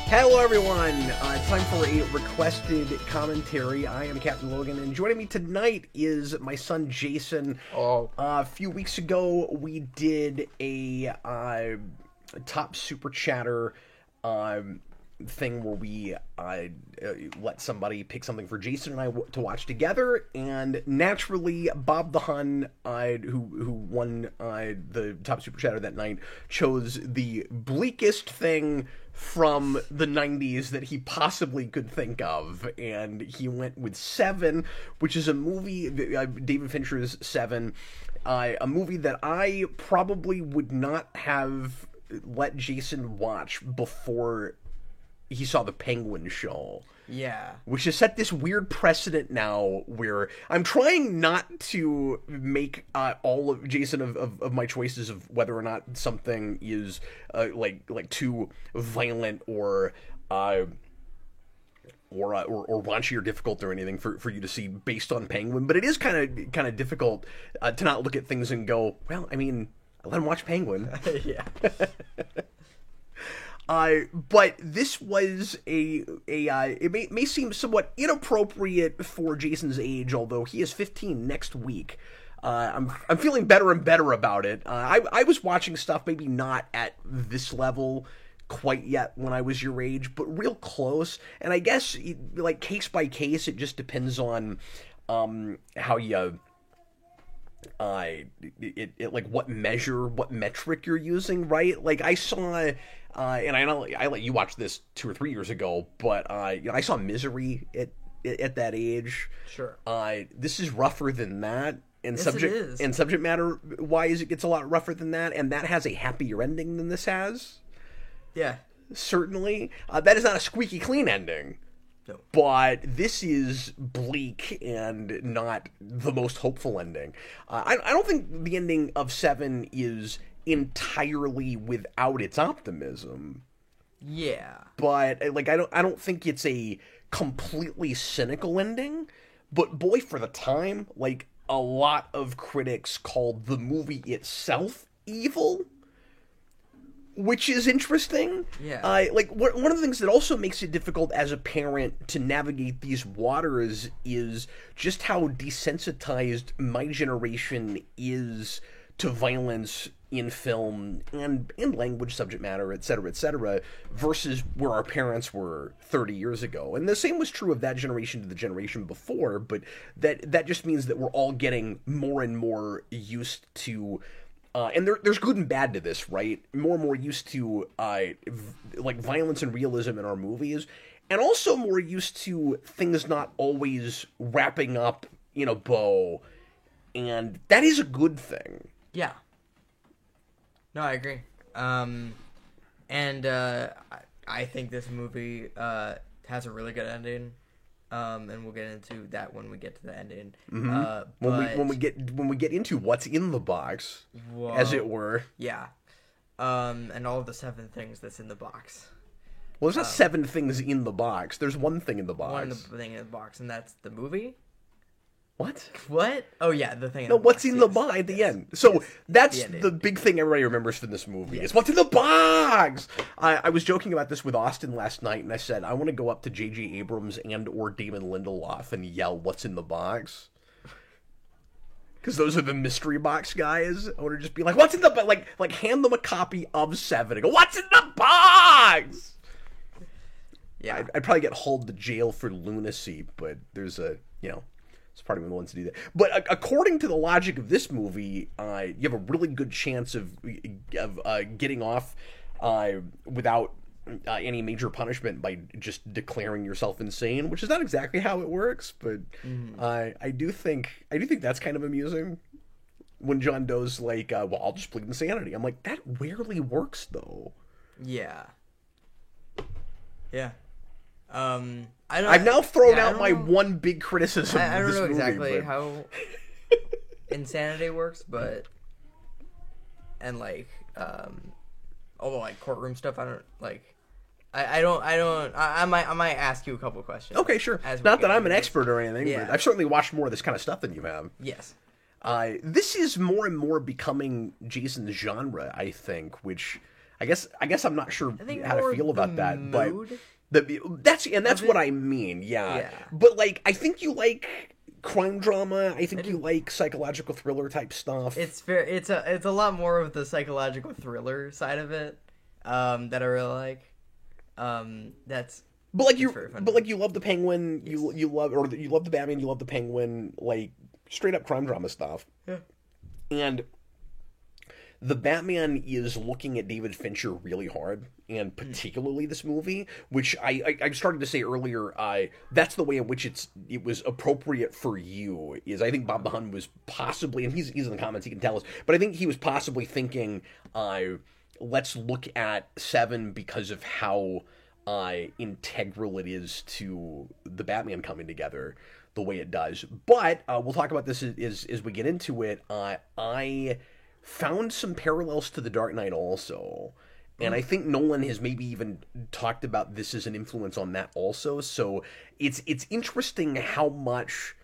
Hello, everyone. It's time for a requested commentary. I am Captain Logan, and joining me tonight is my son Jason. A few weeks ago, we did a top super chatter thing where we let somebody pick something for Jason and I to watch together, and naturally Bob the Hun, who won the top super chatter that night, chose the bleakest thing from the 90s that he possibly could think of, and he went with Seven, which is a movie, David Fincher's Seven, a movie that I probably would not have let Jason watch before he saw the Penguin show. Yeah. Which has set this weird precedent now where I'm trying not to make all of Jason of my choices of whether or not something is like too violent or raunchy or difficult or anything for you to see based on Penguin, but it is kind of difficult to not look at things and go, well, I mean, I let him watch Penguin. Yeah. But this was it may seem somewhat inappropriate for Jason's age, although he is 15 next week. I'm feeling better and better about it. I was watching stuff maybe not at this level quite yet when I was your age, but real close. And I guess like case by case, it just depends on how you like what metric you're using, right? Like I saw. And I know I let you watch this 2 or 3 years ago, but I saw Misery at that age. Sure. This is rougher than that, and Yes, it is. subject matter wise, it gets a lot rougher than that, and that has a happier ending than this has. Yeah. Certainly, that is not a squeaky clean ending. No. But this is bleak and not the most hopeful ending. I don't think the ending of Seven is entirely without its optimism. Yeah. But like I don't think it's a completely cynical ending, but boy, for the time, like a lot of critics called the movie itself evil, which is interesting. Yeah. Like one of the things that also makes it difficult as a parent to navigate these waters is just how desensitized my generation is to violence in film and in language, subject matter, etc., versus where our parents were 30 years ago. And the same was true of that generation to the generation before, but that just means that we're all getting more and more used to, and there's good and bad to this, right? More and more used to, like, violence and realism in our movies, and also more used to things not always wrapping up in a bow, and that is a good thing. Yeah. No, I agree. And I think this movie has a really good ending. And we'll get into that when we get to the ending. When we get into what's in the box, as it were. Yeah. And all of the 7 things that's in the box. Well, there's not 7 things in the box. There's one thing in the box. One thing in the box, and that's the movie. What? What? Oh yeah, the thing. No, what's in the box at the end? So that's the big thing everybody remembers from this movie is what's in the box. I was joking about this with Austin last night, and I said I want to go up to J.J. Abrams and or Damon Lindelof and yell, "What's in the box?" Because those are the mystery box guys. I want to just be like, "What's in the box?" Like hand them a copy of Seven and go, "What's in the box?" Yeah, I'd probably get hauled to jail for lunacy, but there's a it's part of me that wants to do that. But according to the logic of this movie, you have a really good chance of getting off without any major punishment by just declaring yourself insane, which is not exactly how it works. But I do think that's kind of amusing when John Doe's like, "Well, I'll just plead insanity." I'm like, that rarely works though. Yeah. Yeah. I've now thrown out my one big criticism I of don't this know movie, exactly but... how insanity works, but and like all the like courtroom stuff. I don't like. I might ask you a couple of questions. Okay, sure. Not that I'm an expert or anything, Yeah. but I've certainly watched more of this kind of stuff than you have. Yes. This is more and more becoming Jason's genre, I think, which I guess I'm not sure how to feel about that, mood but that's what I mean. Yeah. But like, I think you like crime drama. I think you like psychological thriller type stuff. It's fair. It's a lot more of the psychological thriller side of it that I really like. But like you love the Penguin. You love the Batman. You love the Penguin. Like straight up crime drama stuff. Yeah. And the Batman is looking at David Fincher really hard, and particularly this movie, which I started to say earlier. That's the way in which it was appropriate for you. Is I think Bob the Hun was possibly, and he's in the comments, he can tell us, but I think he was possibly thinking, let's look at Seven because of how integral it is to the Batman coming together the way it does. But we'll talk about this as we get into it. I found some parallels to The Dark Knight also, and I think Nolan has maybe even talked about this as an influence on that also. So it's interesting how much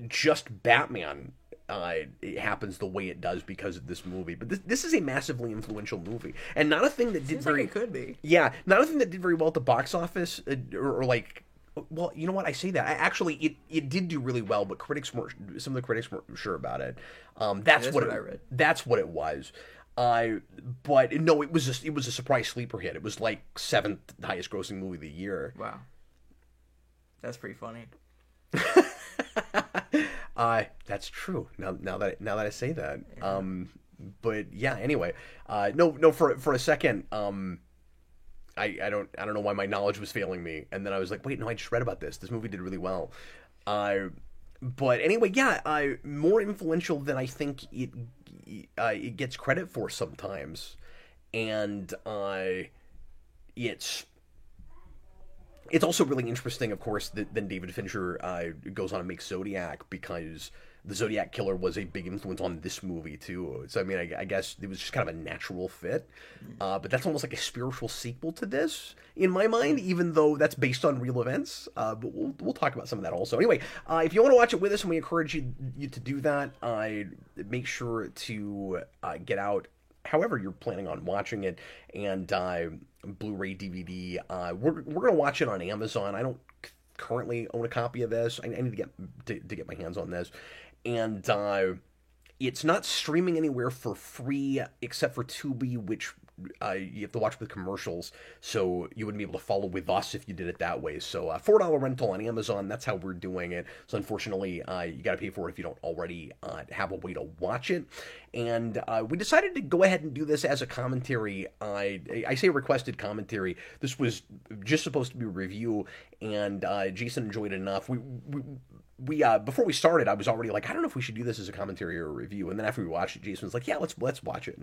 just Batman it happens the way it does because of this movie. But this is a massively influential movie, and not a thing that did very. Like it could be. Yeah, not a thing that did very well at the box office, or like. Well, you know what? I say that. Actually, it did do really well, but some of the critics weren't sure about it. That's what I read. That's what it was. But no, it was a surprise sleeper hit. It was like 7th highest grossing movie of the year. Wow, that's pretty funny. That's true. Now that I say that. Yeah. But yeah. Anyway, no. For a second, I don't know why my knowledge was failing me, and then I was like, wait, no, I just read about this. This movie did really well. But anyway, yeah, more influential than I think it gets credit for sometimes, and it's also really interesting, of course, that then David Fincher goes on to make Zodiac, because the Zodiac Killer was a big influence on this movie too. So I mean, I guess it was just kind of a natural fit. But that's almost like a spiritual sequel to this in my mind, even though that's based on real events. But we'll talk about some of that also. Anyway, if you want to watch it with us, and we encourage you to do that, make sure to get out however you're planning on watching it, and Blu-ray, DVD. We're gonna watch it on Amazon. I don't currently own a copy of this. I need to get my hands on this. And it's not streaming anywhere for free except for Tubi, which you have to watch with commercials, so you wouldn't be able to follow with us if you did it that way. So $4 rental on Amazon, that's how we're doing it. So unfortunately, you got to pay for it if you don't already have a way to watch it. And we decided to go ahead and do this as a commentary. I say requested commentary. This was just supposed to be a review, and Jason enjoyed it enough. We before we started, I was already like, I don't know if we should do this as a commentary or a review. And then after we watched it, Jason was like, yeah, let's watch it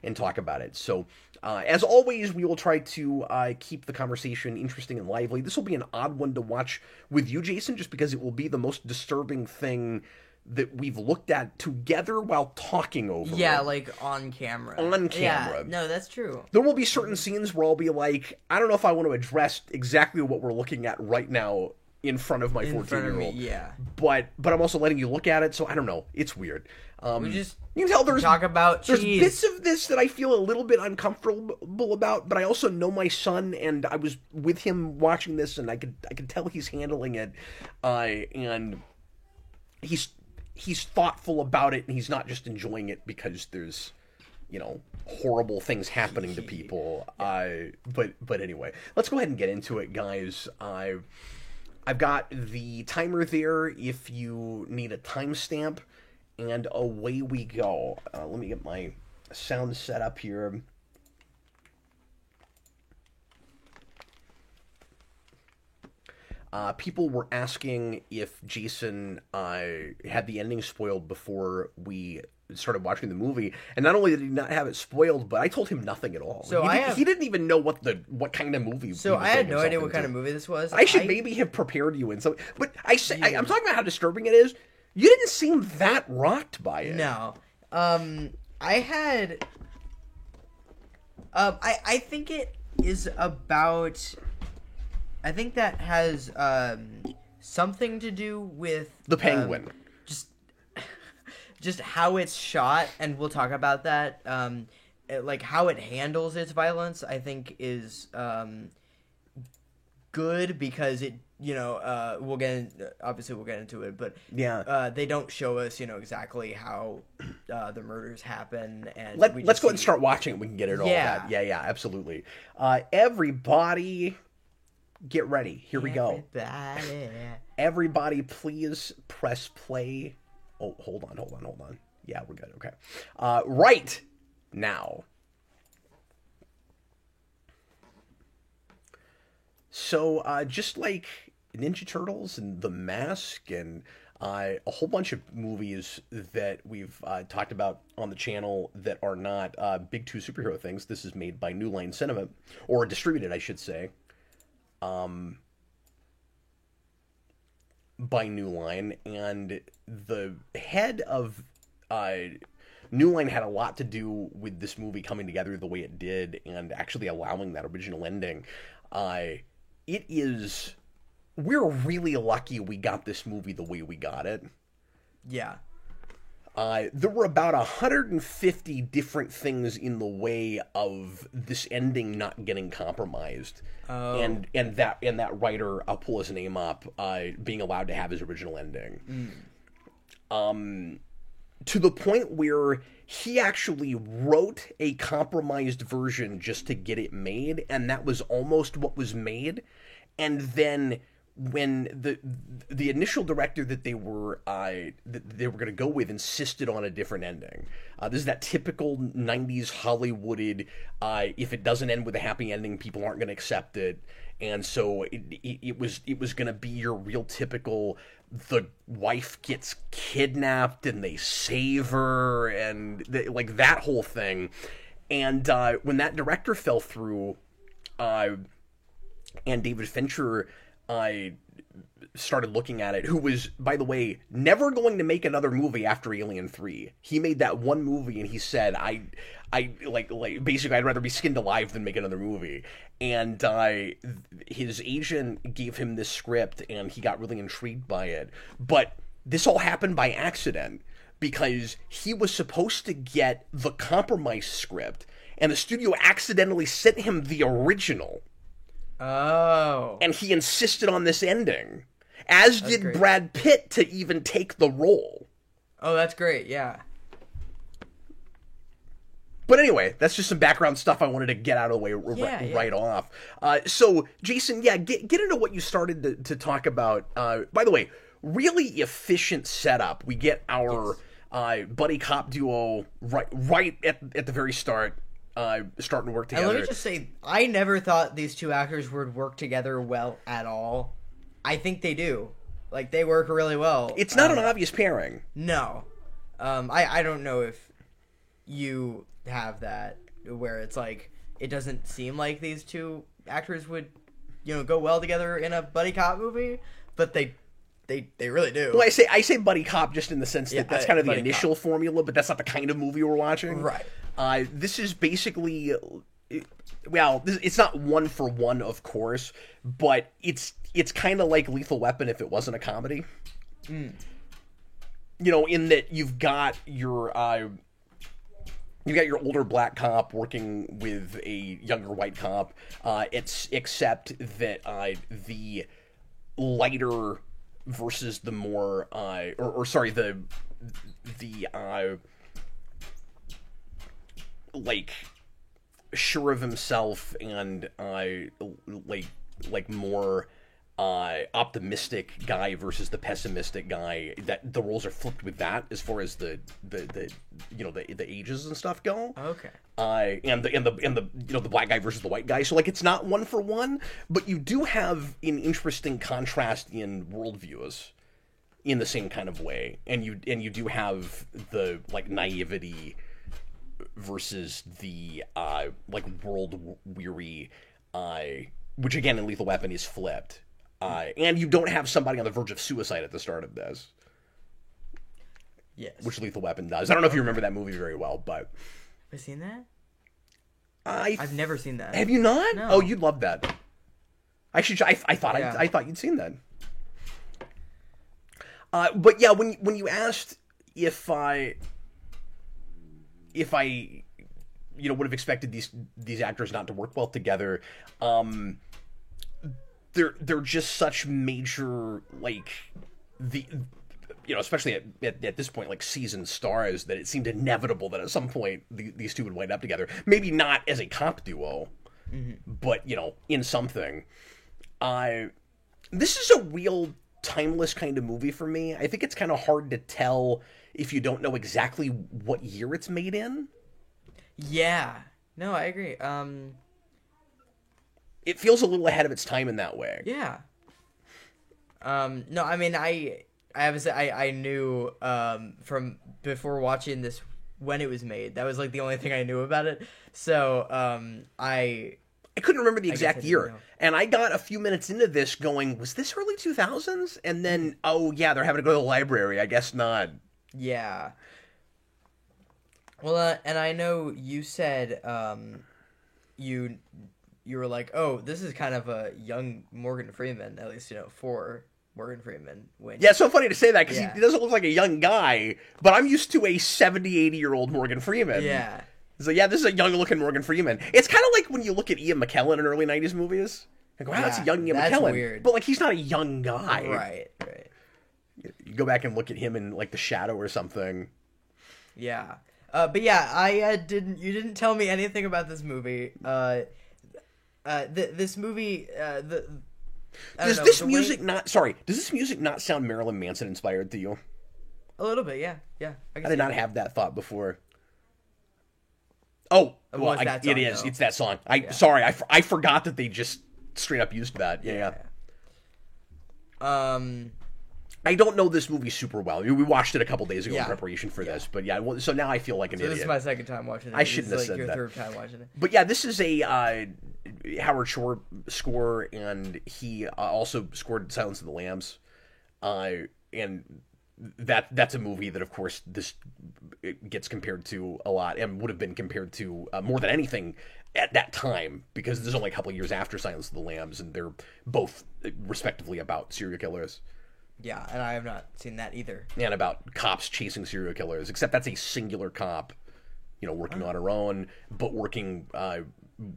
and talk about it. So as always, we will try to keep the conversation interesting and lively. This will be an odd one to watch with you, Jason, just because it will be the most disturbing thing that we've looked at together while talking over it. Yeah, like on camera. On camera. Yeah, no, that's true. There will be certain scenes where I'll be like, I don't know if I want to address exactly what we're looking at right now in front of my 14-year-old. Yeah. But I'm also letting you look at it, so I don't know. It's weird. We just you can tell talk about there's cheese. Bits of this that I feel a little bit uncomfortable about, but I also know my son, and I was with him watching this, and I could tell he's handling it, and he's thoughtful about it, and he's not just enjoying it because there's, you know, horrible things happening to people. But anyway, let's go ahead and get into it, guys. I've got the timer there if you need a timestamp, and away we go. Let me get my sound set up here. People were asking if Jason had the ending spoiled before we started watching the movie, and not only did he not have it spoiled, but I told him nothing at all. So he didn't even know what kind of movie. So I had no idea what kind of movie this was. I should maybe have prepared you in some. But I'm talking about how disturbing it is. You didn't seem that rocked by it. No, I had. I think it is about. I think that has something to do with the Penguin. Just how it's shot, and we'll talk about that. like how it handles its violence, I think is good because it, we'll get into it, but they don't show us, exactly how the murders happen, and let's go ahead and start watching it. We can get it all that. Yeah, absolutely. Everybody, get ready. Here we go. Everybody, please press play. Oh, hold on. Yeah, we're good. Okay. Right now. So, just like Ninja Turtles and The Mask and a whole bunch of movies that we've talked about on the channel that are not big two superhero things, this is made by New Line Cinema, or distributed, I should say, by New Line. And the head of New Line had a lot to do with this movie coming together the way it did and actually allowing that original ending. We're really lucky we got this movie the way we got it. Yeah. There were about 150 different things in the way of this ending not getting compromised. Oh. And that writer, I'll pull his name up, being allowed to have his original ending. To the point where he actually wrote a compromised version just to get it made, and that was almost what was made. And then when the initial director that they were going to go with insisted on a different ending. This is that typical 90s Hollywooded, if it doesn't end with a happy ending, people aren't going to accept it. And so it was going to be your real typical, the wife gets kidnapped and they save her, and like that whole thing. And when that director fell through, and David Fincher started looking at it, who was, by the way, never going to make another movie after Alien 3. He made that one movie and he said, I basically I'd rather be skinned alive than make another movie. And his agent gave him this script and he got really intrigued by it. But this all happened by accident because he was supposed to get the compromise script and the studio accidentally sent him the original. Oh. And he insisted on this ending, as did great. Brad Pitt to even take the role. Oh, that's great, yeah. But anyway, that's just some background stuff I wanted to get out of the way right off. So, Jason, get into what you started to talk about. By the way, really efficient setup. We get our buddy cop duo right at the very start. Starting to work together. And let me just say, I never thought these two actors would work together well at all. I think they do. Like, they work really well. It's not an obvious pairing. No. I don't know if you have that, where it's like, it doesn't seem like these two actors would, go well together in a buddy cop movie, but they really do. Well, I say buddy cop just in the sense that that's kind of the initial formula, but that's not the kind of movie we're watching. Right. This is basically, well, it's not one for one, of course, but it's kind of like Lethal Weapon if it wasn't a comedy. In that you've got your older black cop working with a younger white cop. Except that the lighter versus the more the like sure of himself and like more optimistic guy versus the pessimistic guy, that the roles are flipped with that as far as the ages and stuff go. Okay. And the black guy versus the white guy. So like it's not one for one, but you do have an interesting contrast in worldviews in the same kind of way, and you do have the like naivety versus the world weary, which again in Lethal Weapon is flipped. And you don't have somebody on the verge of suicide at the start of this. Yes. Which Lethal Weapon does. I don't know if you remember that movie very well, but... Have you seen that? I've never seen that. Have you not? No. Oh, you'd love that. I thought you'd seen that. But yeah, when you asked if I would have expected these actors not to work well together. They're just such major, like, especially at this point, like, seasoned stars, that it seemed inevitable that at some point these two would wind up together. Maybe not as a cop duo, but, in something. This is a real timeless kind of movie for me. I think it's kind of hard to tell if you don't know exactly what year it's made in. Yeah. No, I agree. It feels a little ahead of its time in that way. Yeah. No, I mean, I have to say, I knew from before watching this when it was made. That was like the only thing I knew about it. So I couldn't remember the exact year. And I got a few minutes into this going, was this early 2000s? And then, oh yeah, they're having to go to the library. I guess not. Yeah. Well, and I know you said you were like, oh, this is kind of a young Morgan Freeman, at least, for Morgan Freeman. Yeah, it's so funny to say that, because he doesn't look like a young guy, but I'm used to a 70, 80-year-old Morgan Freeman. Yeah. So yeah, this is a young-looking Morgan Freeman. It's kind of like when you look at Ian McKellen in early 90s movies. Like, wow, that's a young Ian McKellen. Weird. But, like, he's not a young guy. Right. You go back and look at him in, like, The Shadow or something. Yeah. But yeah, you didn't tell me anything about this movie. This movie, does this music not sound Marilyn Manson inspired to you? A little bit, yeah. I did not have that thought before. Oh, well, it is. It's that song. Sorry, I forgot that they just straight up used that. Yeah. I don't know this movie super well. We watched it a couple days ago in preparation for this, but so now I feel like an idiot. This is my second time watching it. I shouldn't have said your that. Third time watching it. But yeah, this is a Howard Shore score, and he also scored Silence of the Lambs, and that's a movie that, of course, this gets compared to a lot, and would have been compared to more than anything at that time, because there's only a couple of years after Silence of the Lambs, and they're both respectively about serial killers. Yeah, and I have not seen that either. And about cops chasing serial killers, except that's a singular cop, working on her own, but working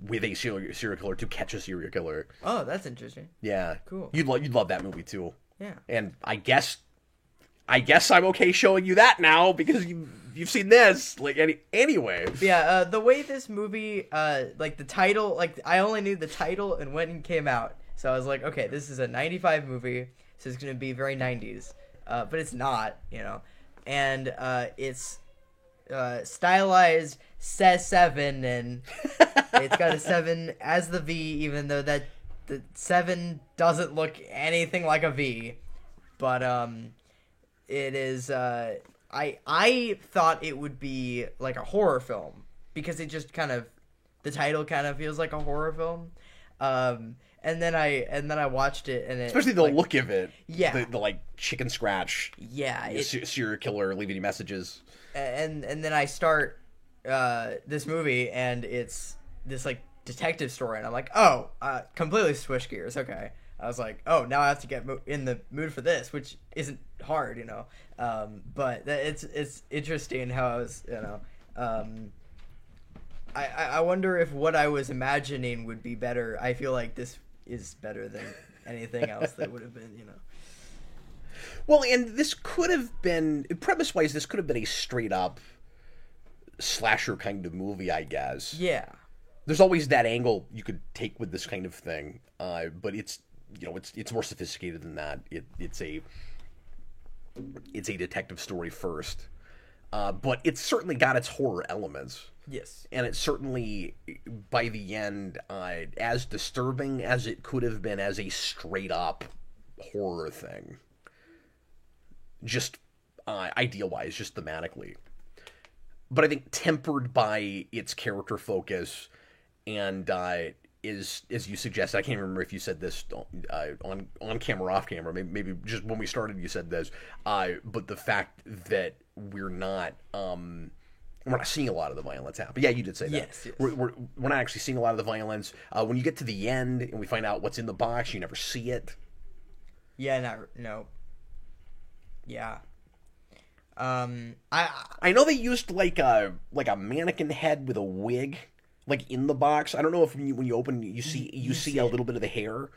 with a serial killer to catch a serial killer. Oh, that's interesting. Yeah. Cool. You'd love that movie too. Yeah. And I guess I'm okay showing you that now, because you've seen this. Like, anyway. Yeah, the way this movie, like the title, like I only knew the title and when it came out. So I was like, okay, this is a 95 movie. So it's going to be very 90s, but it's not, and it's stylized says 7, and it's got a 7 as the V, even though the 7 doesn't look anything like a V, but it is. I thought it would be like a horror film, because it just the title kind of feels like a horror film. And then I watched it, and especially the look of it, yeah, the like chicken scratch, yeah, serial killer leaving you messages, and then I start this movie, and it's this like detective story, and I'm like, oh, completely switch gears. Okay, I was like, oh, now I have to get in the mood for this, which isn't hard, but it's interesting how I was, I wonder if what I was imagining would be better. I feel like this is better than anything else that would have been, Well, and this could have been, premise-wise, this could have been a straight-up slasher kind of movie, I guess. Yeah. There's always that angle you could take with this kind of thing, but it's more sophisticated than that. It's a detective story first, but it's certainly got its horror elements. Yes. And it's certainly, by the end, as disturbing as it could have been as a straight-up horror thing. Just idea-wise, just thematically. But I think tempered by its character focus, and is, as you suggested, I can't remember if you said this on camera, off camera, maybe just when we started you said this, but the fact that we're not seeing a lot of the violence happen. Yeah, you did say that. Yes. We're not actually seeing a lot of the violence. When you get to the end and we find out what's in the box, you never see it. Yeah, no. Yeah. I know they used like a mannequin head with a wig, like in the box. I don't know if when you open you see a little bit of the hair.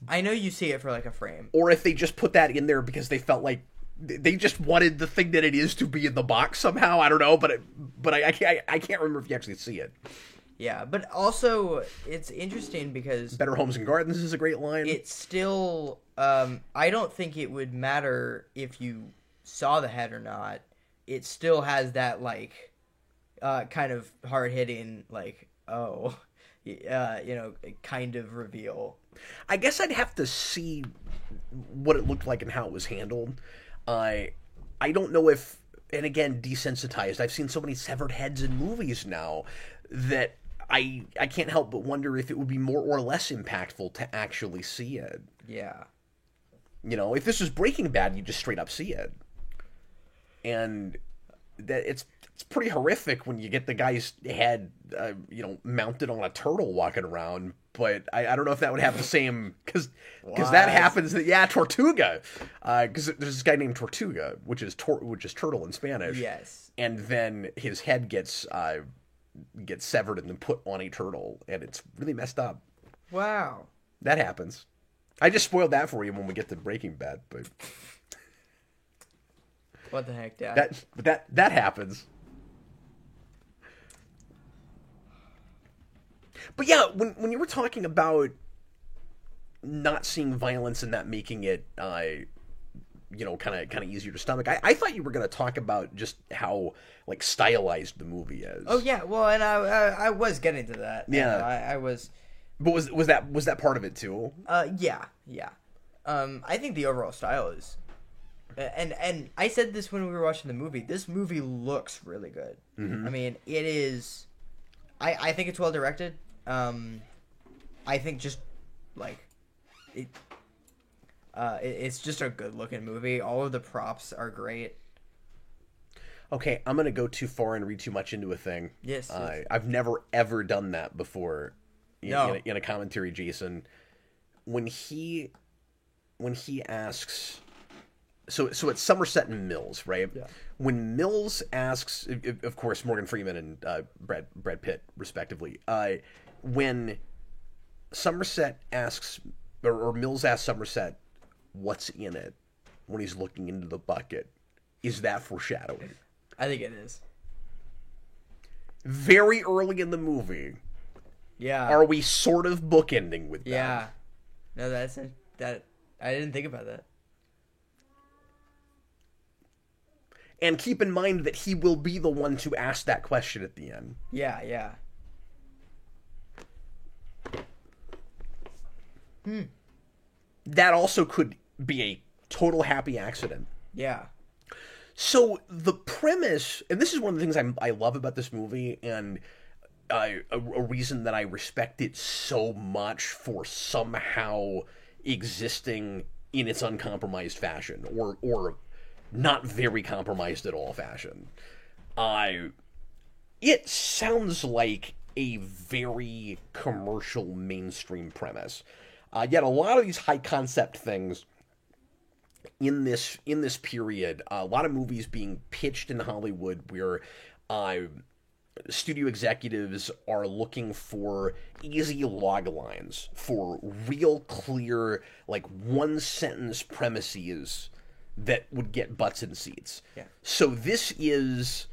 I know you see it for like a frame, or if they just put that in there because they felt like they just wanted the thing that it is to be in the box somehow. I don't know, but I can't remember if you actually see it. Yeah, but also it's interesting because Better Homes and Gardens is a great line. It's still I don't think it would matter if you saw the head or not. It still has that like kind of hard-hitting like kind of reveal. I guess I'd have to see what it looked like and how it was handled. I don't know if, and again, desensitized. I've seen so many severed heads in movies now that I can't help but wonder if it would be more or less impactful to actually see it. Yeah. You know, if this was Breaking Bad, you just straight up see it. And that it's pretty horrific when you get the guy's head, mounted on a turtle walking around. But I don't know if that would have the same, because that happens. Yeah, Tortuga, because there's this guy named Tortuga, which is turtle in Spanish. Yes. And then his head gets severed and then put on a turtle, and it's really messed up. Wow. That happens. I just spoiled that for you when we get to Breaking Bad, but what the heck, Dad? That happens. But yeah, when you were talking about not seeing violence and that making it, kind of easier to stomach, I thought you were going to talk about just how like stylized the movie is. Oh yeah, well, and I was getting to that. Yeah, I was. But was that part of it too? Yeah. I think the overall style is, and I said this when we were watching the movie. This movie looks really good. Mm-hmm. I mean, it is. I think it's well directed. I think just like it. It's just a good looking movie. All of the props are great. Okay, I'm gonna go too far and read too much into a thing. Yes. I've never ever done that before. In a commentary, Jason, when he asks, so it's Somerset and Mills, right? Yeah. When Mills asks, of course, Morgan Freeman and Brad Pitt, respectively. When Somerset asks, or Mills asks Somerset, "What's in it?" when he's looking into the bucket, is that foreshadowing? I think it is. Very early in the movie. Yeah. Are we sort of bookending with that? Yeah. No, that. I didn't think about that. And keep in mind that he will be the one to ask that question at the end. Yeah. That also could be a total happy accident. Yeah. So the premise, and this is one of the things I love about this movie, and a reason that I respect it so much for somehow existing in its uncompromised fashion, or not very compromised at all fashion. It sounds like a very commercial mainstream premise. Yet a lot of these high concept things in this period, a lot of movies being pitched in Hollywood where studio executives are looking for easy log lines, for real clear, like one sentence premises that would get butts in seats. Yeah. So there's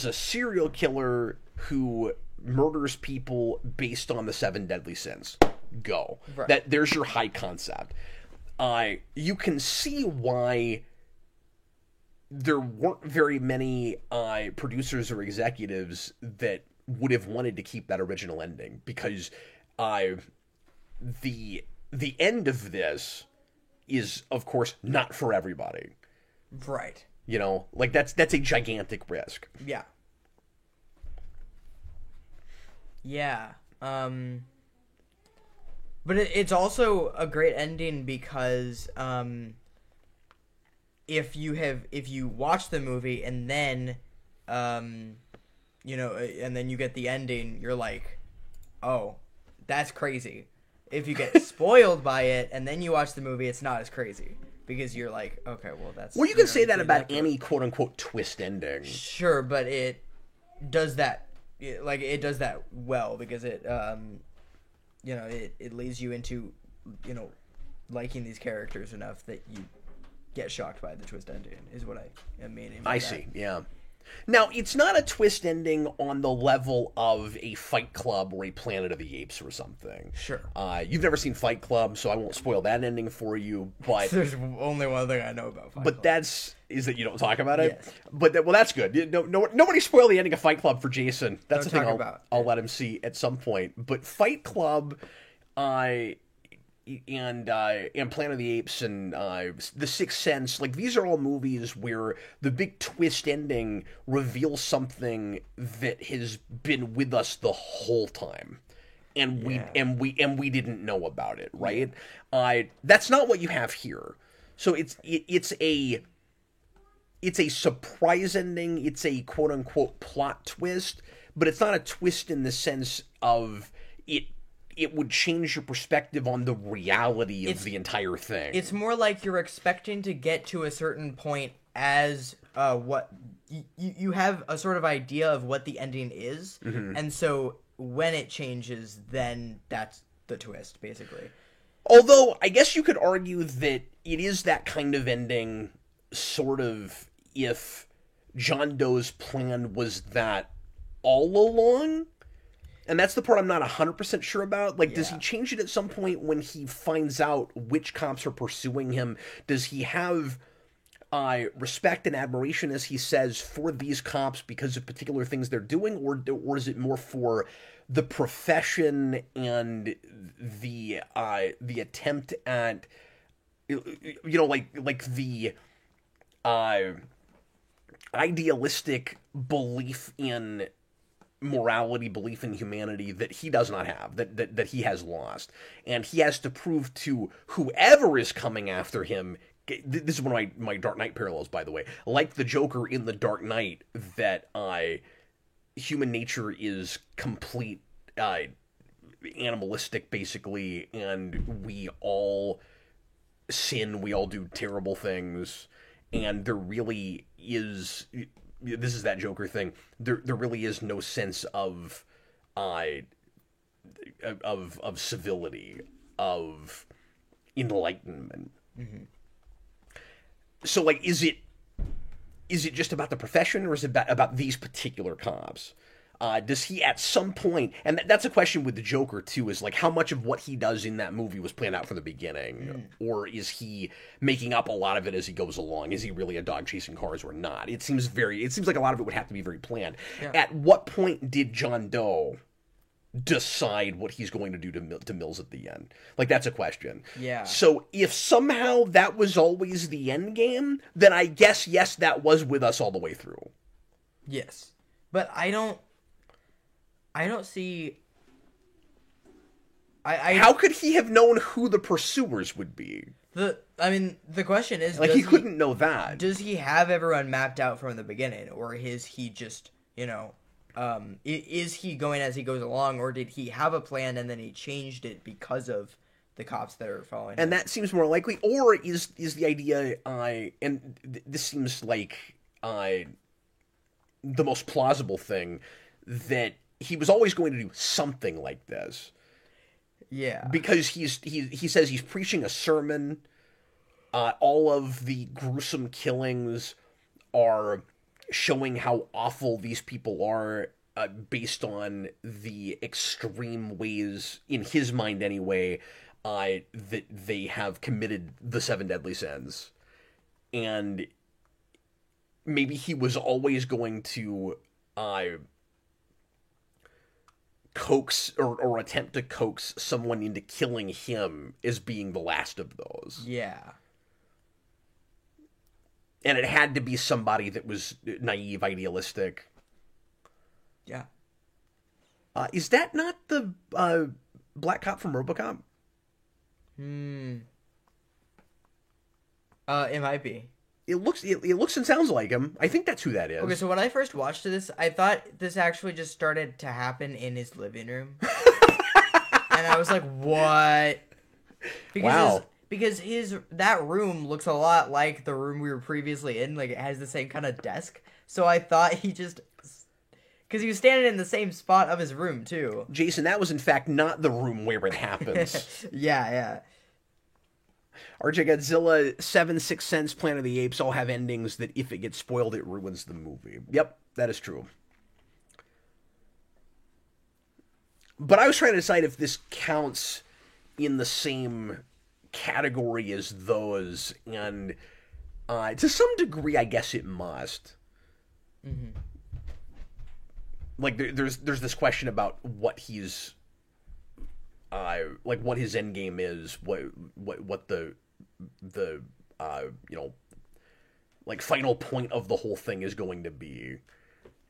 a serial killer who murders people based on the 7 deadly sins. Go. Right. There's your high concept. You can see why there weren't very many producers or executives that would have wanted to keep that original ending, because the end of this is, of course, not for everybody. Right. You know, like that's a gigantic risk. Yeah. Yeah. But it's also a great ending because if you watch the movie and then and then you get the ending, you're like, oh, that's crazy. If you get spoiled by it and then you watch the movie, it's not as crazy because you're like, okay, well that's. Well, you can say that about any quote unquote twist ending. Sure, but it does that it does that well because it it leads you into liking these characters enough that you get shocked by the twist ending is what I mean. I see, yeah. Now, it's not a twist ending on the level of a Fight Club or a Planet of the Apes or something. Sure. You've never seen Fight Club, so I won't spoil that ending for you, but... There's only one thing I know about Fight Club. But is that you don't talk about it? Yes. But that's good. Nobody spoil the ending of Fight Club for Jason. That's the thing I'll let him see at some point. But Fight Club... and Planet of the Apes and The Sixth Sense, like these are all movies where the big twist ending reveals something that has been with us the whole time, and we didn't know about it, right? That's not what you have here. So it's a surprise ending. It's a quote unquote plot twist, but it's not a twist in the sense of it. It would change your perspective on the reality of the entire thing. It's more like you're expecting to get to a certain point as what you have a sort of idea of what the ending is, and so when it changes, then that's the twist, basically. Although, I guess you could argue that it is that kind of ending, sort of, if John Doe's plan was that all along. And that's the part I'm not 100% sure about. Like, does he change it at some point when he finds out which cops are pursuing him? Does he have respect and admiration, as he says, for these cops because of particular things they're doing? Or is it more for the profession and the attempt at, like the idealistic belief in morality, belief in humanity that he does not have, that he has lost, and he has to prove to whoever is coming after him. This is one of my Dark Knight parallels, by the way. Like the Joker in The Dark Knight, that human nature is complete animalistic, basically, and we all sin, we all do terrible things, and there really is... This is that Joker thing. There really is no sense of civility, of enlightenment. Mm-hmm. So, like, is it just about the profession, or is it about these particular cops? Does he at some point, and that's a question with the Joker too, is like how much of what he does in that movie was planned out from the beginning, or is he making up a lot of it as he goes along? Is he really a dog chasing cars or not? It seems like a lot of it would have to be very planned. Yeah. At what point did John Doe decide what he's going to do to Mills at the end? Like, that's a question. Yeah. So if somehow that was always the end game, then I guess, yes, that was with us all the way through. Yes. But I don't see... How could he have known who the pursuers would be? The question is... Like, he couldn't know that. Does he have everyone mapped out from the beginning? Or is he just, is he going as he goes along? Or did he have a plan and then he changed it because of the cops that are following him? And that seems more likely. Or is the idea... this seems like the most plausible thing, that he was always going to do something like this. Yeah. Because he says he's preaching a sermon. All of the gruesome killings are showing how awful these people are, based on the extreme ways, in his mind anyway, that they have committed the 7 deadly sins. And maybe he was always going to... coax or attempt to coax someone into killing him as being the last of those. Yeah. And it had to be somebody that was naive, idealistic. Yeah. Is that not the black cop from RoboCop? It might be. It looks and sounds like him. I think that's who that is. Okay, so when I first watched this, I thought this actually just started to happen in his living room. And I was like, what? Because because that room looks a lot like the room we were previously in. Like, it has the same kind of desk. So I thought he just... Because he was standing in the same spot of his room, too. Jason, that was in fact not the room where it happens. Yeah. RJ Godzilla, 7 6 Sense, Planet of the Apes all have endings that if it gets spoiled, it ruins the movie. Yep, that is true. But I was trying to decide if this counts in the same category as those, and to some degree, I guess it must. Mm-hmm. Like, there's this question about what he's, like, what his end game is, what the you know, like, final point of the whole thing is going to be,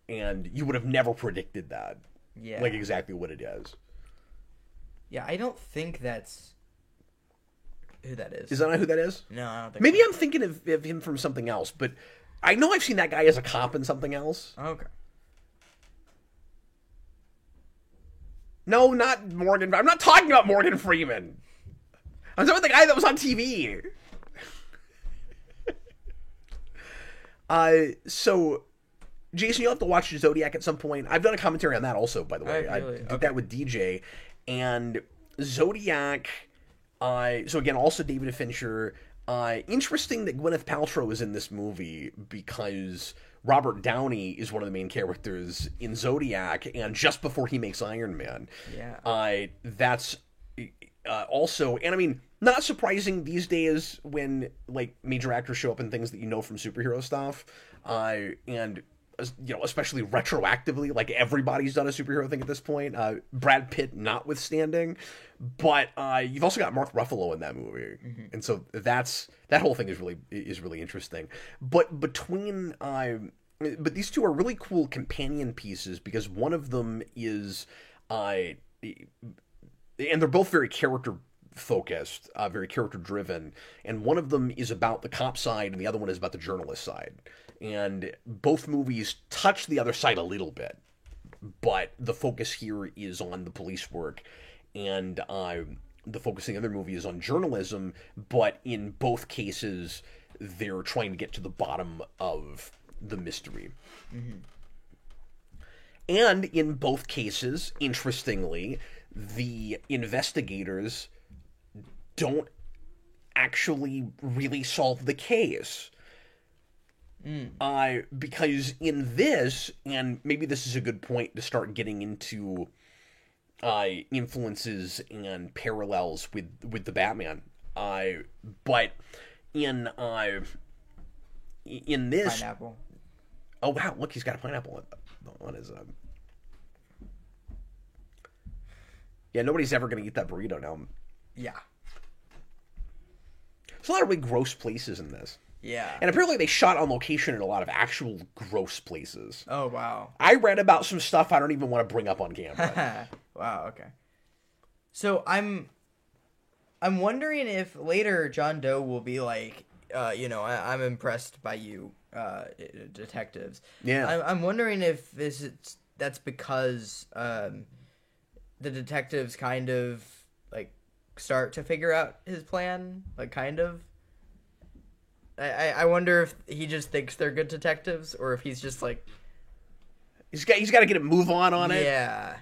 and you would have never predicted that. Yeah. Like, exactly what it is. Yeah, I don't think that's who that is. Is that not who that is? No, I don't think Maybe so. I'm thinking of him from something else, but I know I've seen that guy as a cop in something else. Okay. No, not Morgan. I'm not talking about Morgan Freeman. I'm talking about the guy that was on TV. So, Jason, you'll have to watch Zodiac at some point. I've done a commentary on that also, by the way. I did that with DJ. And Zodiac, so again, also David Fincher. Interesting that Gwyneth Paltrow is in this movie because Robert Downey is one of the main characters in Zodiac, and just before he makes Iron Man. Yeah. That's also, and I mean, not surprising these days when, like, major actors show up in things that you know from superhero stuff, and, you know, especially retroactively, like, everybody's done a superhero thing at this point, Brad Pitt notwithstanding, but you've also got Mark Ruffalo in that movie, and so that whole thing is really interesting. But between but these two are really cool companion pieces because one of them is and they're both very character focused, very character driven, and one of them is about the cop side and the other one is about the journalist side. And both movies touch the other side a little bit, but the focus here is on the police work, and the focus in the other movie is on journalism, but in both cases, they're trying to get to the bottom of the mystery. Mm-hmm. And in both cases, interestingly, the investigators don't actually really solve the case. Because in this, and maybe this is a good point to start getting into influences and parallels with the Batman. But in this, Pineapple. Oh wow! Look, he's got a pineapple on his. Yeah, nobody's ever gonna eat that burrito now. Yeah. There's a lot of really gross places in this. Yeah. And apparently they shot on location in a lot of actual gross places. Oh, wow. I read about some stuff I don't even want to bring up on camera. Wow, okay. So I'm wondering if later John Doe will be like, you know, I'm impressed by you, detectives. Yeah. I'm wondering if that's because the detectives kind of, like, start to figure out his plan, like, kind of. I wonder if he just thinks they're good detectives, or if he's just like... He's got to get a move on it. Yeah.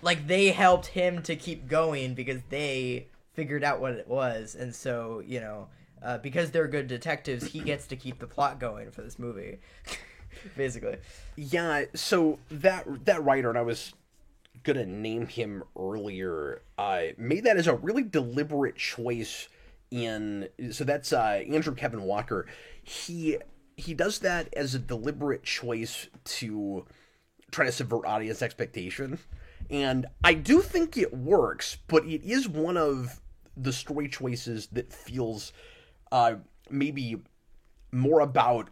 Like, they helped him to keep going because they figured out what it was, and so, you know, because they're good detectives, he gets to keep the plot going for this movie. Basically. Yeah, so that writer, and I was gonna name him earlier, made that as a really deliberate choice. So that's Andrew Kevin Walker. He does that as a deliberate choice to try to subvert audience expectation, and I do think it works. But it is one of the story choices that feels maybe more about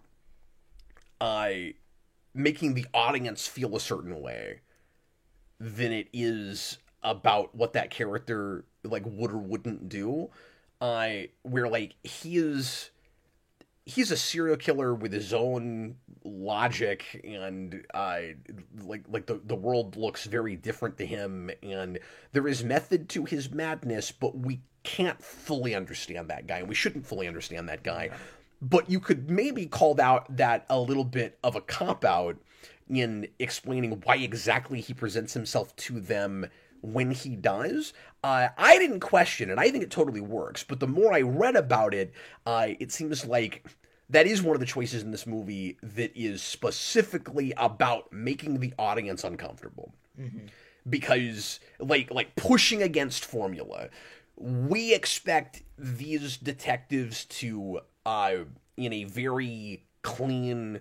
making the audience feel a certain way than it is about what that character like would or wouldn't do. Where like he he's a serial killer with his own logic, and like the world looks very different to him, and there is method to his madness, but we can't fully understand that guy, and we shouldn't fully understand that guy. But you could maybe call out that a little bit of a cop-out in explaining why exactly he presents himself to them when he does. I didn't question it. I think it totally works. But the more I read about it, it seems like that is one of the choices in this movie that is specifically about making the audience uncomfortable. Mm-hmm. Because, like pushing against formula. We expect these detectives to, in a very clean,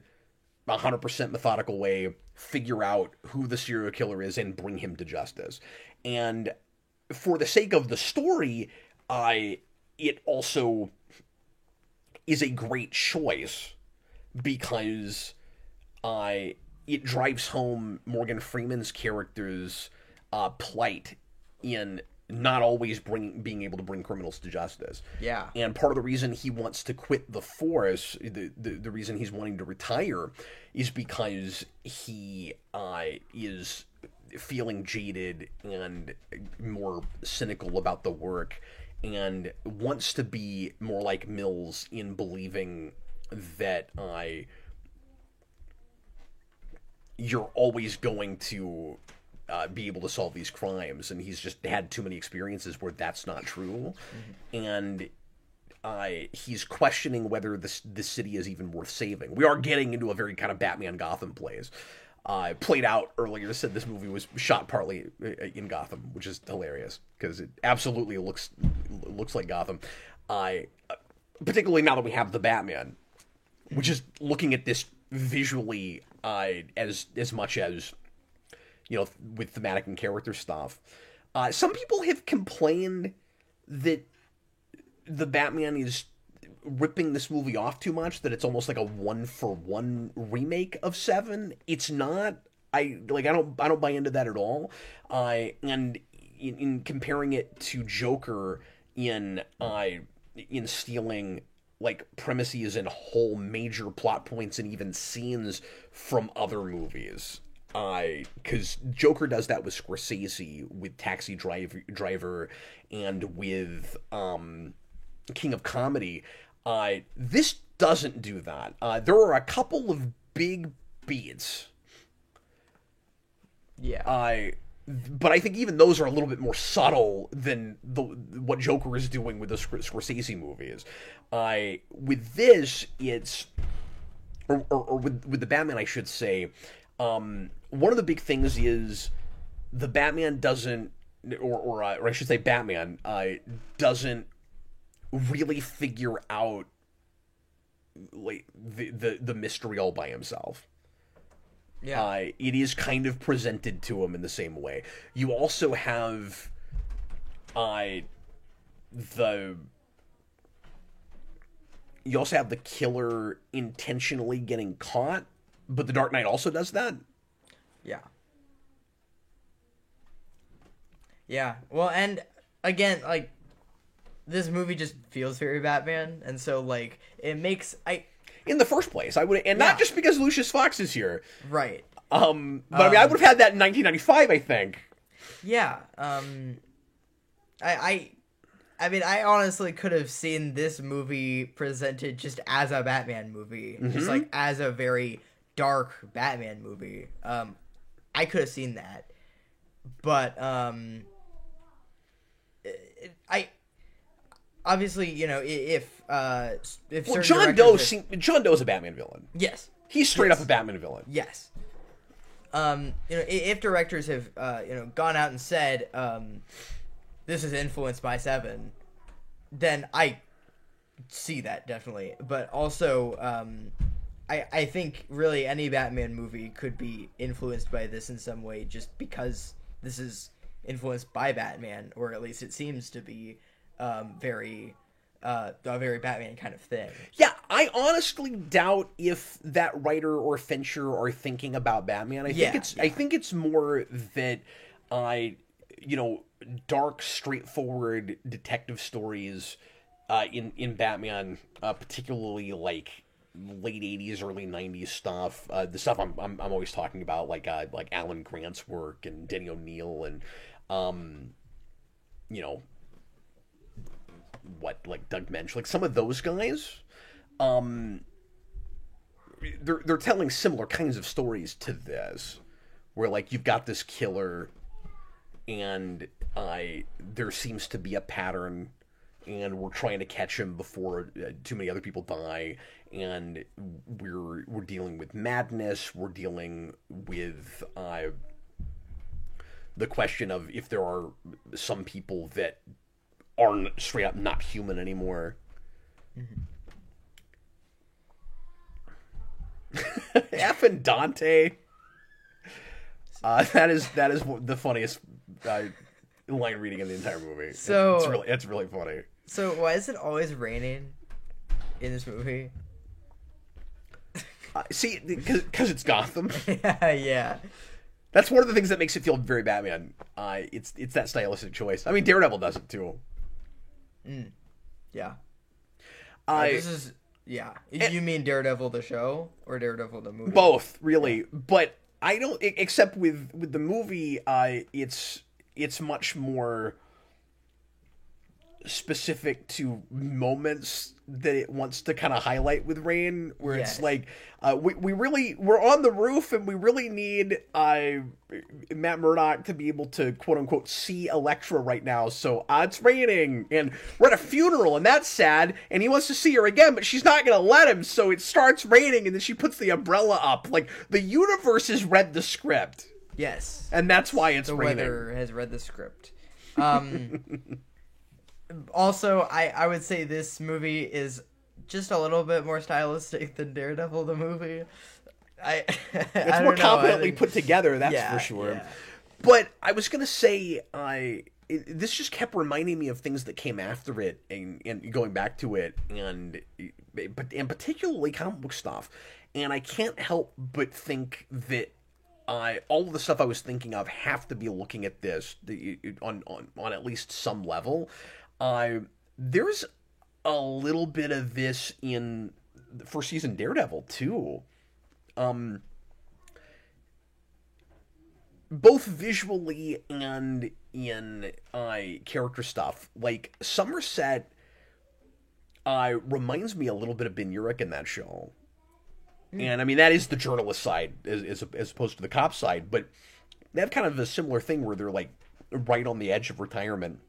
100% methodical way, figure out who the serial killer is and bring him to justice. And for the sake of the story, it also is a great choice because it drives home Morgan Freeman's character's plight in not always being able to bring criminals to justice. Yeah. And part of the reason he wants to quit the force, the reason he's wanting to retire, is because he is feeling jaded and more cynical about the work, and wants to be more like Mills in believing that you're always going to be able to solve these crimes, and he's just had too many experiences where that's not true. Mm-hmm. And he's questioning whether the city is even worth saving. We are getting into a very kind of Batman Gotham plays. Played out earlier, said this movie was shot partly in Gotham, which is hilarious because it absolutely looks like Gotham. Particularly now that we have the Batman, which is looking at this visually as much as, with thematic and character stuff. Some people have complained that the Batman is ripping this movie off too much, that it's almost like a 1-for-1 remake of Seven. It's not. I don't buy into that at all. And in comparing it to Joker in stealing like premises and whole major plot points and even scenes from other movies. Because Joker does that with Scorsese, with Taxi Driver, and with King of Comedy. This doesn't do that. There are a couple of big beats. Yeah. But I think even those are a little bit more subtle than what Joker is doing with the Scorsese movies. With this, it's or with the Batman, I should say. One of the big things is the Batman doesn't, or I should say, Batman doesn't really figure out like the mystery all by himself. Yeah. It is kind of presented to him in the same way. You also have the killer intentionally getting caught, but The Dark Knight also does that. Yeah. Yeah. Well, and again, like, this movie just feels very Batman, and so like it makes in the first place, I would, and not just because Lucius Fox is here, right? But I mean, I would have had that in 1995, I think. Yeah. I mean, I honestly could have seen this movie presented just as a Batman movie, just like as a very dark Batman movie. I could have seen that, but obviously, if John Doe is a Batman villain. Yes, he's straight up a Batman villain. Yes. If directors have gone out and said this is influenced by Seven, then I see that definitely. But also, I think really any Batman movie could be influenced by this in some way, just because this is influenced by Batman, or at least it seems to be a very Batman kind of thing. Yeah, I honestly doubt if that writer or Fincher are thinking about Batman. I think it's more that dark, straightforward detective stories in Batman, particularly like late '80s, early '90s stuff. The stuff I'm always talking about, like Alan Grant's work and Denny O'Neil and you know, like Doug Mensch, like some of those guys. They're telling similar kinds of stories to this, where like you've got this killer, and there seems to be a pattern, and we're trying to catch him before too many other people die, and we're dealing with madness. We're dealing with the question of if there are some people that are straight up not human anymore. Mm-hmm. Effing Dante. That is the funniest line reading in the entire movie. So it's really funny. So why is it always raining in this movie? See, because it's Gotham. Yeah. That's one of the things that makes it feel very Batman. It's that stylistic choice. I mean, Daredevil does it too. Yeah. This is. Yeah. You mean Daredevil the show or Daredevil the movie? Both, really. But I don't, except with the movie, it's much more specific to moments that it wants to kind of highlight with Rain, where it's like, we're on the roof and we really need Matt Murdock to be able to quote unquote see Elektra right now, so it's raining and we're at a funeral and that's sad, and he wants to see her again but she's not gonna let him, so it starts raining and then she puts the umbrella up. Like, the universe has read the script. Yes. And that's why it's raining. The weather has read the script. Also, I would say this movie is just a little bit more stylistic than Daredevil the movie. It's more confidently put together, that's for sure. Yeah. But I was gonna say, this just kept reminding me of things that came after it, and going back to it, and particularly comic book stuff. And I can't help but think that all of the stuff I was thinking of have to be looking at this on at least some level. There's a little bit of this in the first season Daredevil too. Both visually and in character stuff. Like, Somerset reminds me a little bit of Ben Urich in that show. And I mean, that is the journalist side as opposed to the cop side, but they have kind of a similar thing where they're like right on the edge of retirement.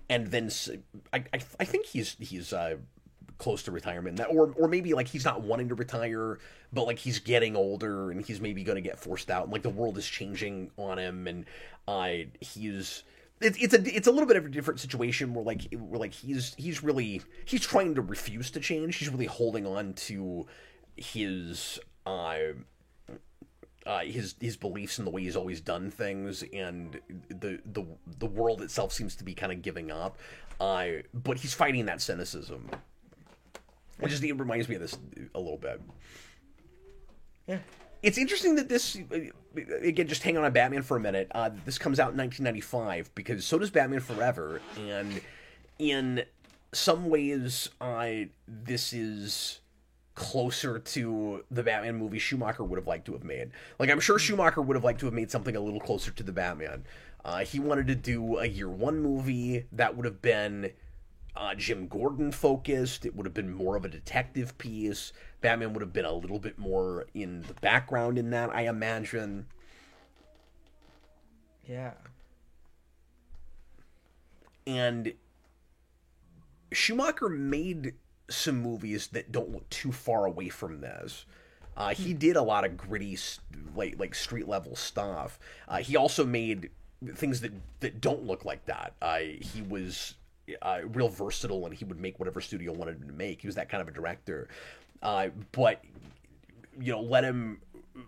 And then I think he's close to retirement, or maybe like he's not wanting to retire, but like he's getting older and he's maybe going to get forced out, and like the world is changing on him, and it's a little bit of a different situation where he's trying to refuse to change. He's really holding on to his beliefs and the way he's always done things, and the world itself seems to be kind of giving up. But he's fighting that cynicism, which it reminds me of this a little bit. Yeah. It's interesting that this, again, just hang on Batman for a minute. This comes out in 1995, because so does Batman Forever, and in some ways, this is closer to the Batman movie Schumacher would have liked to have made. Like, I'm sure Schumacher would have liked to have made something a little closer to the Batman. He wanted to do a Year One movie that would have been Jim Gordon focused. It would have been more of a detective piece. Batman would have been a little bit more in the background in that, I imagine. Yeah. And Schumacher made some movies that don't look too far away from this. He did a lot of gritty, like street level stuff. He also made things that don't look like that. He was real versatile, and he would make whatever studio wanted him to make. He was that kind of a director. But let him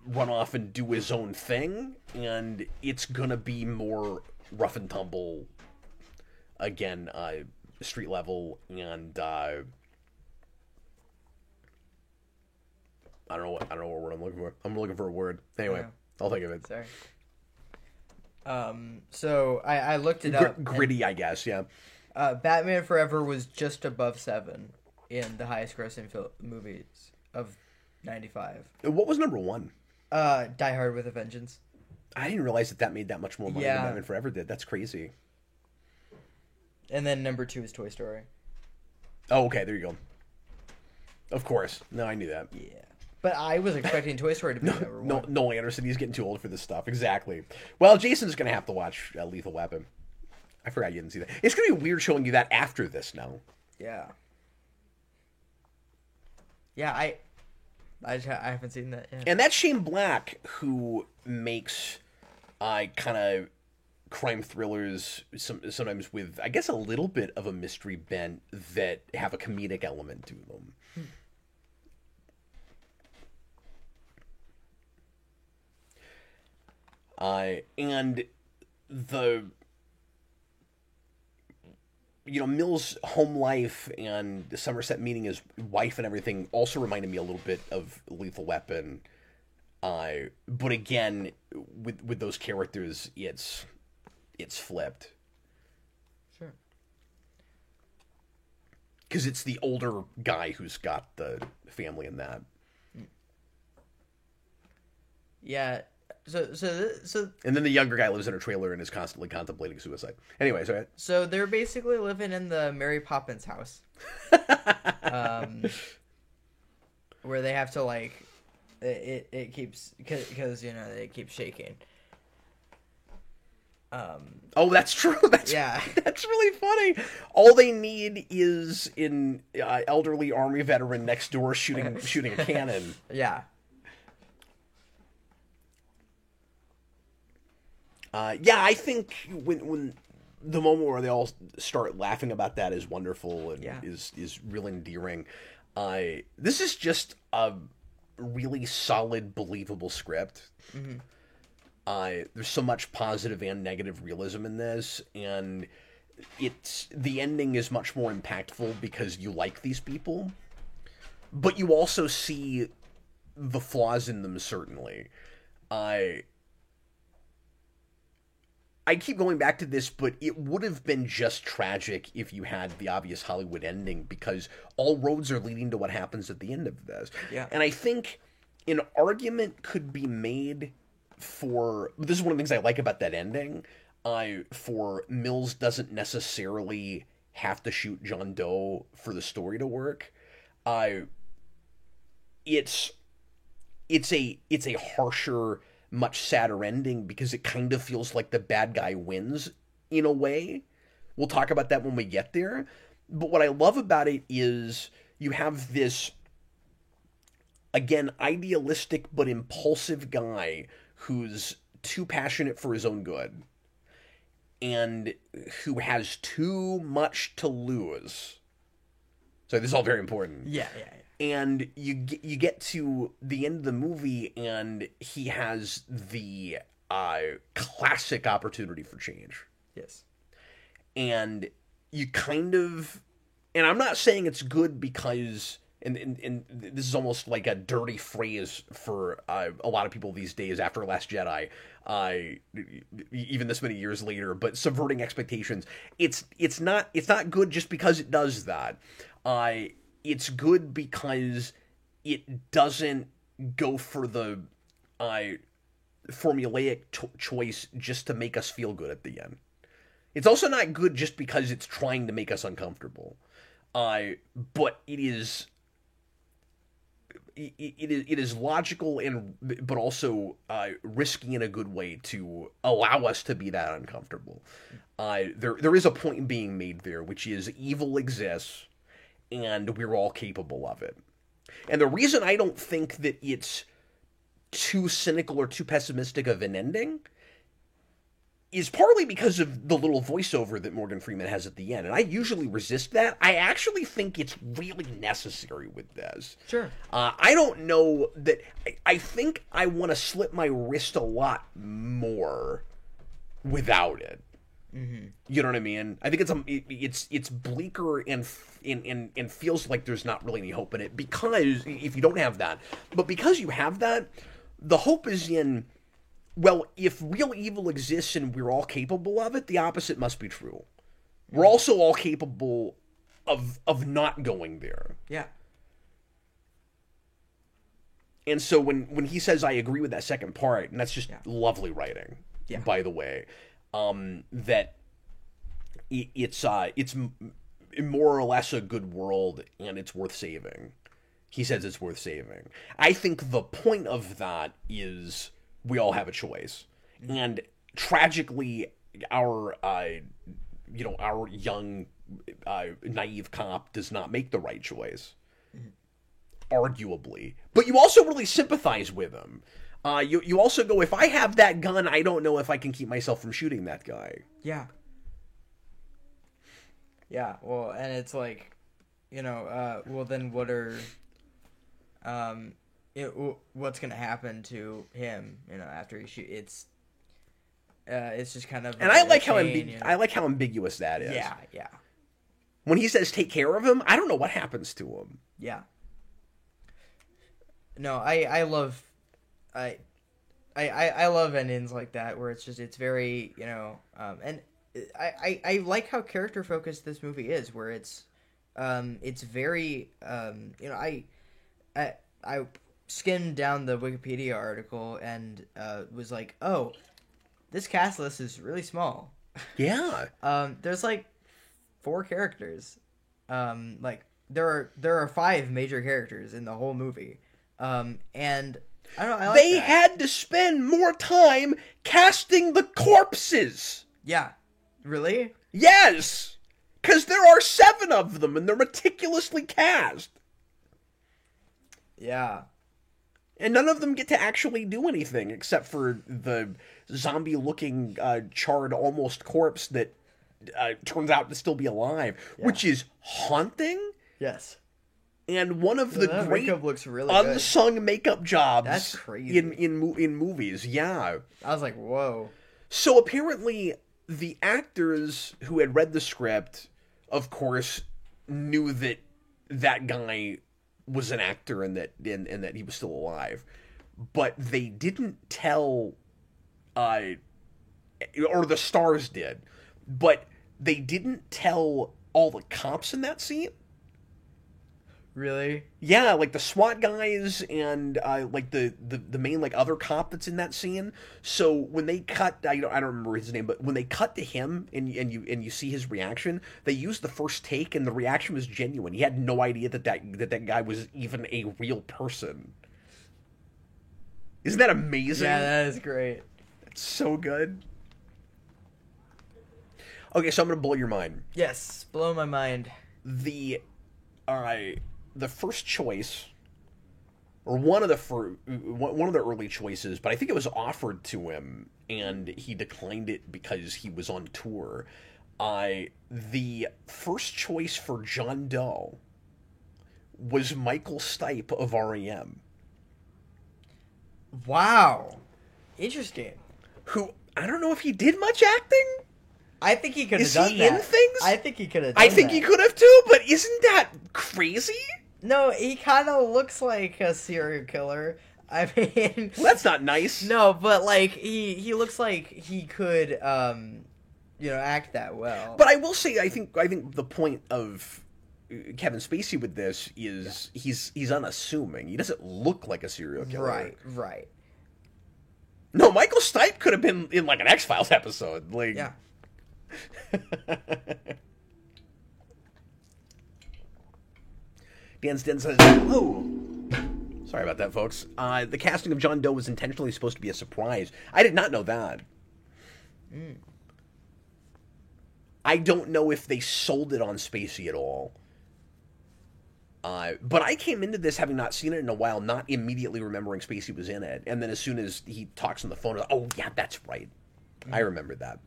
run off and do his own thing, and it's gonna be more rough and tumble. Again, street level, and I don't know what word I'm looking for. I'm looking for a word. Anyway, I'll think of it. Sorry. So I looked it up. Gritty, I guess. Yeah. Batman Forever was just above 7 in the highest grossing movies of 95. What was number 1? Die Hard with a Vengeance. I didn't realize that made that much more money than Batman Forever did. That's crazy. And then number 2 is Toy Story. Oh, okay, there you go. Of course. No, I knew that. Yeah. But I was expecting Toy Story to be number 1. Noel Anderson, he's getting too old for this stuff. Exactly. Well, Jason's going to have to watch Lethal Weapon. I forgot you didn't see that. It's going to be weird showing you that after this now. Yeah. Yeah, I haven't seen that yet. And that's Shane Black, who makes kind of crime thrillers, sometimes with, I guess, a little bit of a mystery bent that have a comedic element to them. And the, Mills' home life and the Somerset meeting his wife and everything also reminded me a little bit of Lethal Weapon. But again, with those characters, it's flipped. Sure. Because it's the older guy who's got the family in that. Yeah. So. And then the younger guy lives in a trailer and is constantly contemplating suicide. Anyway, sorry. So they're basically living in the Mary Poppins house, where they have to it keeps because it keeps shaking. Oh, that's true. That's really funny. All they need is an elderly army veteran next door shooting a cannon. Yeah. I think when the moment where they all start laughing about that is wonderful and is really endearing. This is just a really solid, believable script. Mm-hmm. There's so much positive and negative realism in this, and the ending is much more impactful because you like these people, but you also see the flaws in them, certainly. I keep going back to this, but it would have been just tragic if you had the obvious Hollywood ending, because all roads are leading to what happens at the end of this. Yeah. And I think an argument could be made for... This is one of the things I like about that ending. For Mills doesn't necessarily have to shoot John Doe for the story to work. It's a harsher, much sadder ending because it kind of feels like the bad guy wins in a way. We'll talk about that when we get there. But what I love about it is you have this, again, idealistic but impulsive guy who's too passionate for his own good and who has too much to lose. So this is all very important. Yeah. And you get to the end of the movie, and he has the classic opportunity for change. Yes. And you kind of... And I'm not saying it's good because... And this is almost like a dirty phrase for a lot of people these days after Last Jedi, even this many years later, but subverting expectations. It's not good just because it does that. It's good because it doesn't go for the formulaic choice just to make us feel good at the end. It's also not good just because it's trying to make us uncomfortable. But it is logical but also risky in a good way to allow us to be that uncomfortable. There is a point being made there, which is evil exists, and we're all capable of it. And the reason I don't think that it's too cynical or too pessimistic of an ending is partly because of the little voiceover that Morgan Freeman has at the end. And I usually resist that. I actually think it's really necessary with this. Sure. I don't know that... I think I want to slip my wrist a lot more without it. Mm-hmm. You know what I mean? I think it's bleaker and feels like there's not really any hope in it because if you don't have that, but because you have that, the hope is in, well, if real evil exists and we're all capable of it, the opposite must be true. We're also all capable of not going there. Yeah. And so when he says, I agree with that second part, and that's just lovely writing, by the way, that it's more or less a good world and it's worth saving. He says it's worth saving. I think the point of that is we all have a choice. And tragically, our young, naive cop does not make the right choice. Arguably. But you also really sympathize with him. You also go, if I have that gun, I don't know if I can keep myself from shooting that guy. Yeah. Yeah, well, and it's like, well, then what are, what's going to happen to him, after he shoots? It's just kind of... And I like how ambiguous that is. Yeah, yeah. When he says take care of him, I don't know what happens to him. Yeah. No, I love endings like that where it's very, and I like how character focused this movie is, where it's very, I skimmed down the Wikipedia article and was like, oh, this cast list is really small. Yeah. There's like 4 characters. Like there are 5 major characters in the whole movie. And I don't know. I like they had to spend more time casting the corpses. Yeah. Really? Yes. Because there are 7 of them, and they're meticulously cast. Yeah. And none of them get to actually do anything, except for the zombie-looking, charred almost corpse that turns out to still be alive, which is haunting. Yes. And one of the great makeup looks really unsung good. Makeup jobs. That's crazy. In movies, yeah. I was like, whoa. So apparently, the actors who had read the script, of course, knew that that guy was an actor and that he was still alive, but they didn't tell, or the stars did, but they didn't tell all the cops in that scene. Really? Yeah, like the SWAT guys and like the main like other cop that's in that scene. So when they cut, I don't remember his name, but when they cut to him and you see his reaction, they used the first take and the reaction was genuine. He had no idea that guy was even a real person. Isn't that amazing? Yeah, that is great. It's so good. Okay, so I'm gonna blow your mind. Yes, blow my mind. The first choice, or one of the early choices, but I think it was offered to him and he declined it because he was on tour. The first choice for John Doe was Michael Stipe of REM. Wow, interesting. Who, I don't know if he did much acting. I think he could have done that. Is he in things? I think he could have done that. I think he could have too, but isn't that crazy? No, he kind of looks like a serial killer. I mean... Well, that's not nice. No, but, like, he looks like he could, act that well. But I will say, I think the point of Kevin Spacey with this is he's unassuming. He doesn't look like a serial killer. Right. No, Michael Stipe could have been in, like, an X-Files episode. Like... Yeah. Dan Sten says, "Oh, sorry about that, folks. The casting of John Doe was intentionally supposed to be a surprise. I did not know that. I don't know if they sold it on Spacey at all. But I came into this having not seen it in a while, not immediately remembering Spacey was in it, and then as soon as he talks on the phone, oh yeah, that's right. I remember that."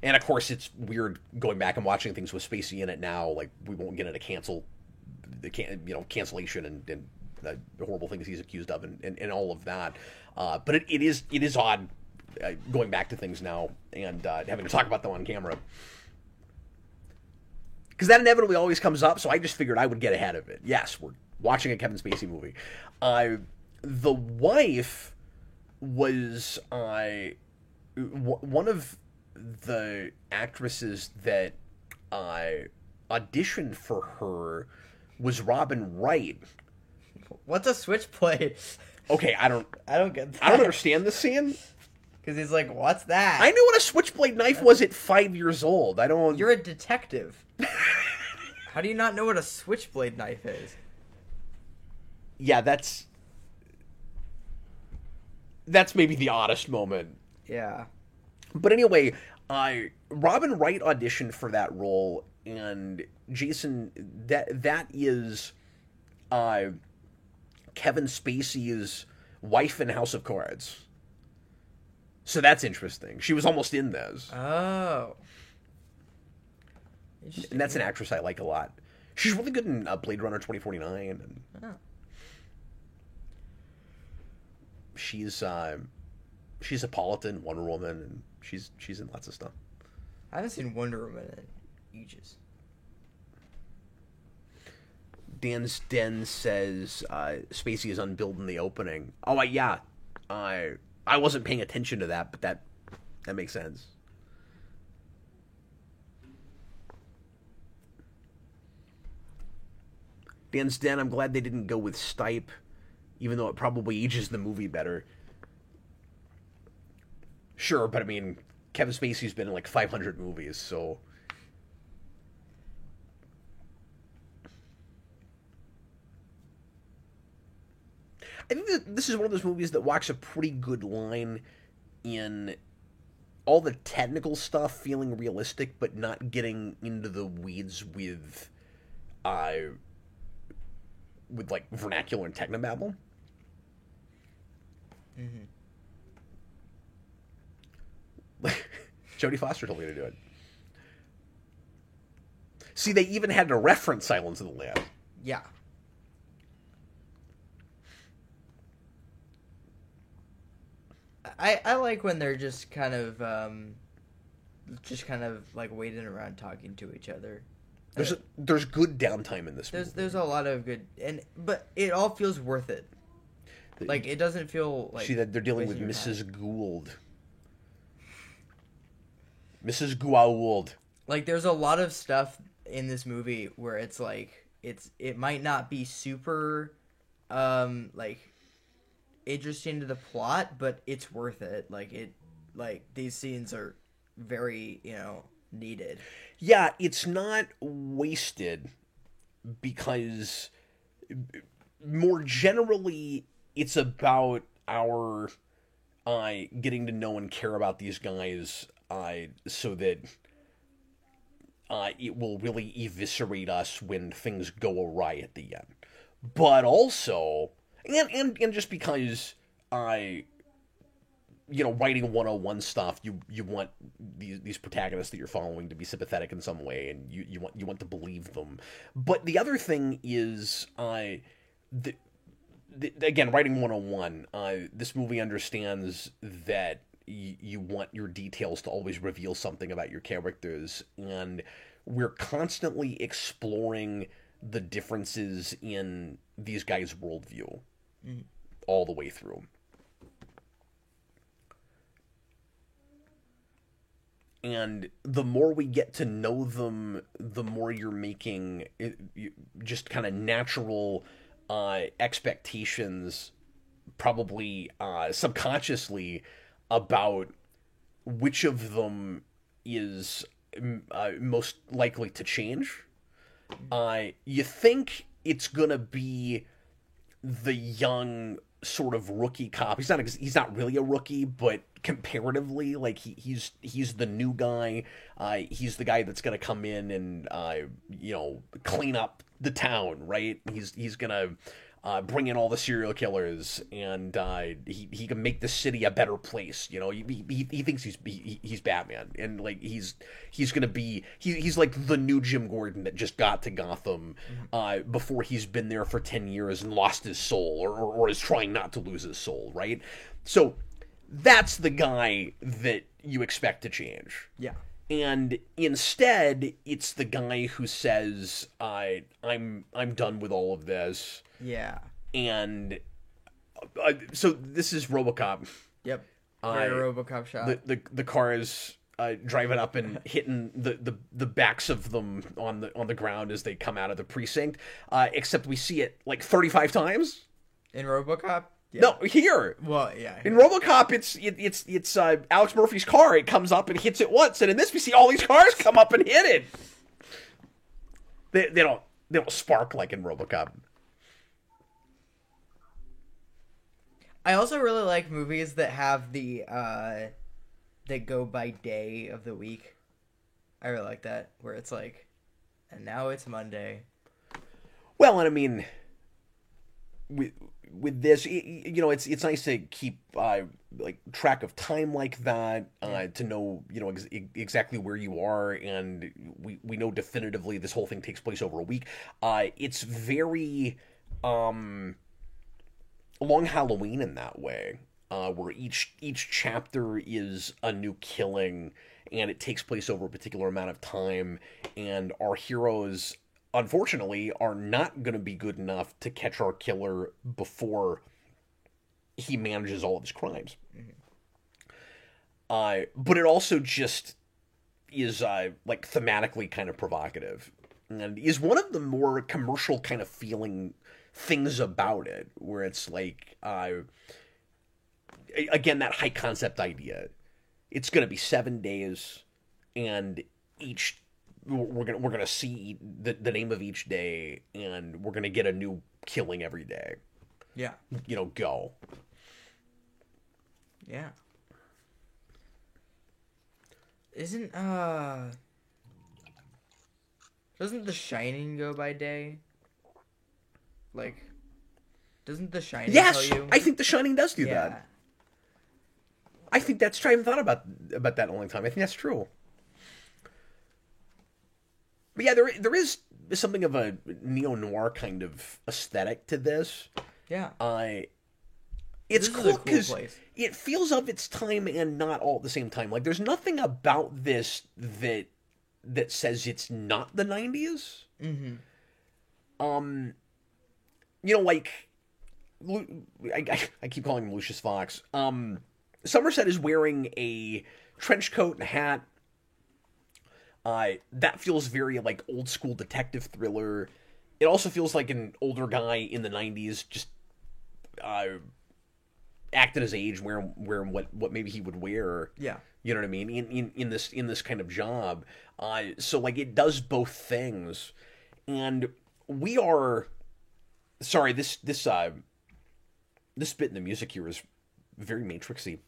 And of course, it's weird going back and watching things with Spacey in it now. Like, we won't get into cancellation and the horrible things he's accused of and all of that. But it is odd going back to things now and having to talk about them on camera, because that inevitably always comes up. So I just figured I would get ahead of it. Yes, we're watching a Kevin Spacey movie. The wife was one of the actresses that auditioned for her was Robin Wright. What's a switchblade? Okay, I don't get that. I don't understand this scene. Because he's like, what's that? I knew what a switchblade knife was at 5 years old. I don't... You're a detective. How do you not know what a switchblade knife is? Yeah, that's maybe the oddest moment. Yeah. But anyway, Robin Wright auditioned for that role, and Jason, that is Kevin Spacey's wife in House of Cards. So that's interesting. She was almost in this. Oh. And that's an actress I like a lot. She's really good in Blade Runner 2049. And she's Hippolyta in Wonder Woman, and she's in lots of stuff. I haven't seen Wonder Woman in ages. Dan's Den says Spacey is unbilled in the opening. Oh, yeah. I wasn't paying attention to that, but that makes sense. Dan's Den, I'm glad they didn't go with Stipe, even though it probably ages the movie better. Sure, but I mean, Kevin Spacey's been in like 500 movies, so... I think that this is one of those movies that walks a pretty good line in all the technical stuff feeling realistic, but not getting into the weeds with like vernacular and technobabble. Mm-hmm. Jodie Foster told me to do it. See, they even had to reference Silence of the Lambs. Yeah. I like when they're just kind of like waiting around talking to each other. There's good downtime in this movie. There's a lot of good, but it all feels worth it. Like, it doesn't feel like... See, that they're dealing with Mrs. Gould. Mrs. Gould. Like, there's a lot of stuff in this movie where it's like, it might not be super, like, interesting to the plot, but it's worth it. Like, these scenes are very, needed. Yeah, it's not wasted because more generally it's about our getting to know and care about these guys so that it will really eviscerate us when things go awry at the end. But also, and just because writing 101 stuff, you want these protagonists that you're following to be sympathetic in some way, and you want to believe them. But the other thing is, again, writing 101, this movie understands that you want your details to always reveal something about your characters, and we're constantly exploring the differences in these guys' worldview all the way through. And the more we get to know them, the more you're making just kind of natural expectations, probably subconsciously, about which of them is most likely to change. You think it's gonna be the young sort of rookie cop. He's not really a rookie, but comparatively, like he's the new guy. He's the guy that's gonna come in and clean up the town, right? He's gonna bring in all the serial killers, and he can make the city a better place. He thinks he's Batman, and like he's gonna be he's like the new Jim Gordon that just got to Gotham before he's been there for 10 years and lost his soul, or is trying not to lose his soul, right? So that's the guy that you expect to change. Yeah. And instead, it's the guy who says, I'm done with all of this. Yeah. And so this is RoboCop. Yep. Very RoboCop shot. The cars driving up and hitting the backs of them on the ground as they come out of the precinct. Except we see it like 35 times in RoboCop. Yeah. No, here. Well, yeah. In RoboCop, it's Alex Murphy's car. It comes up and hits it once, and in this we see all these cars come up and hit it. They don't spark like in RoboCop. I also really like movies that have the that go by day of the week. I really like that, where it's like, and now it's Monday. Well, and I mean, with this, you know, it's nice to keep like track of time like that, to know, you know, exactly where you are, and we know definitively this whole thing takes place over a week. It's very Long Halloween in that way, where each chapter is a new killing, and it takes place over a particular amount of time, and our heroes, unfortunately, are not going to be good enough to catch our killer before he manages all of his crimes. Mm-hmm. But it also just is like thematically kind of provocative, and is one of the more commercial kind of feeling things about it, where it's like, again, that high concept idea. It's going to be 7 days, and we're gonna see the name of each day, and we're gonna get a new killing every day. Yeah. You know, go. Yeah. Doesn't The Shining go by day? Like, doesn't The Shining yes, tell you? I think The Shining does do that. I think that's true. I haven't thought about that in a long time. I think that's true. But yeah, there is something of a neo-noir kind of aesthetic to this. Yeah. It's cool because cool it feels of its time and not all at the same time. Like, there's nothing about this that says it's not the 90s. Mm-hmm. You know, like, I keep calling him Lucius Fox. Somerset is wearing a trench coat and a hat. That feels very, like, old school detective thriller. It also feels like an older guy in the 90s, just acting his age, wearing what maybe he would wear. Yeah. You know what I mean? In this kind of job. So, like, it does both things. And we are... Sorry, this bit in the music here is very Matrixy.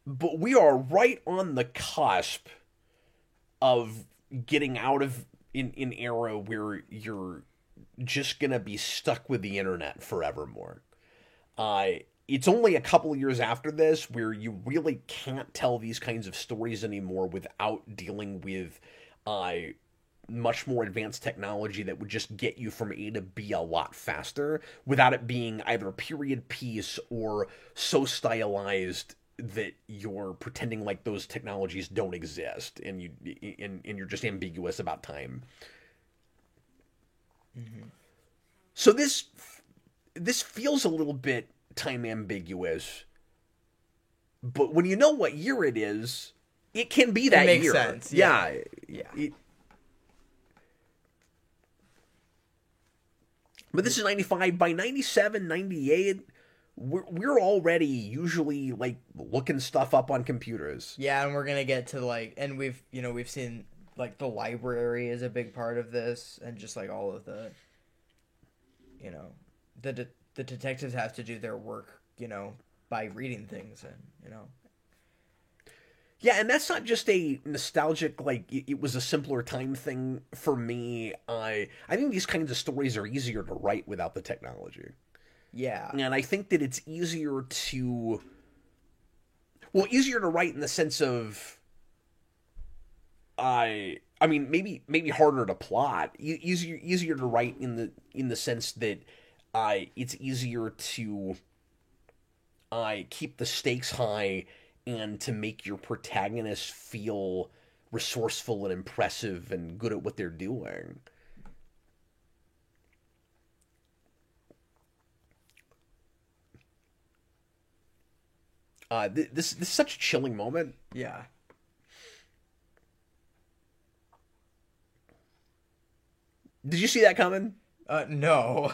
But we are right on the cusp of getting out of an era where you're just gonna be stuck with the internet forevermore. It's only a couple of years after this where you really can't tell these kinds of stories anymore without dealing with much more advanced technology that would just get you from A to B a lot faster without it being either a period piece or so stylized that you're pretending like those technologies don't exist, and you're just ambiguous about time. Mm-hmm. So this feels a little bit time ambiguous, but when you know what year it is, it can be that year. It makes sense. Yeah. But this is 95. By 97, 98, we're already usually, like, looking stuff up on computers. Yeah, and we're gonna get to, like, and we've seen, like, the library is a big part of this, and just, like, all of the, you know, the detectives have to do their work, you know, by reading things, and, you know. Yeah, and that's not just a nostalgic, like, it was a simpler time thing for me. I think these kinds of stories are easier to write without the technology. Yeah. And I think that it's easier to write in the sense of, I mean, maybe harder to plot. Easier to write in the sense that it's easier to keep the stakes high and to make your protagonists feel resourceful and impressive and good at what they're doing. This is such a chilling moment. Yeah. Did you see that coming? No.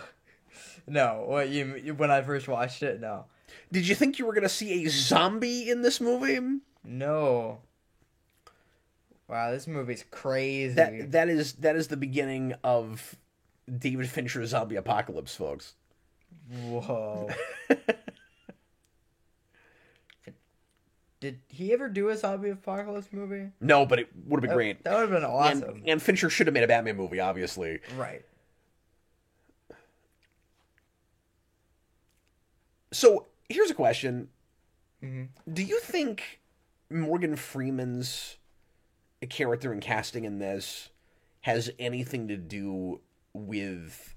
No. When I first watched it, no. Did you think you were gonna see a zombie in this movie? No. Wow, this movie's crazy. That is the beginning of David Fincher's zombie apocalypse, folks. Whoa. Did he ever do a zombie apocalypse movie? No, but it would have been great. That would have been awesome. And Fincher should have made a Batman movie, obviously. Right. So, here's a question. Mm-hmm. Do you think Morgan Freeman's character and casting in this has anything to do with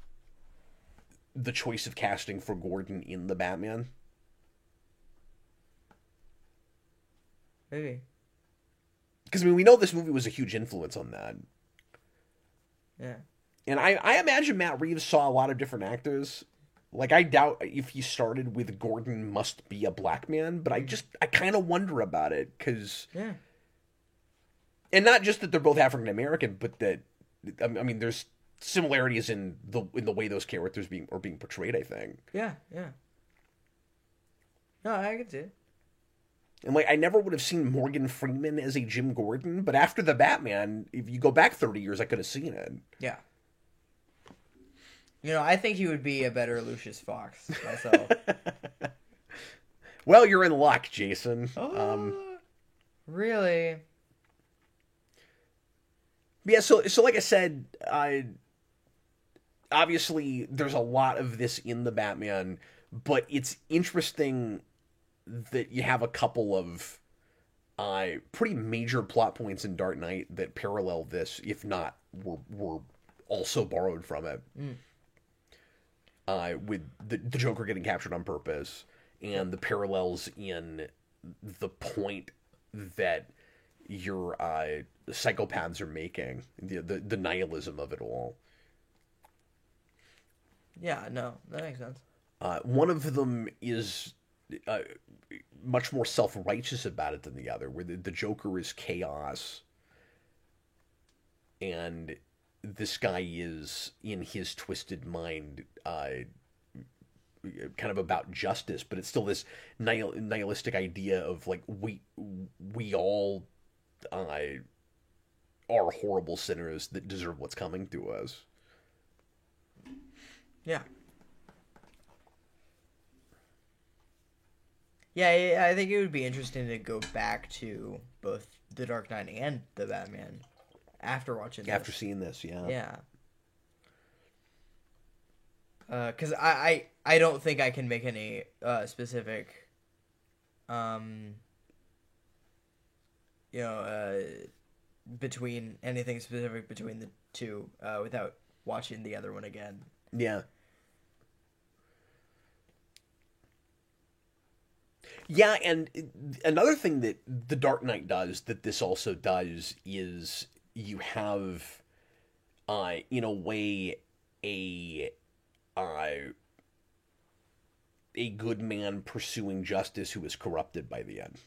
the choice of casting for Gordon in the Batman? Maybe. Because, I mean, we know this movie was a huge influence on that. Yeah. And I imagine Matt Reeves saw a lot of different actors. Like, I doubt if he started with Gordon must be a black man, but I kind of wonder about it, because... Yeah. And not just that they're both African American, but that, I mean, there's similarities in the way those characters are being portrayed, I think. Yeah, yeah. No, I can see it. And, like, I never would have seen Morgan Freeman as a Jim Gordon, but after the Batman, if you go back 30 years, I could have seen it. Yeah. You know, I think he would be a better Lucius Fox myself. Well, you're in luck, Jason. Really? Yeah, so like I said, obviously there's a lot of this in the Batman, but it's interesting that you have a couple of pretty major plot points in Dark Knight that parallel this, if not were also borrowed from it. With the Joker getting captured on purpose, and the parallels in the point that your psychopaths are making, the nihilism of it all. Yeah, no, that makes sense. One of them is much more self-righteous about it than the other, where the Joker is chaos, and this guy is, in his twisted mind, kind of about justice, but it's still this nihilistic idea of, like, we all are horrible sinners that deserve what's coming to us. Yeah. Yeah, I think it would be interesting to go back to both The Dark Knight and The Batman after watching this. After seeing this, yeah. Yeah. Because I don't think I can make any specific, between anything specific between the two without watching the other one again. Yeah. Yeah, and another thing that The Dark Knight does that this also does is you have, in a way, a good man pursuing justice who is corrupted by the end.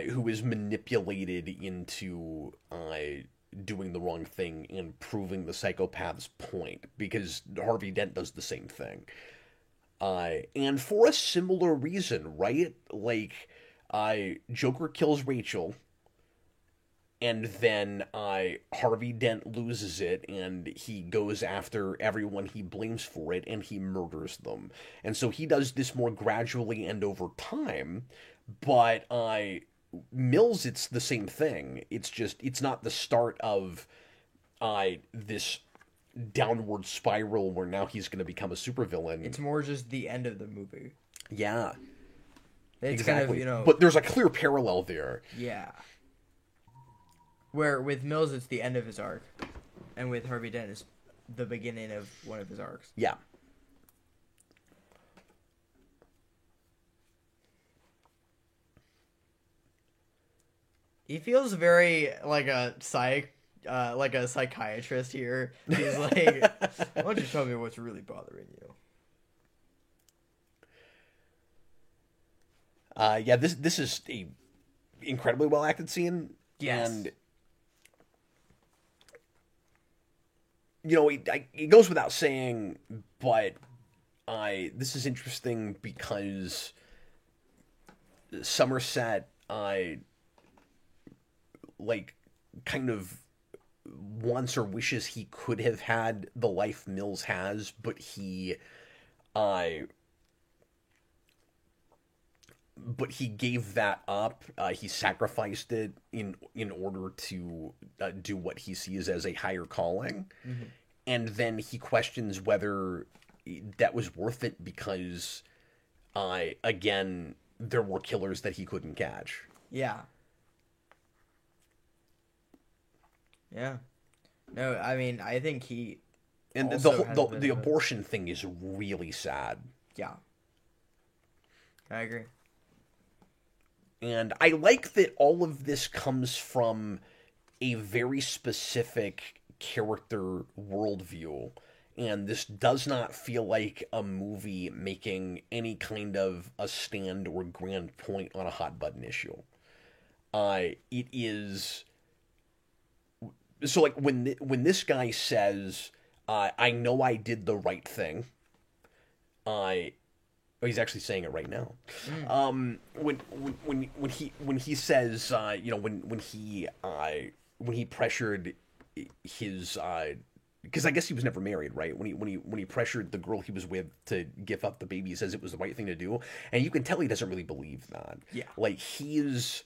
Who is manipulated into doing the wrong thing and proving the psychopath's point, because Harvey Dent does the same thing. And for a similar reason, right? Like, Joker kills Rachel, and then Harvey Dent loses it, and he goes after everyone he blames for it, and he murders them. And so he does this more gradually and over time, but Mills, it's the same thing. It's just, it's not the start of this downward spiral where now he's going to become a supervillain. It's more just the end of the movie. Yeah. It's exactly. kind of, But there's a clear parallel there. Yeah. Where with Mills, it's the end of his arc. And with Harvey Dent, it's the beginning of one of his arcs. Yeah. He feels very like a psychiatrist here. He's like, why don't you tell me what's really bothering you? Yeah, this is a incredibly well acted scene. Yes. And it goes without saying, but this is interesting because Somerset kind of wants or wishes he could have had the life Mills has, but he gave that up. He sacrificed it in order to do what he sees as a higher calling. Mm-hmm. And then he questions whether that was worth it because, again, there were killers that he couldn't catch. Yeah. Yeah. No, I mean, I think he... And the abortion thing is really sad. Yeah. I agree. And I like that all of this comes from a very specific character worldview. And this does not feel like a movie making any kind of a stand or grand point on a hot button issue. It is... So, like, when this guy says, I know I did the right thing, he's actually saying it right now. When he says, when he pressured his, because I guess he was never married, right? When he pressured the girl he was with to give up the baby, he says it was the right thing to do, and you can tell he doesn't really believe that. Yeah, like he's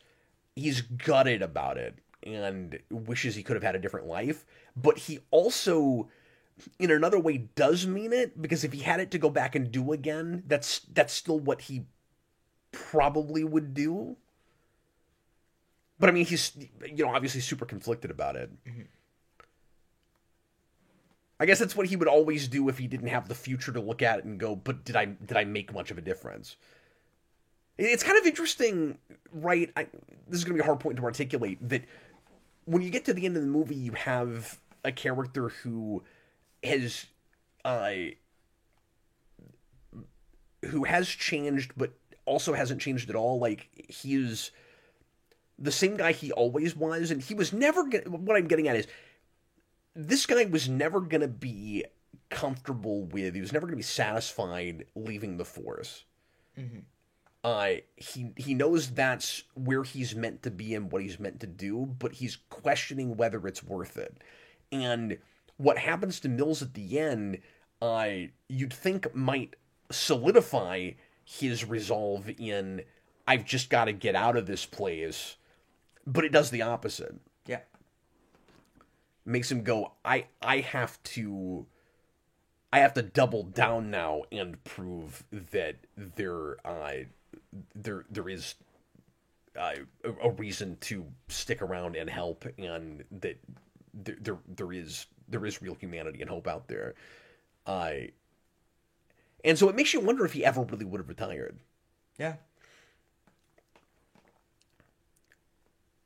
gutted about it and wishes he could have had a different life, but he also, in another way, does mean it, because if he had it to go back and do again, that's still what he probably would do. But I mean, he's obviously super conflicted about it. Mm-hmm. I guess that's what he would always do if he didn't have the future to look at it and go, but did I make much of a difference? It's kind of interesting, right? This is going to be a hard point to articulate, that when you get to the end of the movie, you have a character who has changed, but also hasn't changed at all. Like, he is the same guy he always was, and he was never what I'm getting at is, this guy was never going to be comfortable with, he was never going to be satisfied leaving the Force. Mm-hmm. He knows that's where he's meant to be and what he's meant to do, but he's questioning whether it's worth it. And what happens to Mills at the end, you'd think might solidify his resolve in, I've just got to get out of this place, but it does the opposite. Yeah. Makes him go, I have to double down now and prove that there is a reason to stick around and help, and that there is real humanity and hope out there. And so it makes you wonder if he ever really would have retired. Yeah.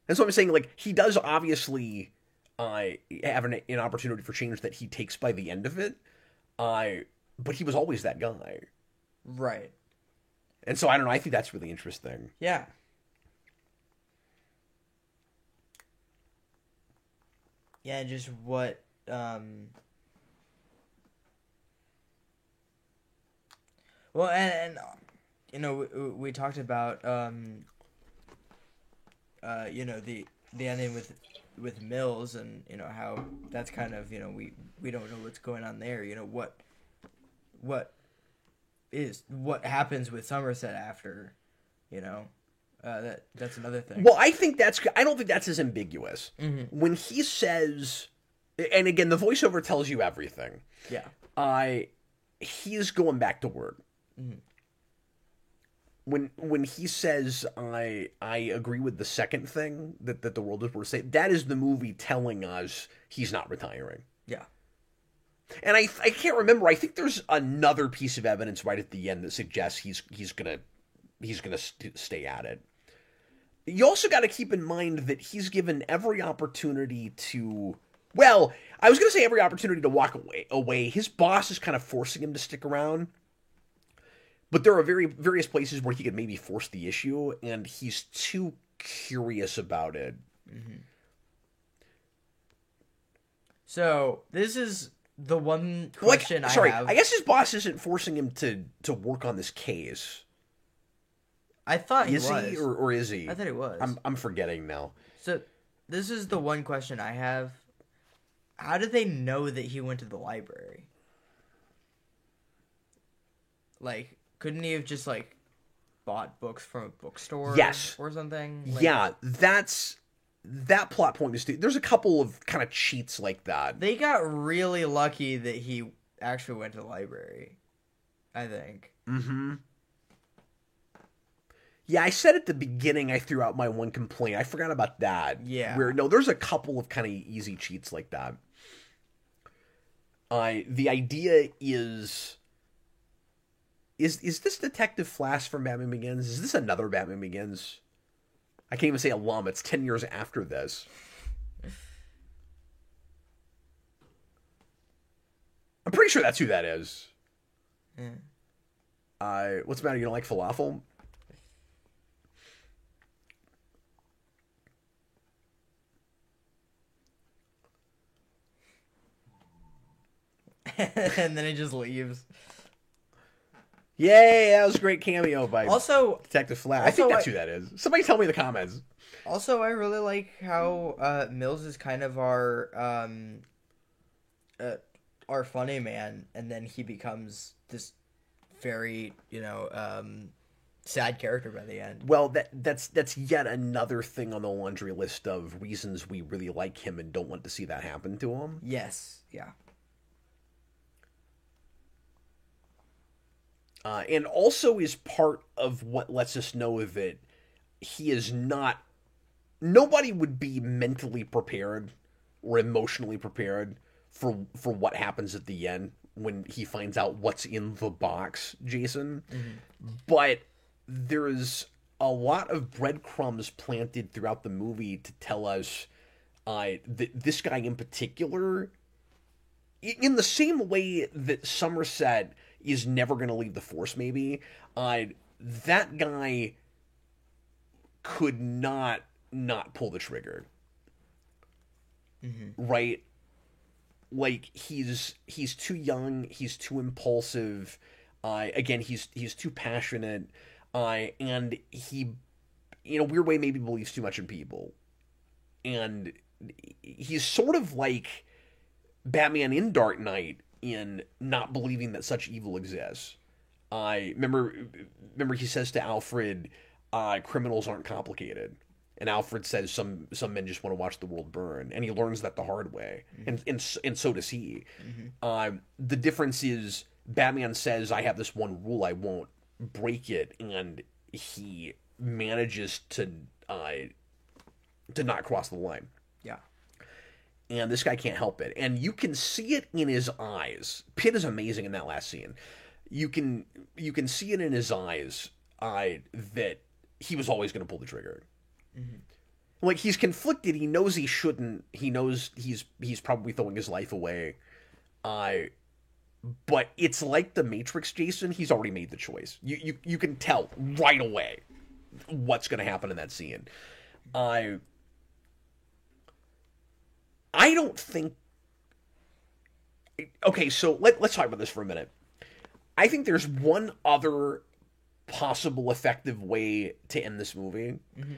And so I'm saying, like, he does obviously have an opportunity for change that he takes by the end of it. But he was always that guy. Right. And so, I don't know, I think that's really interesting. Yeah. Yeah, just what, well, and we talked about, the ending with Mills, and, how that's kind of, we don't know what's going on there, what happens with Somerset after, that's another thing. Well, I don't think that's as ambiguous. Mm-hmm. When he says, and again, the voiceover tells you everything. Yeah. He's going back to work. Mm-hmm. When he says, I agree with the second thing that the world is worth saving, that is the movie telling us he's not retiring. Yeah. And I can't remember. I think there's another piece of evidence right at the end that suggests he's gonna stay at it. You also got to keep in mind that he's given every opportunity to. Well, I was gonna say every opportunity to walk away. His boss is kind of forcing him to stick around. But there are various places where he could maybe force the issue, and he's too curious about it. Mm-hmm. So this is the one question I have. I guess his boss isn't forcing him to work on this case. I thought he was. Is he or is he? I thought he was. I'm forgetting now. So this is the one question I have. How did they know that he went to the library? Like, couldn't he have just like bought books from a bookstore? Yes. Or something? Like, yeah, that plot point is... There's a couple of kind of cheats like that. They got really lucky that he actually went to the library, I think. Mm-hmm. Yeah, I said at the beginning I threw out my one complaint. I forgot about that. Yeah. There's a couple of kind of easy cheats like that. The idea is this Detective Flash from Batman Begins? Is this another Batman Begins? I can't even say alum. It's 10 years after this. I'm pretty sure that's who that is. Yeah. What's the matter? You don't like falafel? And then he just leaves. Yay, that was a great cameo by Detective Flash. I think that's who that is. Somebody tell me in the comments. Also, I really like how Mills is kind of our funny man, and then he becomes this very, sad character by the end. Well, that's yet another thing on the laundry list of reasons we really like him and don't want to see that happen to him. Yes, yeah. And also is part of what lets us know that he is not... Nobody would be mentally prepared or emotionally prepared for what happens at the end when he finds out what's in the box, Jason. Mm-hmm. But there's a lot of breadcrumbs planted throughout the movie to tell us that this guy in particular, in the same way that Somerset is never going to leave the Force, maybe, that guy could not pull the trigger. Mm-hmm. Right? Like, he's too young, he's too impulsive, again, he's too passionate, and he, in a weird way, maybe believes too much in people. And he's sort of like Batman in Dark Knight, in not believing that such evil exists. Remember he says to Alfred, criminals aren't complicated. And Alfred says some men just want to watch the world burn. And he learns that the hard way. Mm-hmm. And so does he. Mm-hmm. The difference is Batman says, I have this one rule, I won't break it. And he manages to not cross the line. Yeah. And this guy can't help it. And you can see it in his eyes. Pitt is amazing in that last scene. You can see it in his eyes that he was always going to pull the trigger. Mm-hmm. Like, he's conflicted. He knows he shouldn't. He knows he's probably throwing his life away. But it's like the Matrix, Jason. He's already made the choice. You can tell right away what's going to happen in that scene. I don't think... Okay, so let's talk about this for a minute. I think there's one other possible effective way to end this movie, mm-hmm.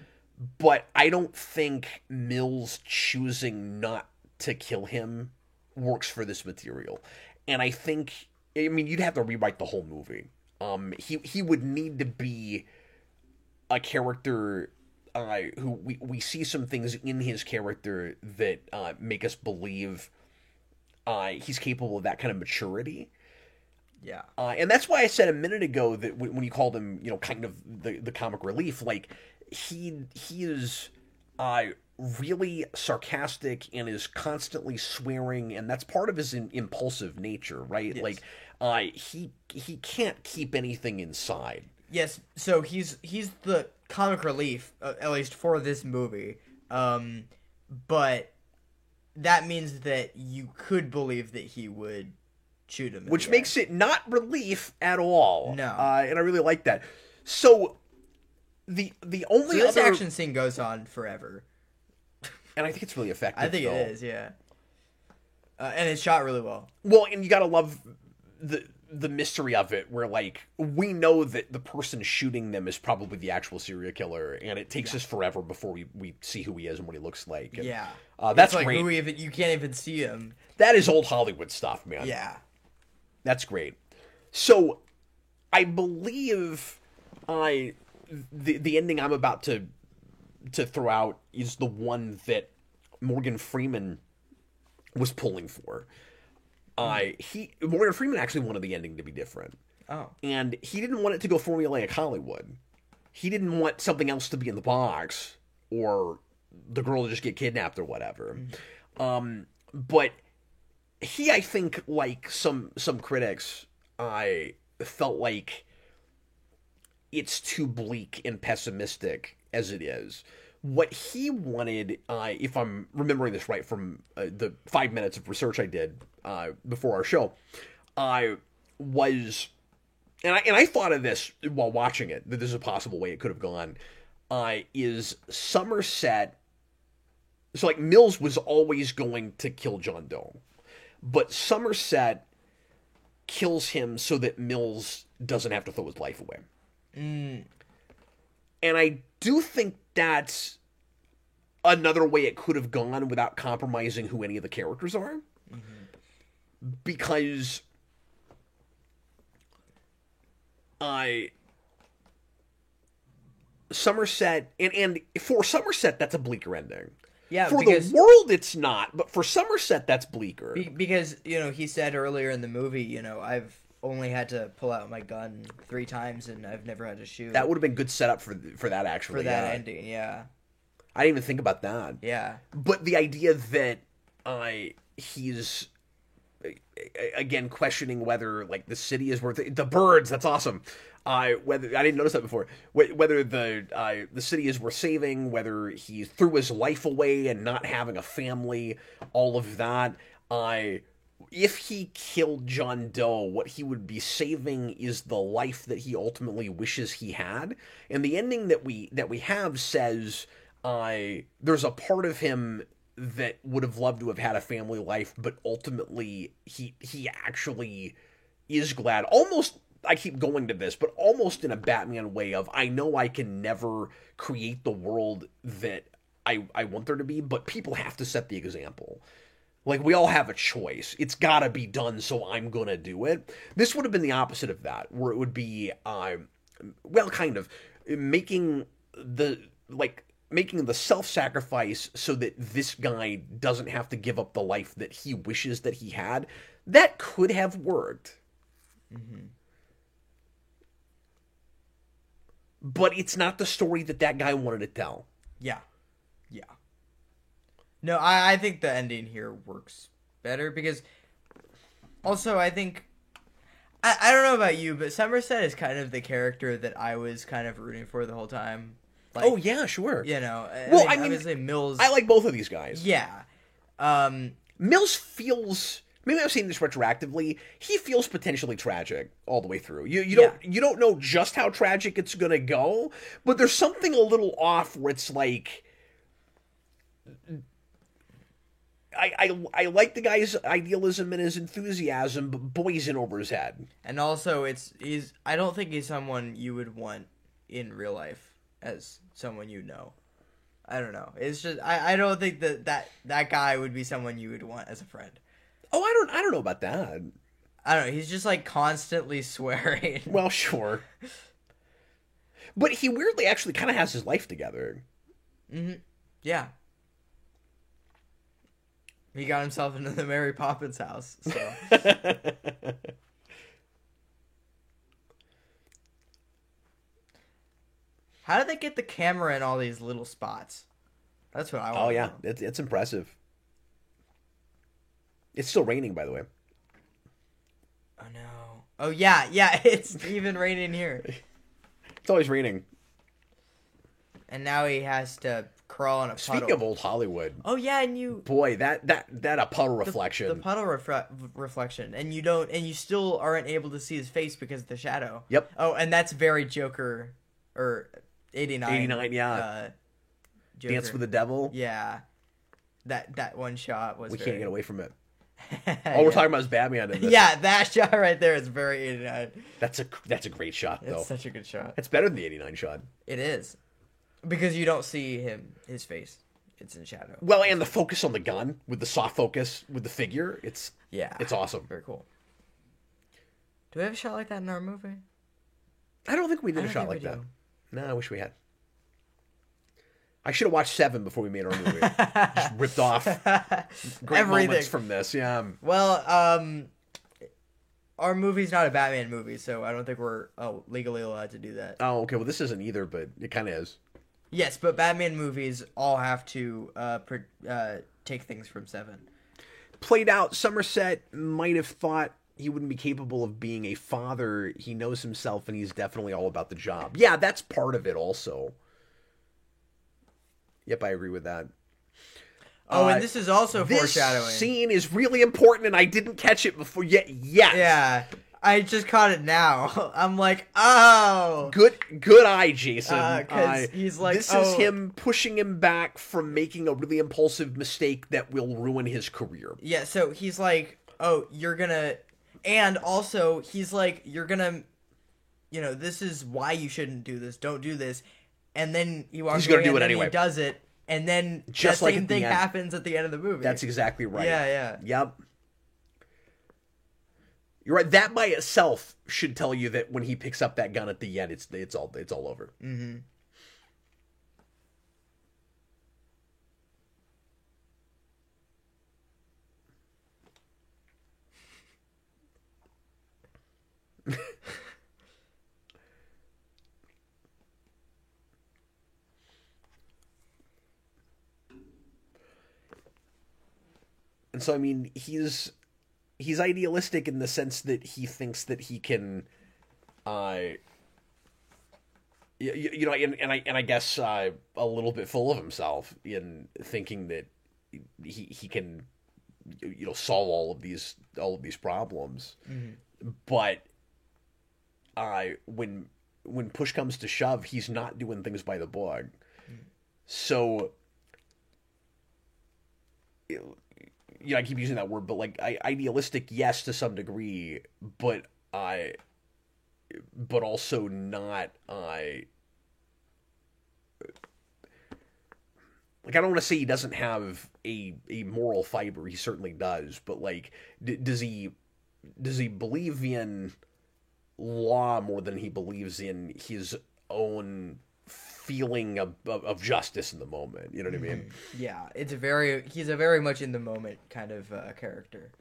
but I don't think Mills choosing not to kill him works for this material. And I think, you'd have to rewrite the whole movie. He would need to be a character... who we see some things in his character that make us believe he's capable of that kind of maturity. Yeah. And that's why I said a minute ago that when you called him, kind of the comic relief, like, he is really sarcastic and is constantly swearing, and that's part of his impulsive nature, right? Yes. Like, he can't keep anything inside. Yes, so he's the comic relief, at least for this movie. But that means that you could believe that he would shoot him. Which makes it not relief at all. No. And I really like that. So, the only this other... action scene goes on forever. And I think it's really effective, I think it is, yeah. And it's shot really well. Well, and you gotta love the mystery of it, where, like, we know that the person shooting them is probably the actual serial killer, and it takes us forever before we see who he is and what he looks like. And, yeah. That's like great. You can't even see him. That is old Hollywood stuff, man. Yeah. That's great. So, I believe the ending I'm about to throw out is the one that Morgan Freeman was pulling for. Morgan Freeman actually wanted the ending to be different. Oh. And he didn't want it to go formulaic Hollywood. He didn't want something else to be in the box, or the girl to just get kidnapped or whatever. But he, I think, like some critics, I felt like it's too bleak and pessimistic as it is. What he wanted, if I'm remembering this right from the 5 minutes of research I did before our show, was, and I thought of this while watching it, that this is a possible way it could have gone, is Somerset. So, like, Mills was always going to kill John Doe, but Somerset kills him so that Mills doesn't have to throw his life away. And I do think that's another way it could have gone without compromising who any of the characters are. Because Somerset, and for Somerset, that's a bleaker ending. Yeah, for the world, it's not, but for Somerset, that's bleaker. Because, he said earlier in the movie, I've only had to pull out my gun 3 times, and I've never had to shoot. That would have been good setup for that, actually. For that ending, yeah. I didn't even think about that. Yeah. But the idea that he's, again, questioning whether, like, the city is worth it. The birds, that's awesome. Whether I didn't notice that before. Whether the city is worth saving, whether he threw his life away and not having a family, all of that. If he killed John Doe, what he would be saving is the life that he ultimately wishes he had. And the ending that we have says, there's a part of him that would have loved to have had a family life, but ultimately he actually is glad. Almost, I keep going to this, but almost in a Batman way of, I know I can never create the world that I want there to be, but people have to set the example. Like, we all have a choice. It's gotta be done, so I'm gonna do it. This would have been the opposite of that, where it would be, kind of, making the self-sacrifice so that this guy doesn't have to give up the life that he wishes that he had. That could have worked. But it's not the story that guy wanted to tell. Yeah. Yeah. No, I think the ending here works better because also I think I don't know about you, but Somerset is kind of the character that I was kind of rooting for the whole time. Like, oh yeah, sure. Well, I mean, obviously Mills. I like both of these guys. Yeah. Mills feels. Maybe I'm saying this retroactively. He feels potentially tragic all the way through. You don't know just how tragic it's gonna go, but there's something a little off where it's like. I like the guy's idealism and his enthusiasm, but boy, he's in over his head. And also, I don't think he's someone you would want in real life as someone you know. I don't know. It's just I don't think that guy would be someone you would want as a friend. Oh, I don't know about that. I don't know. He's just like constantly swearing. Well, sure. But he weirdly actually kind of has his life together. Yeah. He got himself into the Mary Poppins house, so. How did they get the camera in all these little spots? That's what I want. Oh yeah, it's impressive. It's still raining, by the way. Oh no. Oh yeah, it's even raining here. It's always raining. And now he has to crawl in a puddle. Speaking of old Hollywood. Oh yeah, and you. Boy, that a puddle reflection. The puddle reflection, and you still aren't able to see his face because of the shadow. Yep. Oh, and that's very Joker, or 89. 89, yeah. Joker. Dance with the Devil. Yeah. That one shot was. We can't get away from it. Yeah. All we're talking about is Batman in this. Yeah, that shot right there is very 89. That's a great shot, though. It's such a good shot. It's better than the 89 shot. It is. Because you don't see his face. It's in shadow. Well, and the focus on the gun, with the soft focus, with the figure, it's awesome. Very cool. Do we have a shot like that in our movie? I don't think we did a shot like that. No, I wish we had. I should have watched 7 before we made our movie. Just ripped off great everything moments from this. Yeah. Well, our movie's not a Batman movie, so I don't think we're legally allowed to do that. Oh, okay. Well, this isn't either, but it kind of is. Yes, but Batman movies all have to take things from 7. Played out, Somerset might have thought he wouldn't be capable of being a father. He knows himself, and he's definitely all about the job. Yeah, that's part of it also. Yep, I agree with that. Oh, and this is also foreshadowing. This scene is really important, and I didn't catch it before yet. Yes. Yeah, I just caught it now. I'm like, oh. Good eye, Jason. Because he's like, this is him pushing him back from making a really impulsive mistake that will ruin his career. Yeah, so he's like, oh, you're gonna... And also, he's like, you're gonna... You know, this is why you shouldn't do this. Don't do this. And then he walks He's going to do it anyway. He does it, and then just the like same thing happens at the end of the movie. That's exactly right. Yeah. Yep. You're right. That by itself should tell you that when he picks up that gun at the end, it's all over. Mm-hmm. And so, I mean, he's idealistic in the sense that he thinks that he can, you know, and I guess a little bit full of himself in thinking that he can, you know, solve all of these problems. Mm-hmm. But when push comes to shove, he's not doing things by the book. Mm-hmm. So. You know, I keep using that word, but like idealistic, yes, to some degree, but also not. Like, I don't want to say he doesn't have a moral fiber. He certainly does, but like, does he believe in law more than he believes in his own feeling of justice in the moment? You know what I mean? Yeah, he's a very much in the moment kind of character,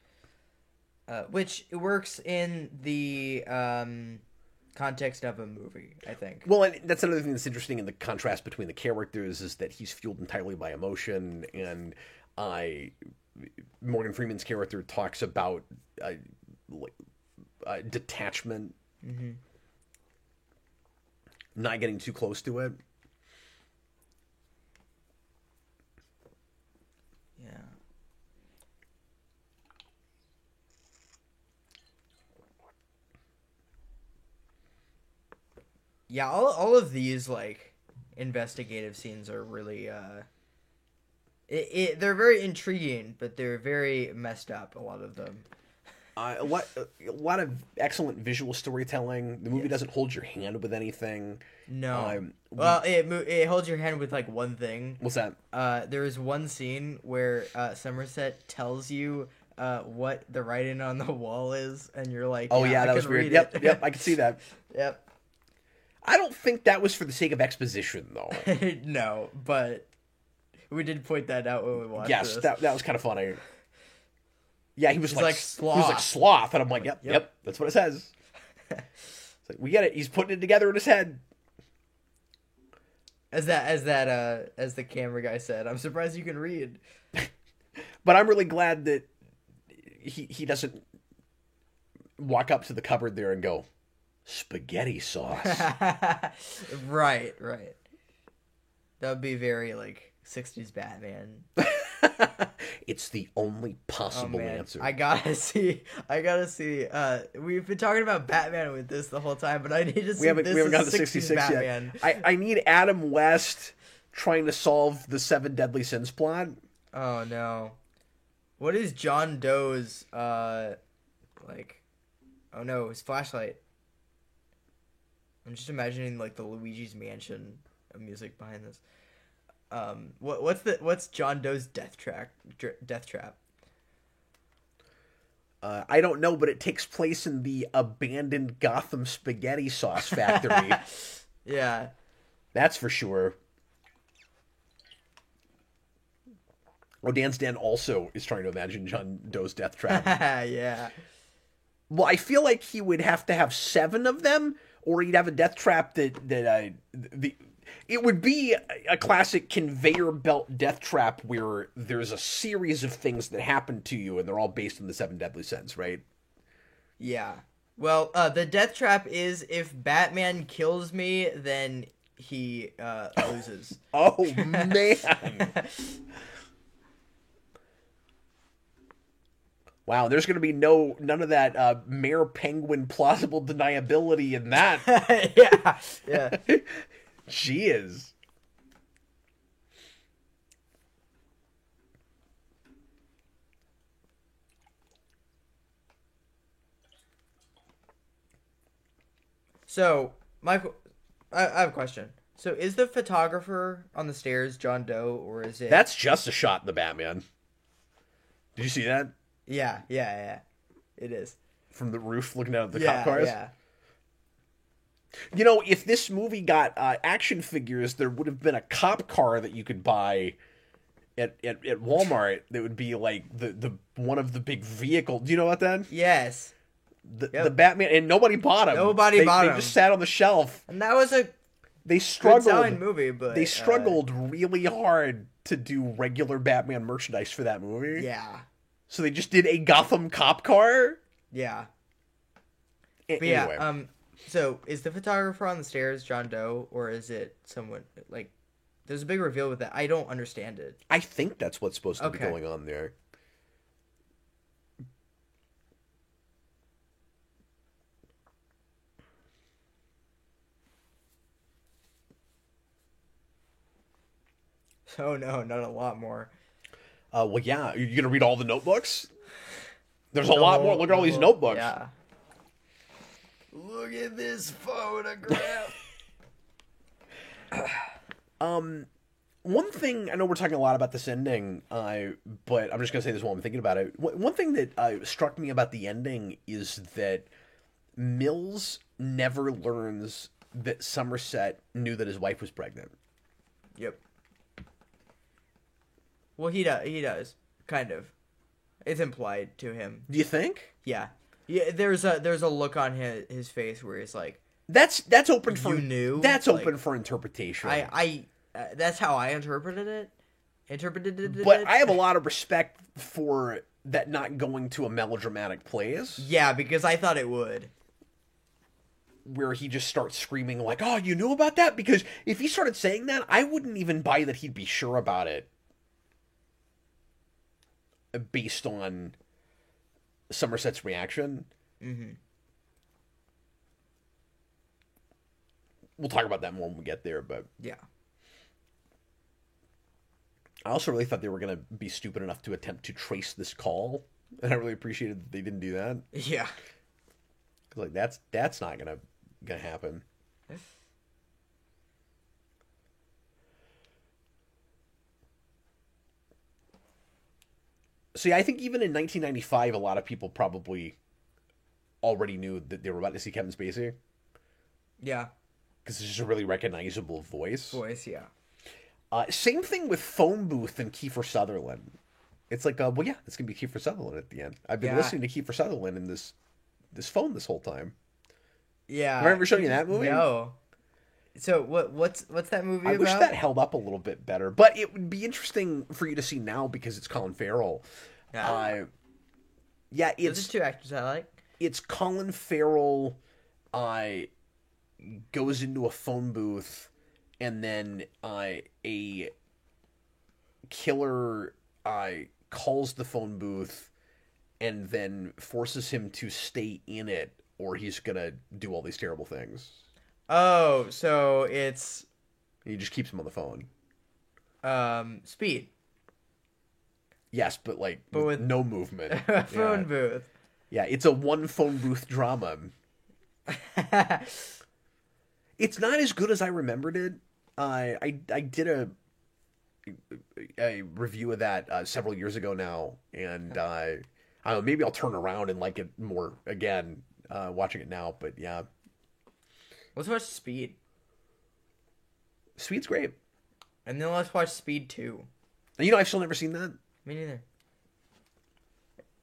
which works in the context of a movie, I think. Well, and that's another thing that's interesting in the contrast between the characters is that he's fueled entirely by emotion, and Morgan Freeman's character talks about detachment, mm-hmm. not getting too close to it. Yeah, all of these like investigative scenes are really they're very intriguing, but they're very messed up, a lot of them. A lot of excellent visual storytelling. The movie doesn't hold your hand with anything. No. Well, it holds your hand with like one thing. What's that? There is one scene where Somerset tells you what the writing on the wall is, and you're like, "Oh yeah, that was weird." Yep, I can see that. Yep. I don't think that was for the sake of exposition, though. No, but we did point that out when we watched this. Yes, that was kind of funny. Yeah, he was like sloth. He was like sloth, and I'm like, yep, that's what it says. It's like, we get it. He's putting it together in his head. As the camera guy said, I'm surprised you can read. But I'm really glad that he doesn't walk up to the cupboard there and go, spaghetti sauce. Right. That would be very like 60s Batman. It's the only possible answer. I gotta see. We've been talking about Batman with this the whole time, but I need to see. We haven't got the 66 Batman. Yet. I need Adam West trying to solve the 7 Deadly Sins plot. Oh no. What is John Doe's like? Oh no, his flashlight. I'm just imagining like the Luigi's Mansion music behind this. What's John Doe's death trap? I don't know, but it takes place in the abandoned Gotham spaghetti sauce factory. Yeah, that's for sure. Dan's Den also is trying to imagine John Doe's death trap. Yeah. Well, I feel like he would have to have 7 of them, or he'd have a death trap it would be a classic conveyor belt death trap where there's a series of things that happen to you, and they're all based on the 7 Deadly Sins, right? Yeah. Well, the death trap is if Batman kills me, then he loses. Oh, man. Wow, there's going to be none of that Mayor Penguin plausible deniability in that. Yeah. Jeez. So, Michael, I have a question. So, is the photographer on the stairs John Doe, or is it... That's just a shot in the Batman. Did you see that? Yeah. It is. From the roof looking out at the cop cars? Yeah. You know, if this movie got action figures, there would have been a cop car that you could buy at Walmart that would be like the one of the big vehicles. Do you know about that? Yes. The Batman, and nobody bought them. Nobody bought them. They just sat on the shelf. And that was a good selling movie, but... They struggled really hard to do regular Batman merchandise for that movie. Yeah. So they just did a Gotham cop car? Yeah. Anyway. Yeah, so is the photographer on the stairs John Doe, or is it someone, like, there's a big reveal with that. I don't understand it. I think that's what's supposed to be going on there. Oh no, not a lot more. Well, yeah. You're going to read all the notebooks? There's a lot more. Look at all these notebooks. Yeah. Look at this photograph. One thing, I know we're talking a lot about this ending, but I'm just going to say this while I'm thinking about it. One thing that struck me about the ending is that Mills never learns that Somerset knew that his wife was pregnant. Yep. Well, he does, kind of. It's implied to him. Do you think? Yeah. Yeah, there's a look on his face where he's like, that's open for you knew. That's like, open for interpretation. I that's how I interpreted it. But I have a lot of respect for that not going to a melodramatic place. Yeah, because I thought it would. Where he just starts screaming like, "Oh, you knew about that?" Because if he started saying that, I wouldn't even buy that he'd be sure about it. Based on Somerset's reaction. Mm-hmm. We'll talk about that more when we get there, but... Yeah. I also really thought they were going to be stupid enough to attempt to trace this call, and I really appreciated that they didn't do that. Yeah. Like, that's not gonna happen. See, I think even in 1995, a lot of people probably already knew that they were about to see Kevin Spacey. Yeah. Because it's just a really recognizable voice. Yeah. Same thing with Phone Booth and Kiefer Sutherland. It's like, well, yeah, it's going to be Kiefer Sutherland at the end. I've been listening to Kiefer Sutherland in this phone this whole time. Yeah. Have I ever shown you that movie? No. So what's that movie about? I wish that held up a little bit better, but it would be interesting for you to see now because it's Colin Farrell. Yeah. Yeah, Those are two actors I like. It's Colin Farrell goes into a phone booth and then a killer calls the phone booth and then forces him to stay in it, or he's gonna do all these terrible things. Oh, so it's He just keeps him on the phone. Speed. Yes, but like But with no movement. phone booth. Yeah, it's a one phone booth drama. It's not as good as I remembered it. I did a review of that several years ago now, and I don't know, maybe I'll turn around and like it more again watching it now. But yeah, Let's watch Speed. Speed's great. And then let's watch Speed 2. And, you know, I've still never seen that. Me neither.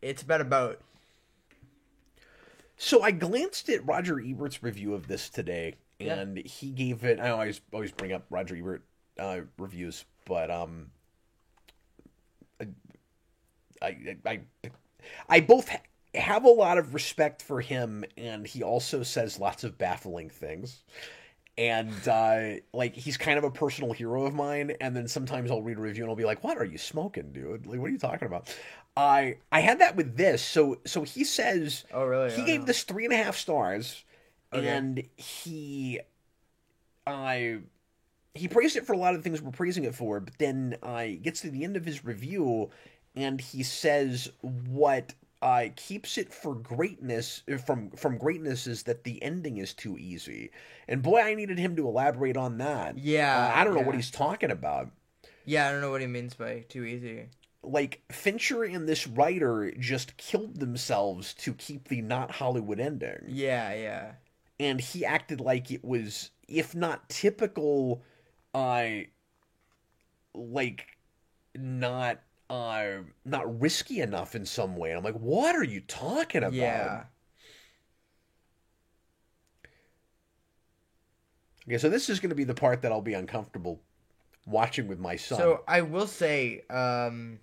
It's about a boat. So I glanced at Roger Ebert's review of this today, and he gave it. I always bring up Roger Ebert reviews, but I both have a lot of respect for him, and he also says lots of baffling things. And like, he's kind of a personal hero of mine. And then sometimes I'll read a review and I'll be like, "What are you smoking, dude? Like, what are you talking about?" I had that with this. So he says, oh really? He gave this 3.5 stars, and he praised it for a lot of the things we're praising it for. But then gets to the end of his review, and he says what keeps it for greatness from greatness is that the ending is too easy. And boy, I needed him to elaborate on that. Yeah, I don't know what he's talking about. Yeah, I don't know what he means by too easy. Like, Fincher and this writer just killed themselves to keep the not Hollywood ending. Yeah. And he acted like it was, if not typical, like, not risky enough in some way. And I'm like, what are you talking about? Yeah. Okay, so this is going to be the part that I'll be uncomfortable watching with my son. So I will say, Dan's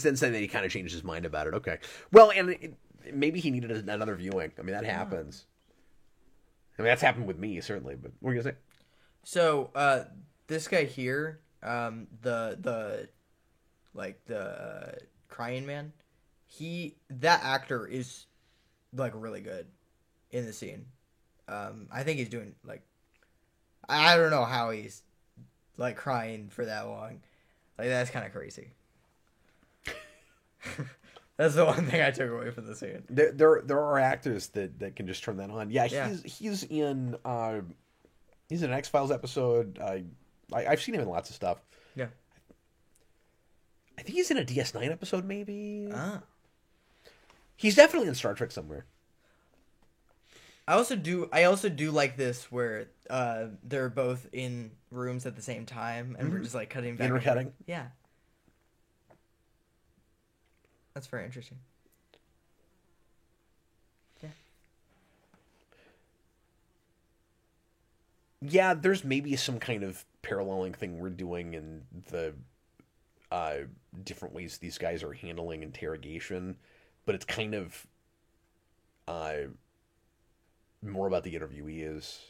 then said that he kind of changed his mind about it. Okay. Well, and maybe he needed another viewing. I mean, that happens. I mean, that's happened with me, certainly, but what are you going to say? So, this guy here, the crying man, that actor is, like, really good in the scene. I think he's doing, like, I don't know how he's, like, crying for that long. Like, that's kind of crazy. That's the one thing I took away from the scene. There are actors that can just turn that on. Yeah, he's in an X-Files episode. I've seen him in lots of stuff. Yeah. I think he's in a DS9 episode, maybe. Ah. He's definitely in Star Trek somewhere. I also do like this where they're both in rooms at the same time and we're just like cutting back. Intercutting. Yeah. That's very interesting. Yeah. Yeah, there's maybe some kind of paralleling thing we're doing in the different ways these guys are handling interrogation, but it's kind of more about the interviewee is.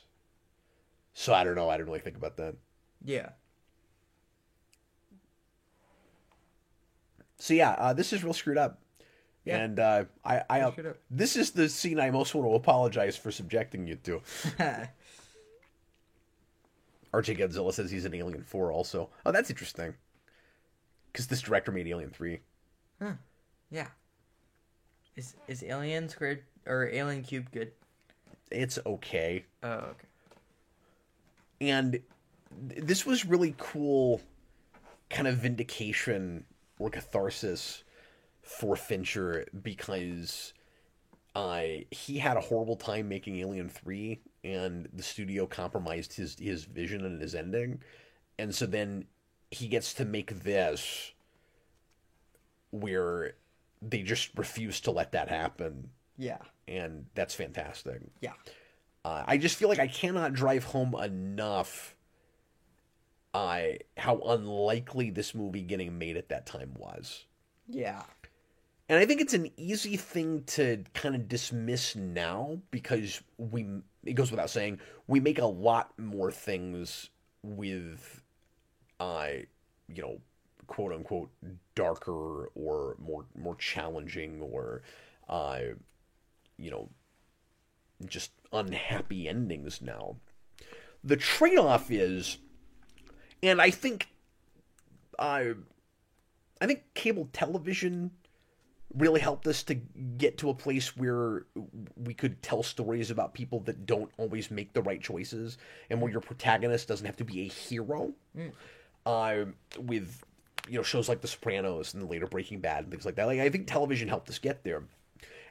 So I don't know. I didn't really think about that. Yeah. So yeah, this is real screwed up. Yeah. And this is the scene I most want to apologize for subjecting you to. RJ Godzilla says he's in Alien 4 also. Oh, that's interesting. Because this director made Alien 3. Huh. Yeah. Is Alien Squared or Alien Cubed good? It's okay. Oh, okay. And this was really cool kind of vindication or catharsis for Fincher because he had a horrible time making Alien 3 and the studio compromised his vision and his ending. And so then he gets to make this where they just refuse to let that happen. Yeah. And that's fantastic. Yeah. I just feel like I cannot drive home enough how unlikely this movie getting made at that time was. Yeah. And I think it's an easy thing to kind of dismiss now because it goes without saying, we make a lot more things with, uh, you know, quote unquote, darker or more challenging or, uh, you know, just unhappy endings now. The trade off is, and I think cable television really helped us to get to a place where we could tell stories about people that don't always make the right choices and where your protagonist doesn't have to be a hero. With shows like The Sopranos and later Breaking Bad and things like that. Like, I think television helped us get there.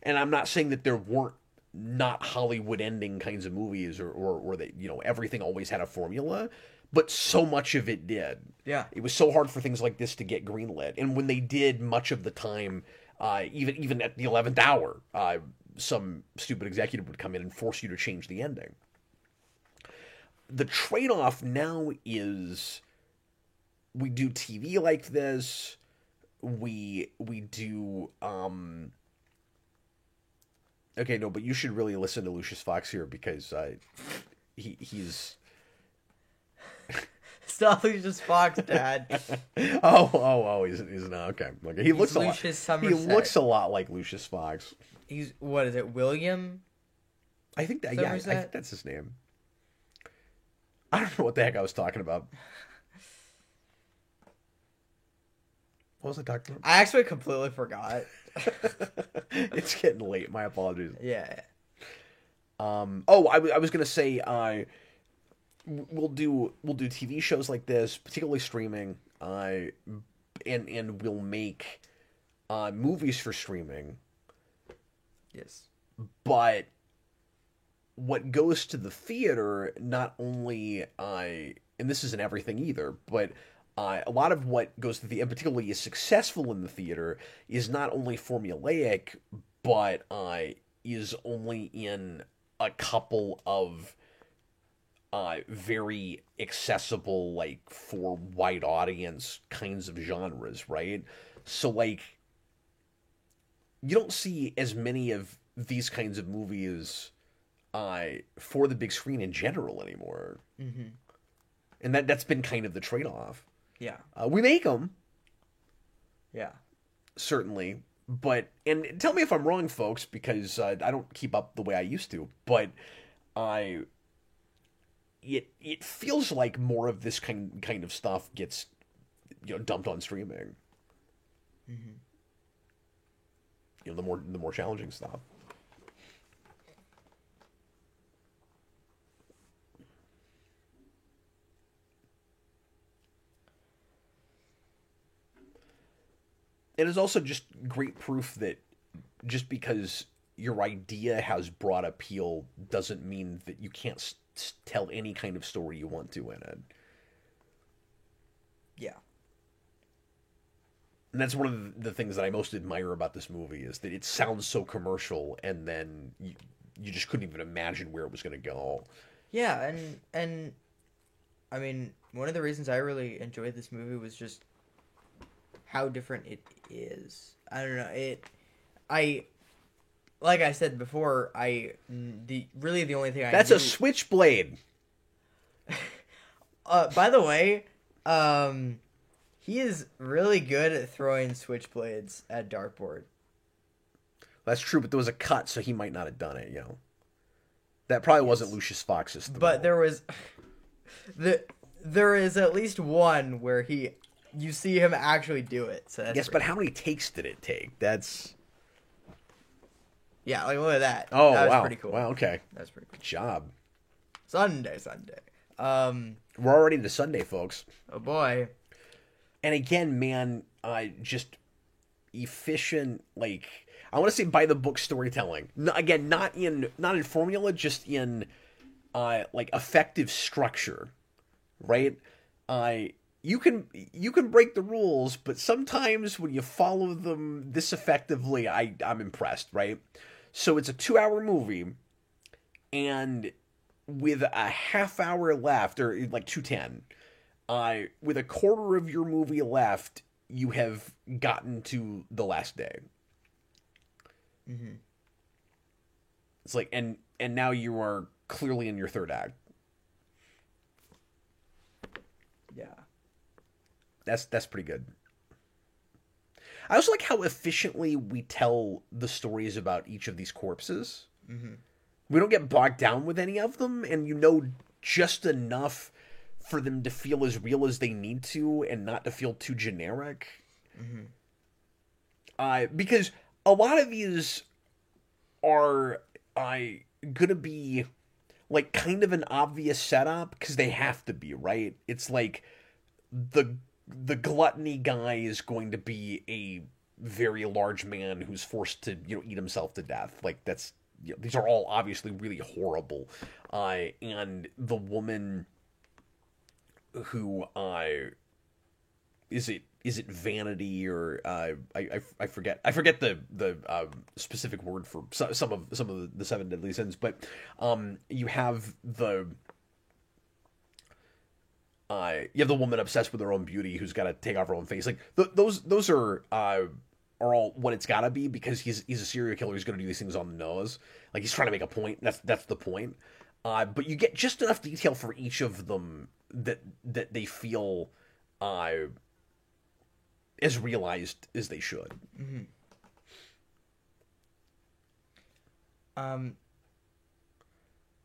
And I'm not saying that there weren't not Hollywood ending kinds of movies or that everything always had a formula, but so much of it did. Yeah. It was so hard for things like this to get greenlit, and when they did, much of the time, even at the 11th hour, some stupid executive would come in and force you to change the ending. The trade-off now is we do TV like this. We do okay, no, but you should really listen to Lucius Fox here because he's Stop Lucius Fox, Dad. oh, he's not okay. He looks Lucius a lot. He looks a lot like Lucius Fox. He's what is it, William? I think that I think that's his name. I don't know what the heck I was talking about. What was I talking about? I actually completely forgot. It's getting late. My apologies. Yeah. I was gonna say, we'll do TV shows like this, particularly streaming, and we'll make movies for streaming. Yes. But what goes to the theater, not only, and this isn't everything either, but a lot of what goes to the, and particularly is successful in the theater, is not only formulaic, but is only in a couple of very accessible, like, for wide audience kinds of genres, right? So, like, you don't see as many of these kinds of movies for the big screen in general anymore. Mm-hmm. And that's been kind of the trade-off. Yeah. We make them. Yeah. Certainly. But, and tell me if I'm wrong, folks, because I don't keep up the way I used to, but it feels like more of this kind of stuff gets dumped on streaming. Mm-hmm. The more challenging stuff. It is also just great proof that just because your idea has broad appeal doesn't mean that you can't tell any kind of story you want to in it. Yeah. And that's one of the things that I most admire about this movie is that it sounds so commercial, and then you just couldn't even imagine where it was going to go. Yeah, and I mean, one of the reasons I really enjoyed this movie was just how different it is. I don't know. Like I said before, the only thing I That's a switchblade. By the way, he is really good at throwing switchblades at dartboard. That's true, but there was a cut, so he might not have done it. That probably wasn't Lucius Fox's. But there was, there is at least one where you see him actually do it. So that's but how many takes did it take? That's. Yeah, like look at that. Oh, that was wow. pretty cool. Wow, okay. That's pretty cool. Good job. Sunday. We're already to Sunday, folks. Oh boy. And again, man, just efficient, like, I want to say by the book storytelling. Again, not in formula, just in like effective structure, right? You can break the rules, but sometimes when you follow them this effectively, I'm impressed, right? So it's a 2-hour movie, and with a half hour left, or like 2:10, with a quarter of your movie left, you have gotten to the last day. Mm-hmm. It's like, and now you are clearly in your third act. Yeah. That's pretty good. I also like how efficiently we tell the stories about each of these corpses. Mm-hmm. We don't get bogged down with any of them, and you know just enough for them to feel as real as they need to and not to feel too generic. Mm-hmm. Because a lot of these are gonna be like kind of an obvious setup because they have to be, right? It's like the gluttony guy is going to be a very large man who's forced to eat himself to death. Like that's these are all obviously really horrible. And the woman who is it vanity or I forget the specific word for some of the seven deadly sins, but you have the woman obsessed with her own beauty who's got to take off her own face. Like those are all what it's got to be because he's a serial killer. He's going to do these things on the nose. Like he's trying to make a point. That's the point. But you get just enough detail for each of them that they feel as realized as they should. Mm-hmm.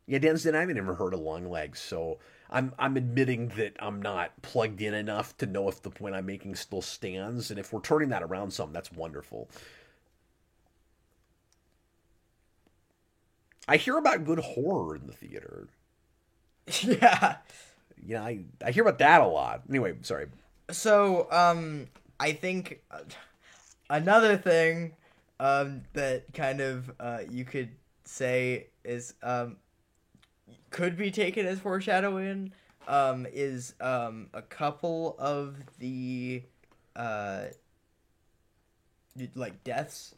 Yeah, Denton, I haven't ever heard of Longlegs, so I'm admitting that I'm not plugged in enough to know if the point I'm making still stands, and if we're turning that around some, that's wonderful. I hear about good horror in the theater. Yeah. Yeah, I hear about that a lot. Anyway, sorry. So, I think another thing that kind of you could say is could be taken as foreshadowing is a couple of the like deaths,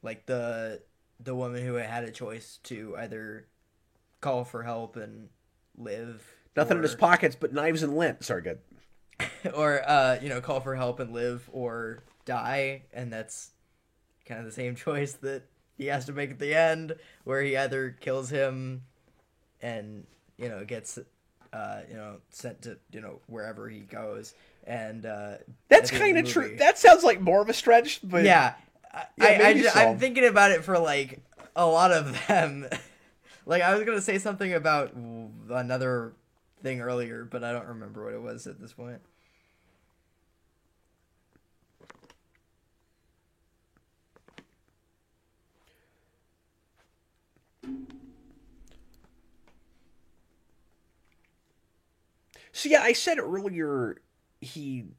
like the woman who had a choice to either call for help and live, Nothing in his pockets but knives and lint. Sorry, good. Or call for help and live or die, and that's kind of the same choice that he has to make at the end, where he either kills him and gets sent to wherever he goes, and that's kind of true. That sounds like more of a stretch, but yeah, I'm thinking about it for like a lot of them. Like I was gonna say something about another thing earlier, but I don't remember what it was at this point. So yeah, I said earlier I'm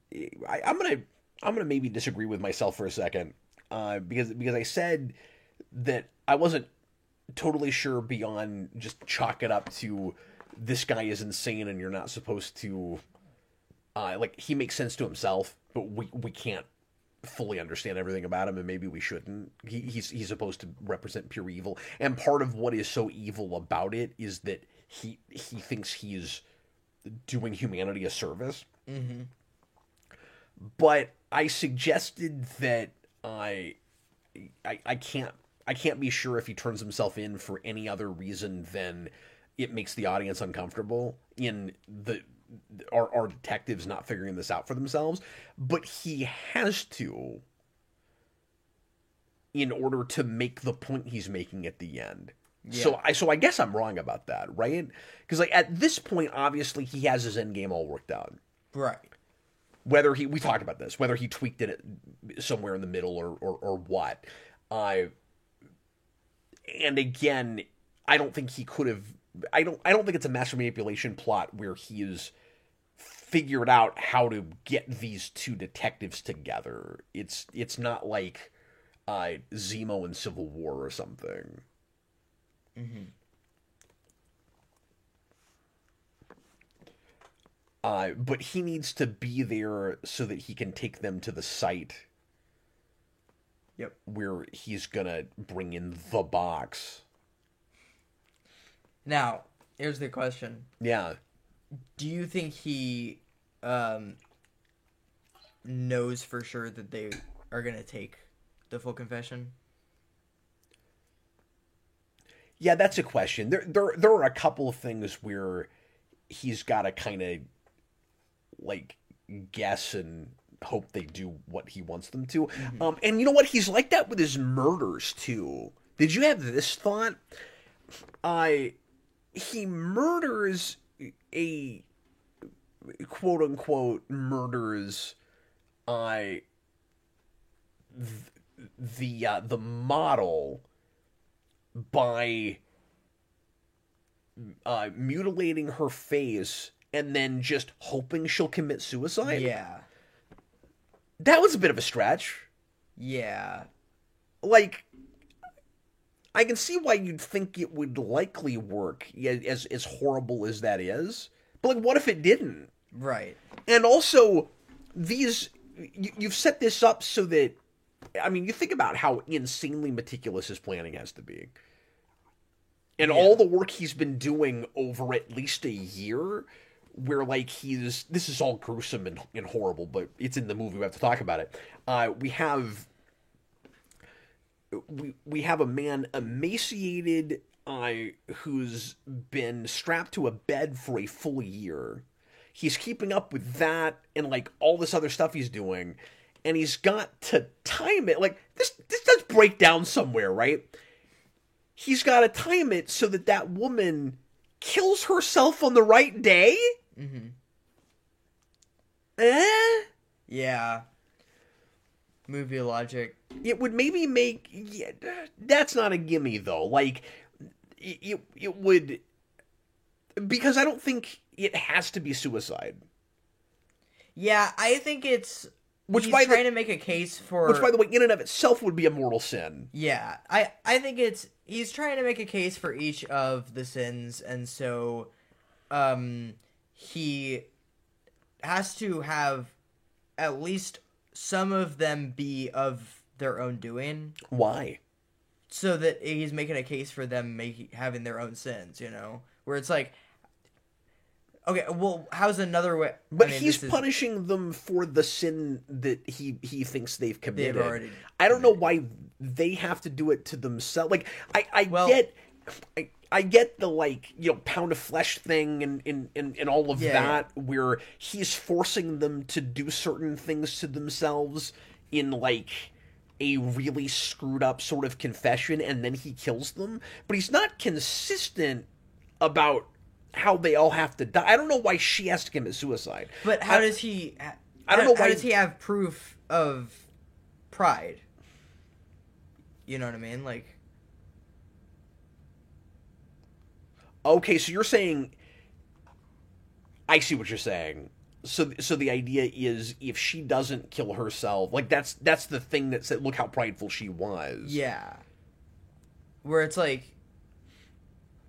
gonna maybe disagree with myself for a second because I said that I wasn't totally sure beyond just chalk it up to this guy is insane and you're not supposed to like he makes sense to himself, but we can't fully understand everything about him, and maybe we shouldn't. He's supposed to represent pure evil, and part of what is so evil about it is that he thinks he is doing humanity a service. Mm-hmm. But I suggested that I can't be sure if he turns himself in for any other reason than it makes the audience uncomfortable in our detectives not figuring this out for themselves. But he has to in order to make the point he's making at the end. Yeah. So I guess I'm wrong about that, right? Because like at this point, obviously he has his end game all worked out, right? Whether we talked about this, whether he tweaked it somewhere in the middle or what. And again, I don't think he could have. I don't think it's a master manipulation plot where he has figured out how to get these two detectives together. It's not like Zemo in Civil War or something. Mm-hmm. But he needs to be there so that he can take them to the site. Yep. Where he's gonna bring in the box. Now, here's the question. Yeah. Do you think he knows for sure that they are gonna take the full confession? Yeah, that's a question. There are a couple of things where he's got to kind of like guess and hope they do what he wants them to. And you know what? He's like that with his murders too. Did you have this thought? He murders a quote unquote murders the model by mutilating her face and then just hoping she'll commit suicide. Yeah. That was a bit of a stretch. Yeah. Like, I can see why you'd think it would likely work, as horrible as that is. But, like, what if it didn't? Right. And also, you've set this up so that, I mean, you think about how insanely meticulous his planning has to be. And all the work he's been doing over at least a year, where, like, this is all gruesome and horrible, but it's in the movie, we have to talk about it. We have a man emaciated, who's been strapped to a bed for a full year. He's keeping up with that and, like, all this other stuff he's doing, and he's got to time it. Like, this does break down somewhere, right? He's got to time it so that woman kills herself on the right day? Mm-hmm. Yeah. Movie logic. It would maybe make... Yeah, that's not a gimme, though. Like, it would... Because I don't think it has to be suicide. Yeah, I think it's... He's trying to make a case for... Which, by the way, in and of itself would be a mortal sin. Yeah, I think it's... He's trying to make a case for each of the sins, and so... he has to have at least some of them be of their own doing. Why? So that he's making a case for them having their own sins, you know? Where it's like... Okay, well, how's another way... But he's punishing them for the sin that he thinks they've committed. They've already... I don't know why they have to do it to themselves. Like, I get the, like, you know, pound of flesh thing and all of that, where he's forcing them to do certain things to themselves in, like, a really screwed up sort of confession, and then he kills them. But he's not consistent about how they all have to die. I don't know why she has to commit suicide. But how does he... I don't know why... How does he have proof of pride? You know what I mean? Like... Okay, so you're saying... I see what you're saying. So the idea is, if she doesn't kill herself, like, that's the thing that said, look how prideful she was. Yeah. Where it's like,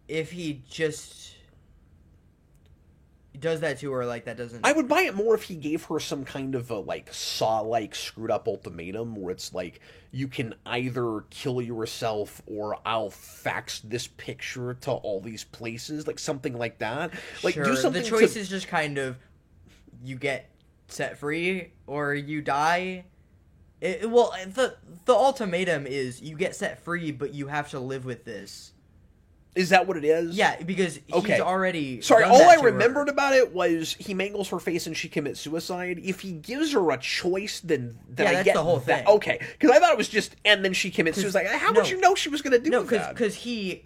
if he just does that to her, like, that doesn't... I would buy it more if he gave her some kind of a, like, Saw-like screwed up ultimatum, where it's like, you can either kill yourself or I'll fax this picture to all these places, like something like that. Like, sure. Do something. The choice is just kind of, you get set free or you die. The ultimatum is you get set free, but you have to live with this. Is that what it is? Yeah, because he's already... Sorry, all I remembered about it was he mangles her face and she commits suicide. If he gives her a choice, then I that's get the whole thing. Okay, because I thought it was just, and then she commits suicide. How would you know she was going to do that? No, because he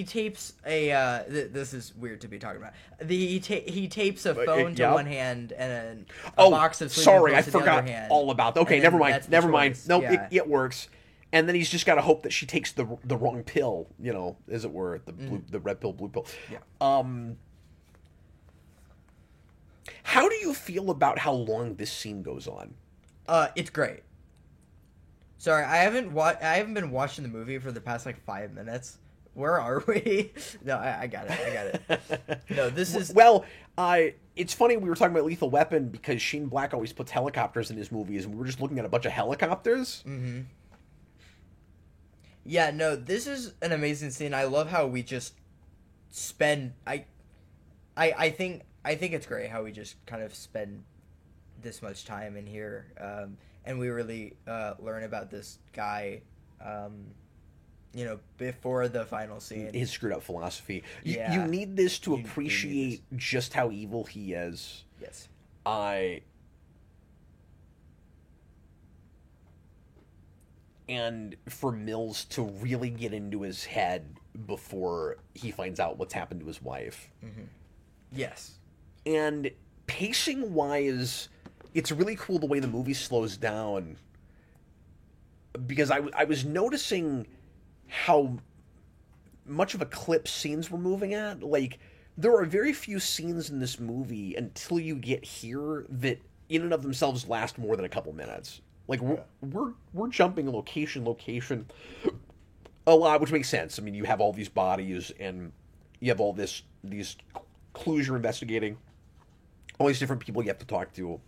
tapes a... this is weird to be talking about. He tapes a phone to one hand and a box of sleeping pills to the other hand. All about that. Okay, never mind. Nope, yeah. it works. And then he's just got to hope that she takes the wrong pill, you know, as it were, the red pill, blue pill. Yeah. How do you feel about how long this scene goes on? It's great. Sorry, I haven't been watching the movie for the past, like, 5 minutes. Where are we? No, I got it. No, this is... Well, it's funny we were talking about Lethal Weapon because Shane Black always puts helicopters in his movies, and we were just looking at a bunch of helicopters. Mm-hmm. Yeah, no, this is an amazing scene. I love how we just spend... I think it's great how we just kind of spend this much time in here, and we really learn about this guy, before the final scene. His screwed up philosophy. Yeah. You need this to appreciate just how evil he is. Yes. And for Mills to really get into his head before he finds out what's happened to his wife. Mm-hmm. Yes. And pacing-wise, it's really cool the way the movie slows down. Because I was noticing how much of a clip scenes were moving at. Like, there are very few scenes in this movie until you get here that in and of themselves last more than a couple minutes. Like, we're jumping location a lot, which makes sense. I mean, you have all these bodies, and you have all these clues you're investigating, all these different people you have to talk to.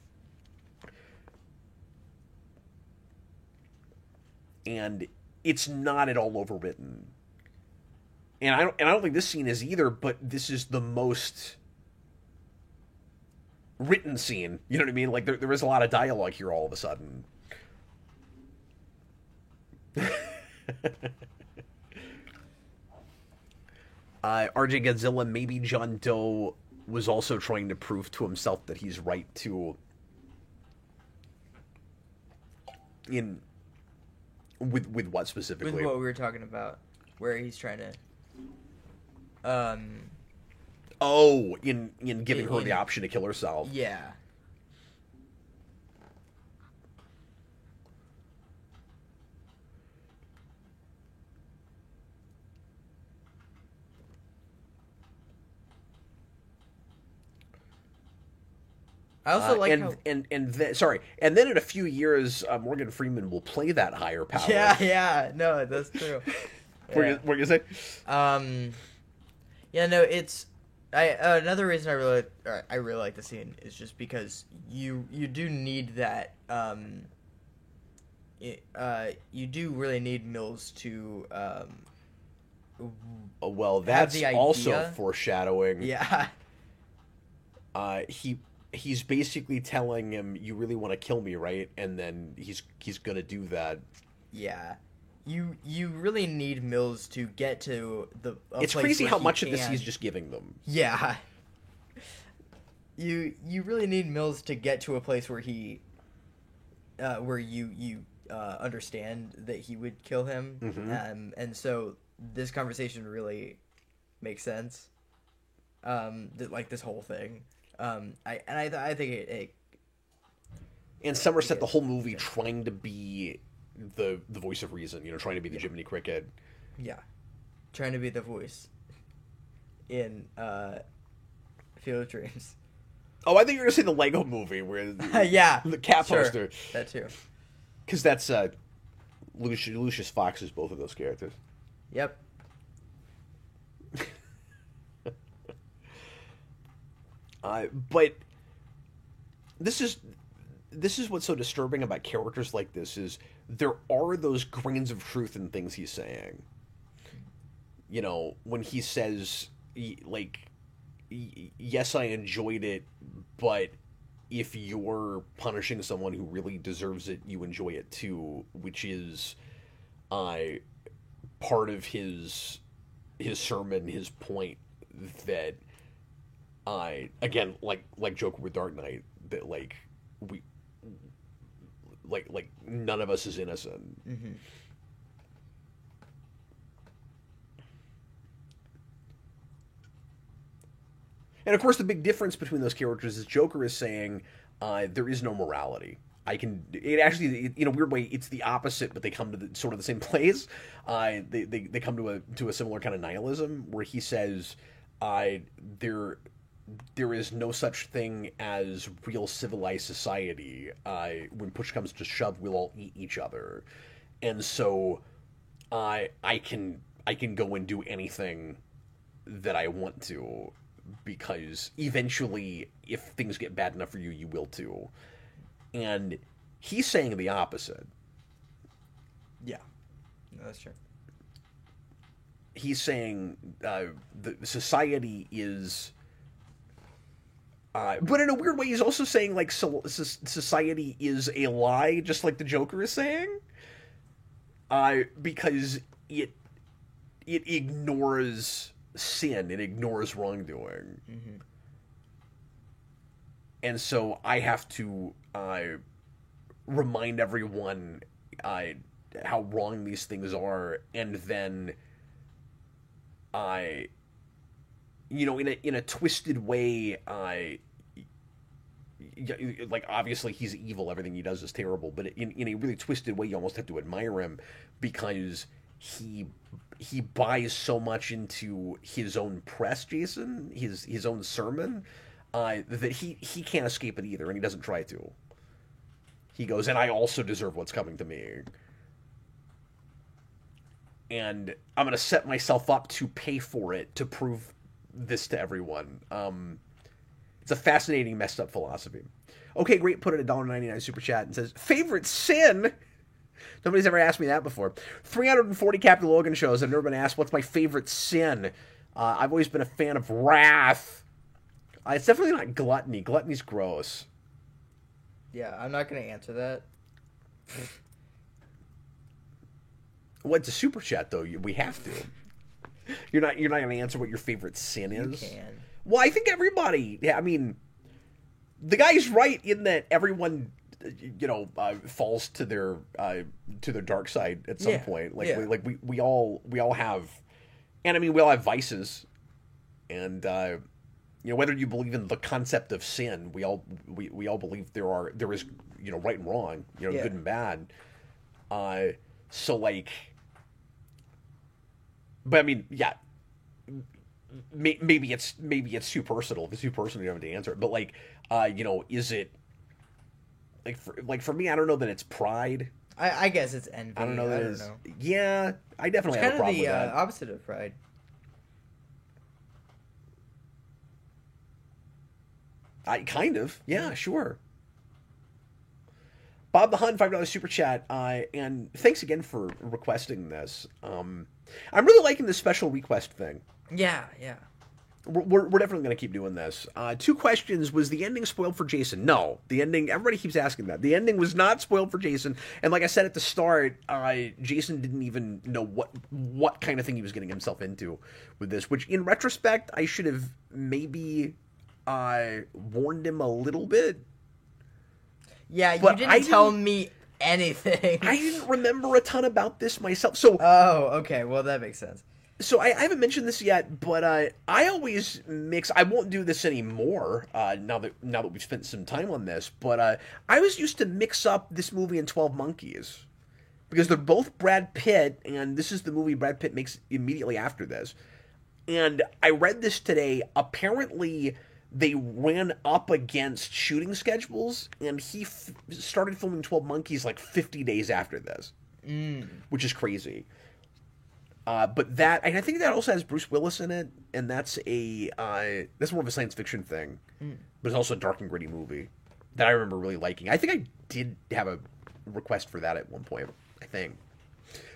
And it's not at all overwritten. And I don't think this scene is either, but this is the most written scene. You know what I mean? Like, there is a lot of dialogue here all of a sudden. RJ Godzilla, maybe John Doe was also trying to prove to himself that he's right to with what specifically? With what we were talking about, where he's trying to in giving her the option to kill herself. Yeah. I also like and then in a few years, Morgan Freeman will play that higher power. Yeah, no, that's true. What were you say? Yeah, no, it's another reason I really like the scene is just because you do need that. You do really need Mills to. Well, that's also foreshadowing. Yeah. He's basically telling him, "You really want to kill me, right?" And then he's gonna do that. Yeah, you really need Mills to get to the. It's crazy how much of this he's just giving them. Yeah. You really need Mills to get to a place where he, where you understand that he would kill him, and so this conversation really makes sense. Like this whole thing. I think it and Somerset the whole movie trying to be the voice of reason, trying to be the Jiminy Cricket. Yeah, trying to be the voice in Field of Dreams. Oh, I think you were gonna say the Lego Movie where the cat poster. That too. Because that's Lucius Fox is both of those characters. Yep. But this is what's so disturbing about characters like this is there are those grains of truth in things he's saying. When he says, like, yes, I enjoyed it, but if you're punishing someone who really deserves it, you enjoy it too, which is part of his sermon, his point that again, like Joker with Dark Knight, that we none of us is innocent. Mm-hmm. And of course, the big difference between those characters is Joker is saying there is no morality. It actually, in a weird way, it's the opposite, but they come to sort of the same place. They come to a similar kind of nihilism where he says there is no such thing as real civilized society. When push comes to shove, we'll all eat each other, and so I can go and do anything that I want to, because eventually, if things get bad enough for you, you will too. And he's saying the opposite. Yeah, no, that's true. He's saying the society is. But in a weird way, he's also saying society is a lie, just like the Joker is saying. Because it ignores sin. It ignores wrongdoing. Mm-hmm. And so I have to remind everyone how wrong these things are, and then in a twisted way, like, obviously he's evil, everything he does is terrible, but in a really twisted way, you almost have to admire him, because he buys so much into his own press, Jason, his own sermon, that he can't escape it either, and he doesn't try to. He goes, and I also deserve what's coming to me. And I'm going to set myself up to pay for it, to prove this to everyone. It's a fascinating, messed up philosophy. Okay, great. Put in a $1.99 super chat and says, favorite sin? Nobody's ever asked me that before. 340 Captain Logan shows. I've never been asked what's my favorite sin. I've always been a fan of wrath. It's definitely not gluttony. Gluttony's gross. Yeah, I'm not going to answer that. Well, it's a super chat, though. We have to. You're not going to answer what your favorite sin is? You can. Well, I think everybody... Yeah, I mean, the guy's right in that everyone, falls to their dark side at some point. Like, we all have... And, I mean, we all have vices. And, whether you believe in the concept of sin, we all believe there is right and wrong, good and bad. So, like... But I mean, yeah, maybe it's too personal. If it's too personal, you don't have to answer it. But like, is it for me? I don't know that it's pride. I guess it's envy. I don't know that it is. Yeah, I definitely have a problem with that. Kind of the opposite of pride. Kind of, yeah, sure. Bob the Hun, $5 super chat, and thanks again for requesting this. I'm really liking this special request thing. Yeah. We're definitely going to keep doing this. 2 questions. Was the ending spoiled for Jason? No. The ending, everybody keeps asking that. The ending was not spoiled for Jason, and like I said at the start, Jason didn't even know what kind of thing he was getting himself into with this, which in retrospect, I should have maybe warned him a little bit. Yeah, you didn't tell me anything. I didn't remember a ton about this myself. So, okay. Well, that makes sense. So I haven't mentioned this yet, but I always mix. I won't do this anymore now that we've spent some time on this. But I always used to mix up this movie and 12 Monkeys because they're both Brad Pitt, and this is the movie Brad Pitt makes immediately after this. And I read this today. Apparently, they ran up against shooting schedules, and he started filming 12 Monkeys like 50 days after this, which is crazy. But that, and I think that also has Bruce Willis in it, and that's more of a science fiction thing, but it's also a dark and gritty movie that I remember really liking. I think I did have a request for that at one point, I think.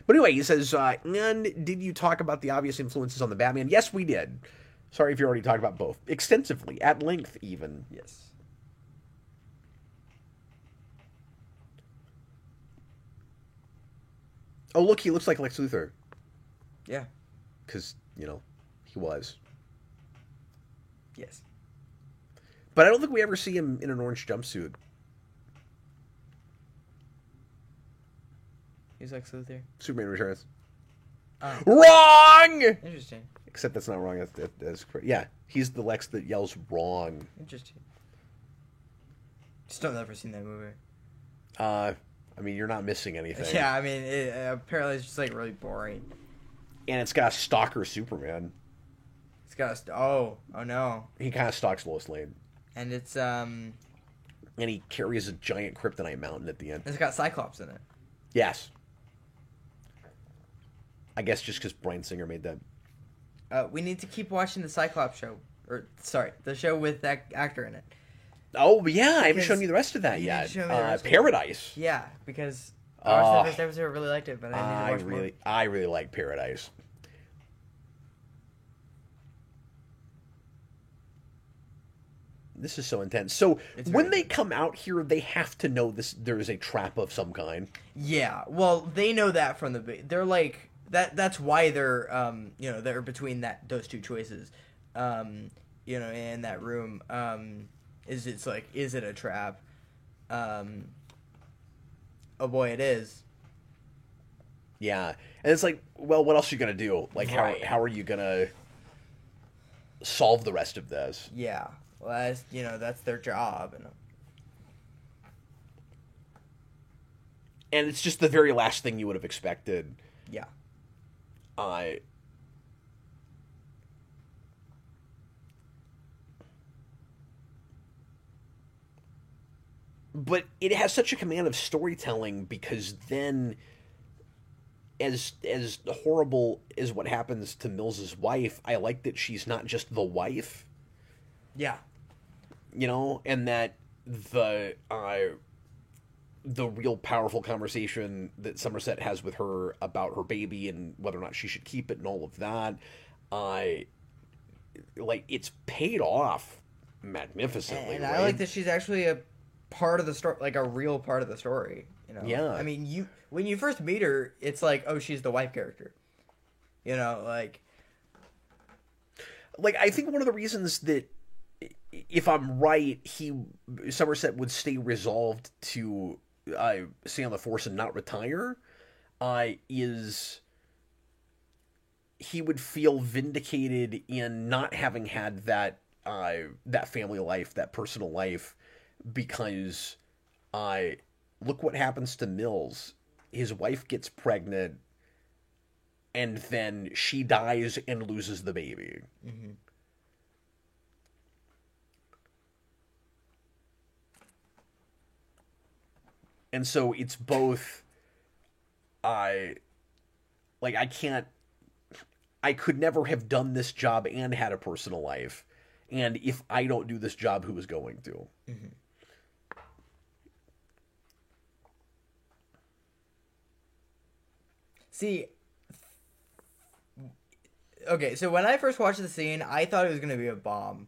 But anyway, he says, and did you talk about the obvious influences on the Batman? Yes, we did. Sorry if you already talked about both. Extensively, at length even. Yes. Oh, look, he looks like Lex Luthor. Yeah. Because, he was. Yes. But I don't think we ever see him in an orange jumpsuit. He's Lex Luthor. Superman Returns. Oh. Wrong! Interesting. Except that's not wrong. That's correct. Yeah, he's the Lex that yells wrong. Interesting. Still never seen that movie. I mean, you're not missing anything. Yeah, I mean, apparently it's just like really boring. And it's got a stalker Superman. It's got oh no. He kind of stalks Lois Lane. And it's And he carries a giant kryptonite mountain at the end. It's got Cyclops in it. Yes. I guess just because Bryan Singer made that. We need to keep watching the Cyclops show. The show with that actor in it. Oh, yeah, I haven't shown you the rest of that yet. Paradise. Yeah, because I watched the first episode, really liked it, but I need to watch more. I really like Paradise. This is so intense. So when they come out here, they have to know there is a trap of some kind. Yeah, well, they know that from they're like that's why they're they're between those two choices, in that room. It's like, is it a trap? Oh boy, it is. Yeah, and it's like, well, what else are you gonna do? Like, Right. how are you gonna solve the rest of this? Yeah, well, that's their job, And it's just the very last thing you would have expected. yeah. But it has such a command of storytelling, because then, as horrible as what happens to Mills's wife, I like that she's not just the wife, Yeah. and that the real powerful conversation that Somerset has with her about her baby and whether or not she should keep it and all of that, like, it's paid off magnificently. And right? I like that she's actually a part of the story, like a real part of the story. Yeah. I mean, when you first meet her, it's like, oh, she's the wife character. Like I think one of the reasons that, if I'm right, Somerset would stay resolved to stay on the force and not retire, is he would feel vindicated in not having had that family life, that personal life, because look what happens to Mills. His wife gets pregnant, and then she dies and loses the baby. Mm-hmm. And so it's both, I could never have done this job and had a personal life. And if I don't do this job, who is going to? Mm-hmm. See, okay, so when I first watched the scene, I thought it was gonna be a bomb,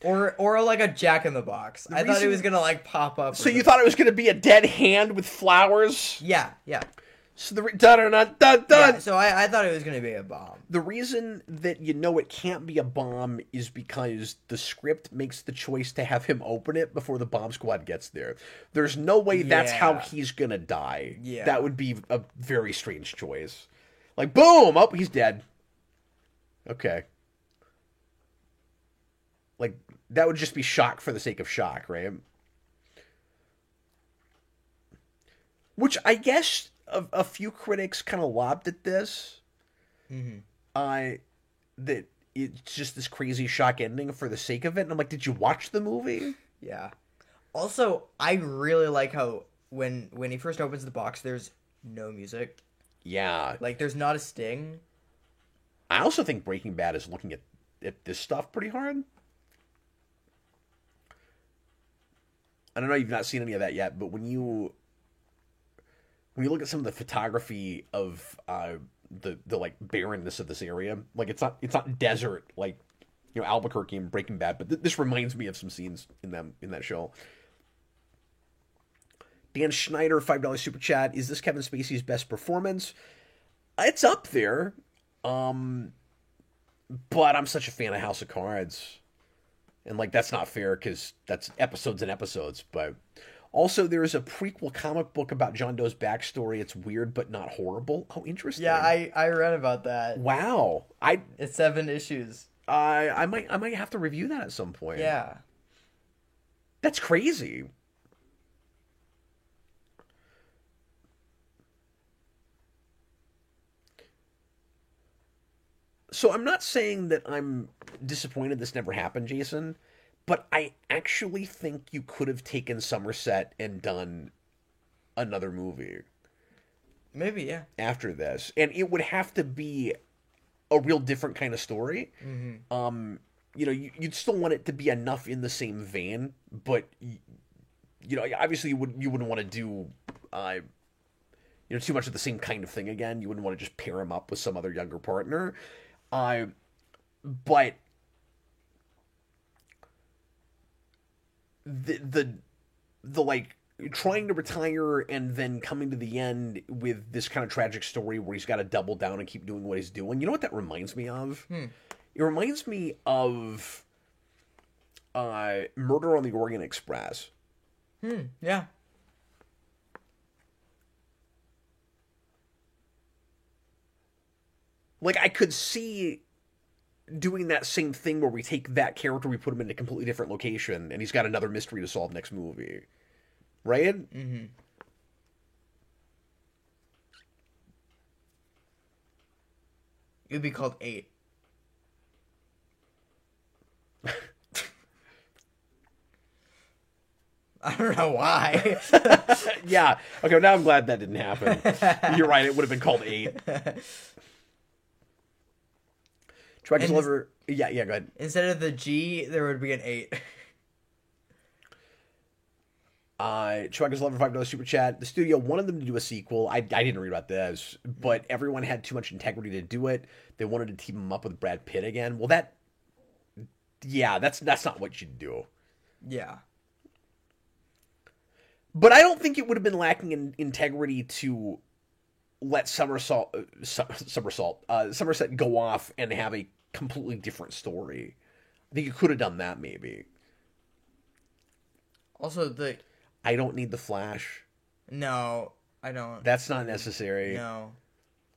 or like a Jack in the Box. I thought it was gonna like pop up. So you thought it was going to be a dead hand with flowers? Yeah. So dun. Yeah, so I thought it was gonna be a bomb. The reason that it can't be a bomb is because the script makes the choice to have him open it before the bomb squad gets there. There's no way that's how he's gonna die. Yeah. That would be a very strange choice. Like, boom! Oh, he's dead. Okay. Like, that would just be shock for the sake of shock, right? Which I guess a few critics kind of lobbed at this. Mm-hmm. That it's just this crazy shock ending for the sake of it. And I'm like, did you watch the movie? Yeah. Also, I really like how when he first opens the box, there's no music. Yeah. Like, there's not a sting. I also think Breaking Bad is looking at this stuff pretty hard. I don't know, you've not seen any of that yet, but when you look at some of the photography of the like barrenness of this area, like it's not desert like Albuquerque and Breaking Bad, but this reminds me of some scenes in that show. Dan Schneider, $5 super chat. Is this Kevin Spacey's best performance? It's up there, but I'm such a fan of House of Cards, and like that's not fair because that's episodes and episodes, but. Also, there is a prequel comic book about John Doe's backstory. It's weird, but not horrible. Oh, interesting. Yeah, I read about that. Wow. It's 7 issues. I might have to review that at some point. Yeah. That's crazy. So I'm not saying that I'm disappointed this never happened, Jason. But I actually think you could have taken Somerset and done another movie. Maybe, yeah. After this. And it would have to be a real different kind of story. Mm-hmm. You'd still want it to be enough in the same vein, but, obviously you wouldn't want to do, too much of the same kind of thing again. You wouldn't want to just pair him up with some other younger partner. But... the like trying to retire and then coming to the end with this kind of tragic story where he's got to double down and keep doing what he's doing. You know what that reminds me of? It reminds me of Murder on the Orient Express. Yeah. Like, I could see doing that same thing where we take that character, we put him in a completely different location, and he's got another mystery to solve next movie. Right? Mm-hmm. It would be called 8. I don't know why. Yeah. Okay, now I'm glad that didn't happen. You're right, it would have been called 8. Chewbacca's liver... Yeah, go ahead. Instead of the G, there would be an 8. Chewbacca's Lover $5 Super Chat. The studio wanted them to do a sequel. I didn't read about this, but everyone had too much integrity to do it. They wanted to team him up with Brad Pitt again. Well, that's not what you do. Yeah. But I don't think it would have been lacking in integrity to let Somerset go off and have a completely different story. I think you could have done that, maybe. Also, I don't need the Flash. No, I don't. That's not necessary. No.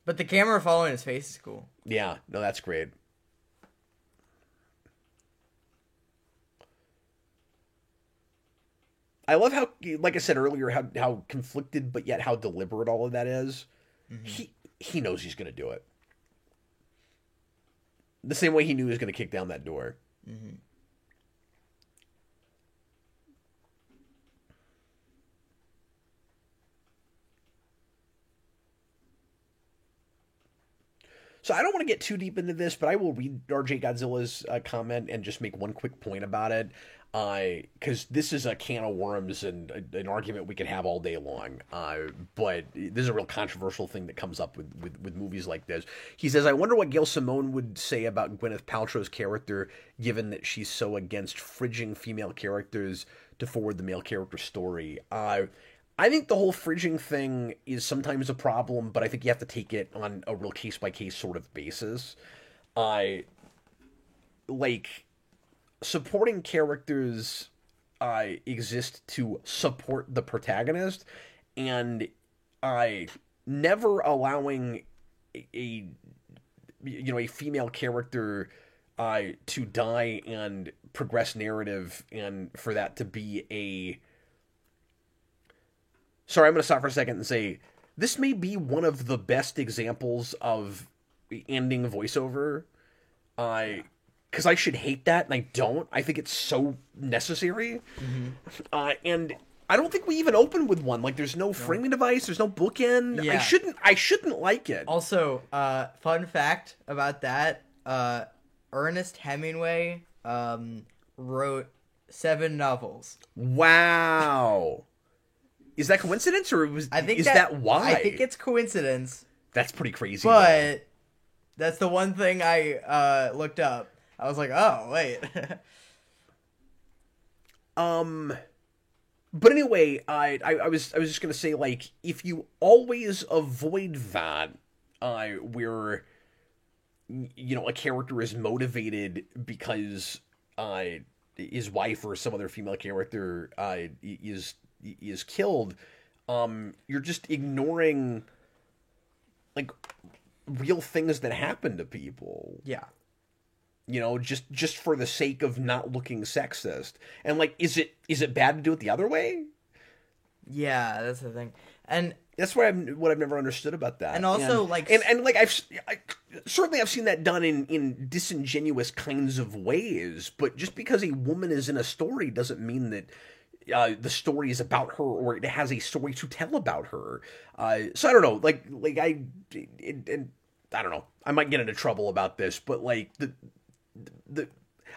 But the camera following his face is cool. Yeah, no, that's great. I love how, like I said earlier, how conflicted but yet how deliberate all of that is. Mm-hmm. He knows he's going to do it. The same way he knew he was going to kick down that door. Mm-hmm. So I don't want to get too deep into this, but I will read RJ Godzilla's comment and just make one quick point about it. Because this is a can of worms and an argument we could have all day long. But this is a real controversial thing that comes up with movies like this. He says, I wonder what Gail Simone would say about Gwyneth Paltrow's character, given that she's so against fridging female characters to forward the male character story. I think the whole fridging thing is sometimes a problem, but I think you have to take it on a real case-by-case sort of basis. Supporting characters exist to support the protagonist, and never allowing a female character to die and progress narrative, and for that to be a... Sorry, I'm going to stop for a second and say, this may be one of the best examples of ending voiceover. Because I should hate that, and I don't. I think it's so necessary. Mm-hmm. And I don't think we even open with one. Like, there's no framing device, there's no bookend. Yeah. I shouldn't like it. Also, fun fact about that, Ernest Hemingway wrote 7 novels. Wow. Is that coincidence, or is that why? I think it's coincidence. That's pretty crazy. But that's the one thing I looked up. I was like, oh, wait. But anyway, I was just gonna say, like, if you always avoid that, where a character is motivated because his wife or some other female character is killed, you're just ignoring like real things that happen to people. Yeah. Just for the sake of not looking sexist. And like, is it bad to do it the other way? Yeah, that's the thing. And that's what I've never understood about that. And also, I've seen that done in disingenuous kinds of ways, but just because a woman is in a story doesn't mean that the story is about her, or it has a story to tell about her. So I don't know, I don't know. I might get into trouble about this, but like I've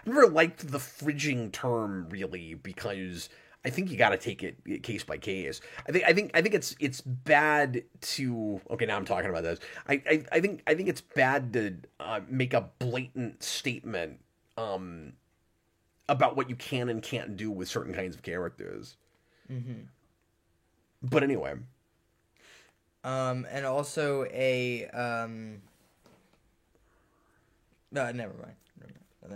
never liked the fridging term really, because I think you got to take it case by case. I think it's bad to. Okay, now I'm talking about this. I think it's bad to make a blatant statement about what you can and can't do with certain kinds of characters. Mm-hmm. But anyway. And also a no, never mind. And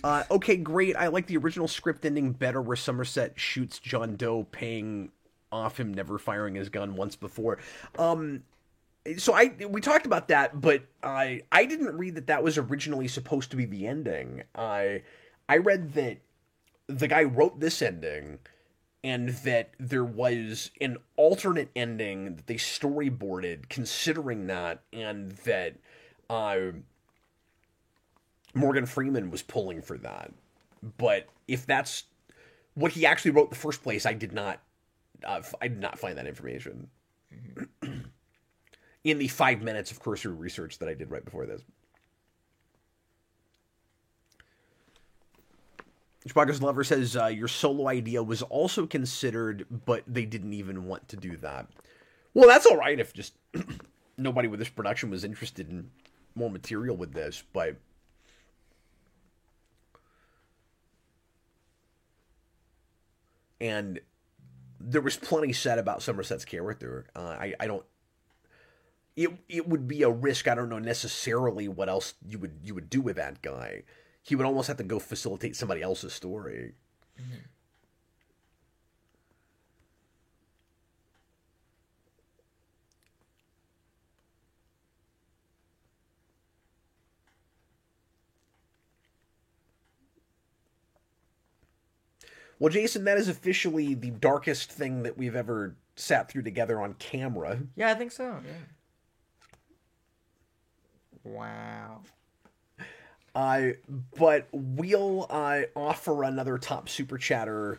then okay, great. I like the original script ending better, where Somerset shoots John Doe, paying off him never firing his gun once before. So we talked about that, but I didn't read that was originally supposed to be the ending. I read that the guy wrote this ending, and that there was an alternate ending that they storyboarded considering that, and that Morgan Freeman was pulling for that. But if that's what he actually wrote in the first place, I did not find that information in the 5 minutes of cursory research that I did right before this. Chewbacca's Lover says, your solo idea was also considered, but they didn't even want to do that. Well, that's all right if just nobody with this production was interested in more material with this, but... And there was plenty said about Somerset's character. I don't... It would be a risk. I don't know necessarily what else you would do with that guy. He would almost have to go facilitate somebody else's story. Mm-hmm. Well, Jason, that is officially the darkest thing that we've ever sat through together on camera. Yeah, I think so, yeah. Wow. But we'll offer another top super chatter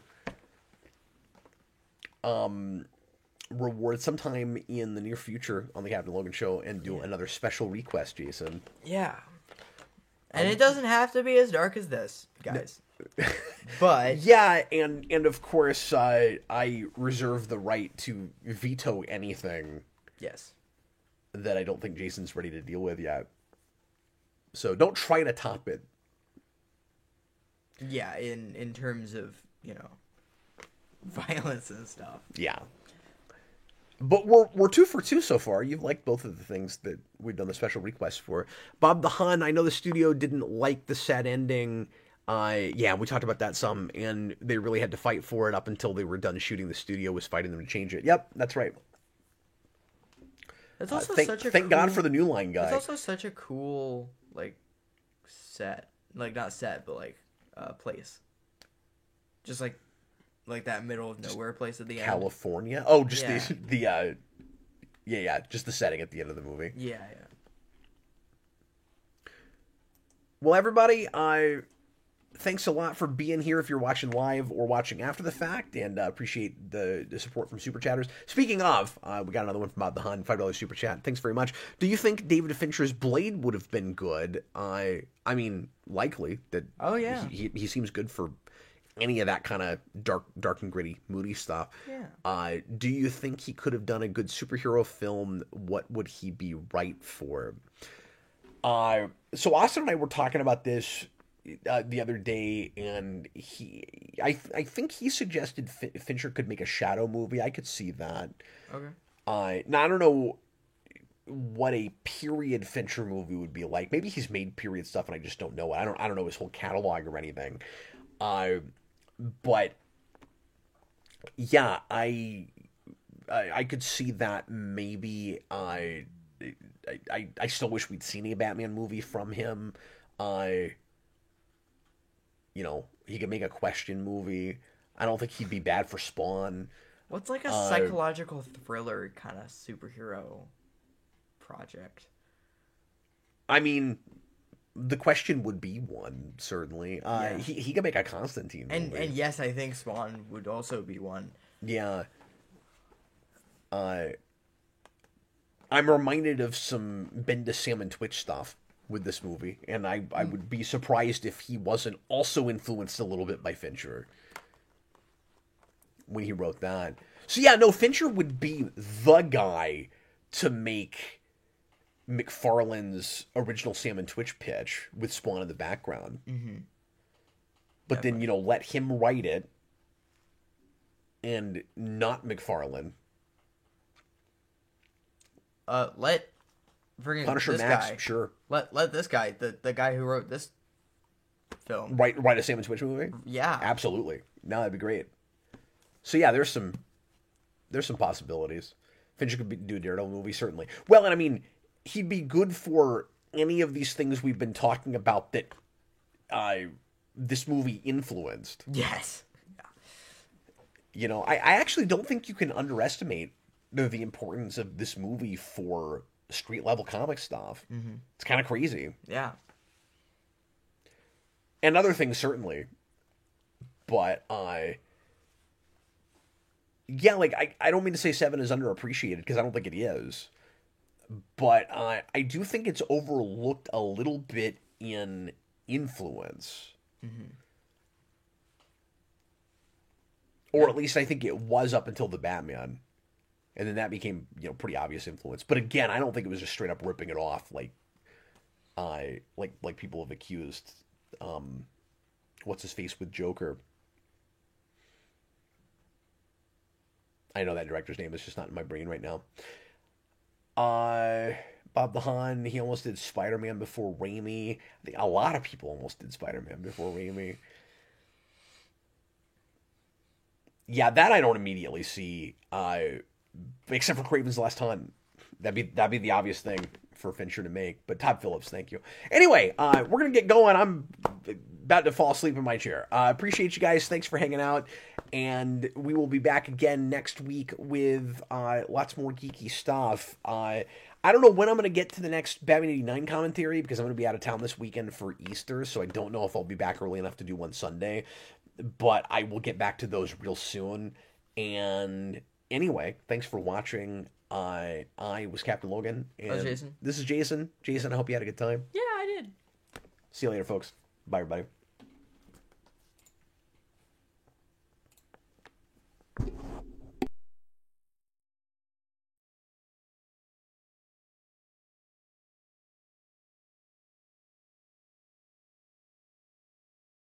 reward sometime in the near future on the Captain Logan Show, and do another special request, Jason. Yeah. And it doesn't have to be as dark as this, guys. But yeah, and of course I reserve the right to veto anything. Yes. That I don't think Jason's ready to deal with yet. So don't try to top it. Yeah, in terms of, violence and stuff. Yeah. But we're 2 for 2 so far. You've liked both of the things that we've done the special requests for. Bob the Hun, I know the studio didn't like the sad ending. Yeah, we talked about that some, and they really had to fight for it up until they were done shooting. The studio was fighting them to change it. Yep, that's right. That's also thank God for the New Line guy. It's also such a cool set, not set, but place. Just like that middle of nowhere place at the end. California. Oh, just the just the setting at the end of the movie. Yeah. Well, everybody, thanks a lot for being here if you're watching live or watching after the fact, and appreciate the support from Super Chatters. Speaking of, we got another one from Bob the Hun, $5 Super Chat. Thanks very much. Do you think David Fincher's Blade would have been good? I mean, likely. That. Oh, yeah. He seems good for any of that kind of dark and gritty, moody stuff. Yeah. Do you think he could have done a good superhero film? What would he be right for? So Austin and I were talking about this the other day, and I think he suggested Fincher could make a Shadow movie. I could see that. Okay. Now I don't know what a period Fincher movie would be like. Maybe he's made period stuff and I just don't know it. I don't know his whole catalog or anything. But yeah, I could see that maybe. I still wish we'd seen a Batman movie from him. He could make a Question movie. I don't think he'd be bad for Spawn. What's a psychological thriller kind of superhero project? I mean, The Question would be one, certainly. Yeah. He could make a Constantine movie. And yes, I think Spawn would also be one. Yeah. I'm reminded of some Bendis Sam and Twitch stuff with this movie, and I would be surprised if he wasn't also influenced a little bit by Fincher when he wrote that. So yeah, no, Fincher would be the guy to make McFarlane's original Sam and Twitch pitch with Spawn in the background. Mm-hmm. But then, let him write it, and not McFarlane. Let freaking Punisher this Max, guy. sure. Let this guy, the guy who wrote this film, Write a Sam and Twitch movie? Yeah, Absolutely. No, that'd be great. So yeah, there's some possibilities. Fincher could do a Daredevil movie, certainly. Well, and I mean, he'd be good for any of these things we've been talking about that this movie influenced. Yes. You know, I actually don't think you can underestimate the importance of this movie for street level comic stuff. Mm-hmm. It's kind of crazy. Yeah. And other things, certainly. But, yeah, like, I don't mean to say Seven is underappreciated, because I don't think it is. But I do think it's overlooked a little bit in influence. Mm-hmm. Or at least I think it was up until the Batman. And then that became, pretty obvious influence. But again, I don't think it was just straight up ripping it off like people have accused what's his face with Joker. I know that director's name is just not in my brain right now. Bob the Han, he almost did Spider-Man before Raimi. I think a lot of people almost did Spider-Man before Raimi. Yeah, that I don't immediately see, except for Kraven's Last Hunt. That'd be the obvious thing for Fincher to make. But Todd Phillips, thank you. Anyway, we're gonna get going. I'm about to fall asleep in my chair. Appreciate you guys. Thanks for hanging out, and we will be back again next week with lots more geeky stuff. I don't know when I'm going to get to the next Batman 89 commentary, because I'm going to be out of town this weekend for Easter, so I don't know if I'll be back early enough to do one Sunday. But I will get back to those real soon. And anyway, thanks for watching. I was Captain Logan. And Jason. This is Jason. Jason, I hope you had a good time. Yeah, I did. See you later, folks. Bye, everybody.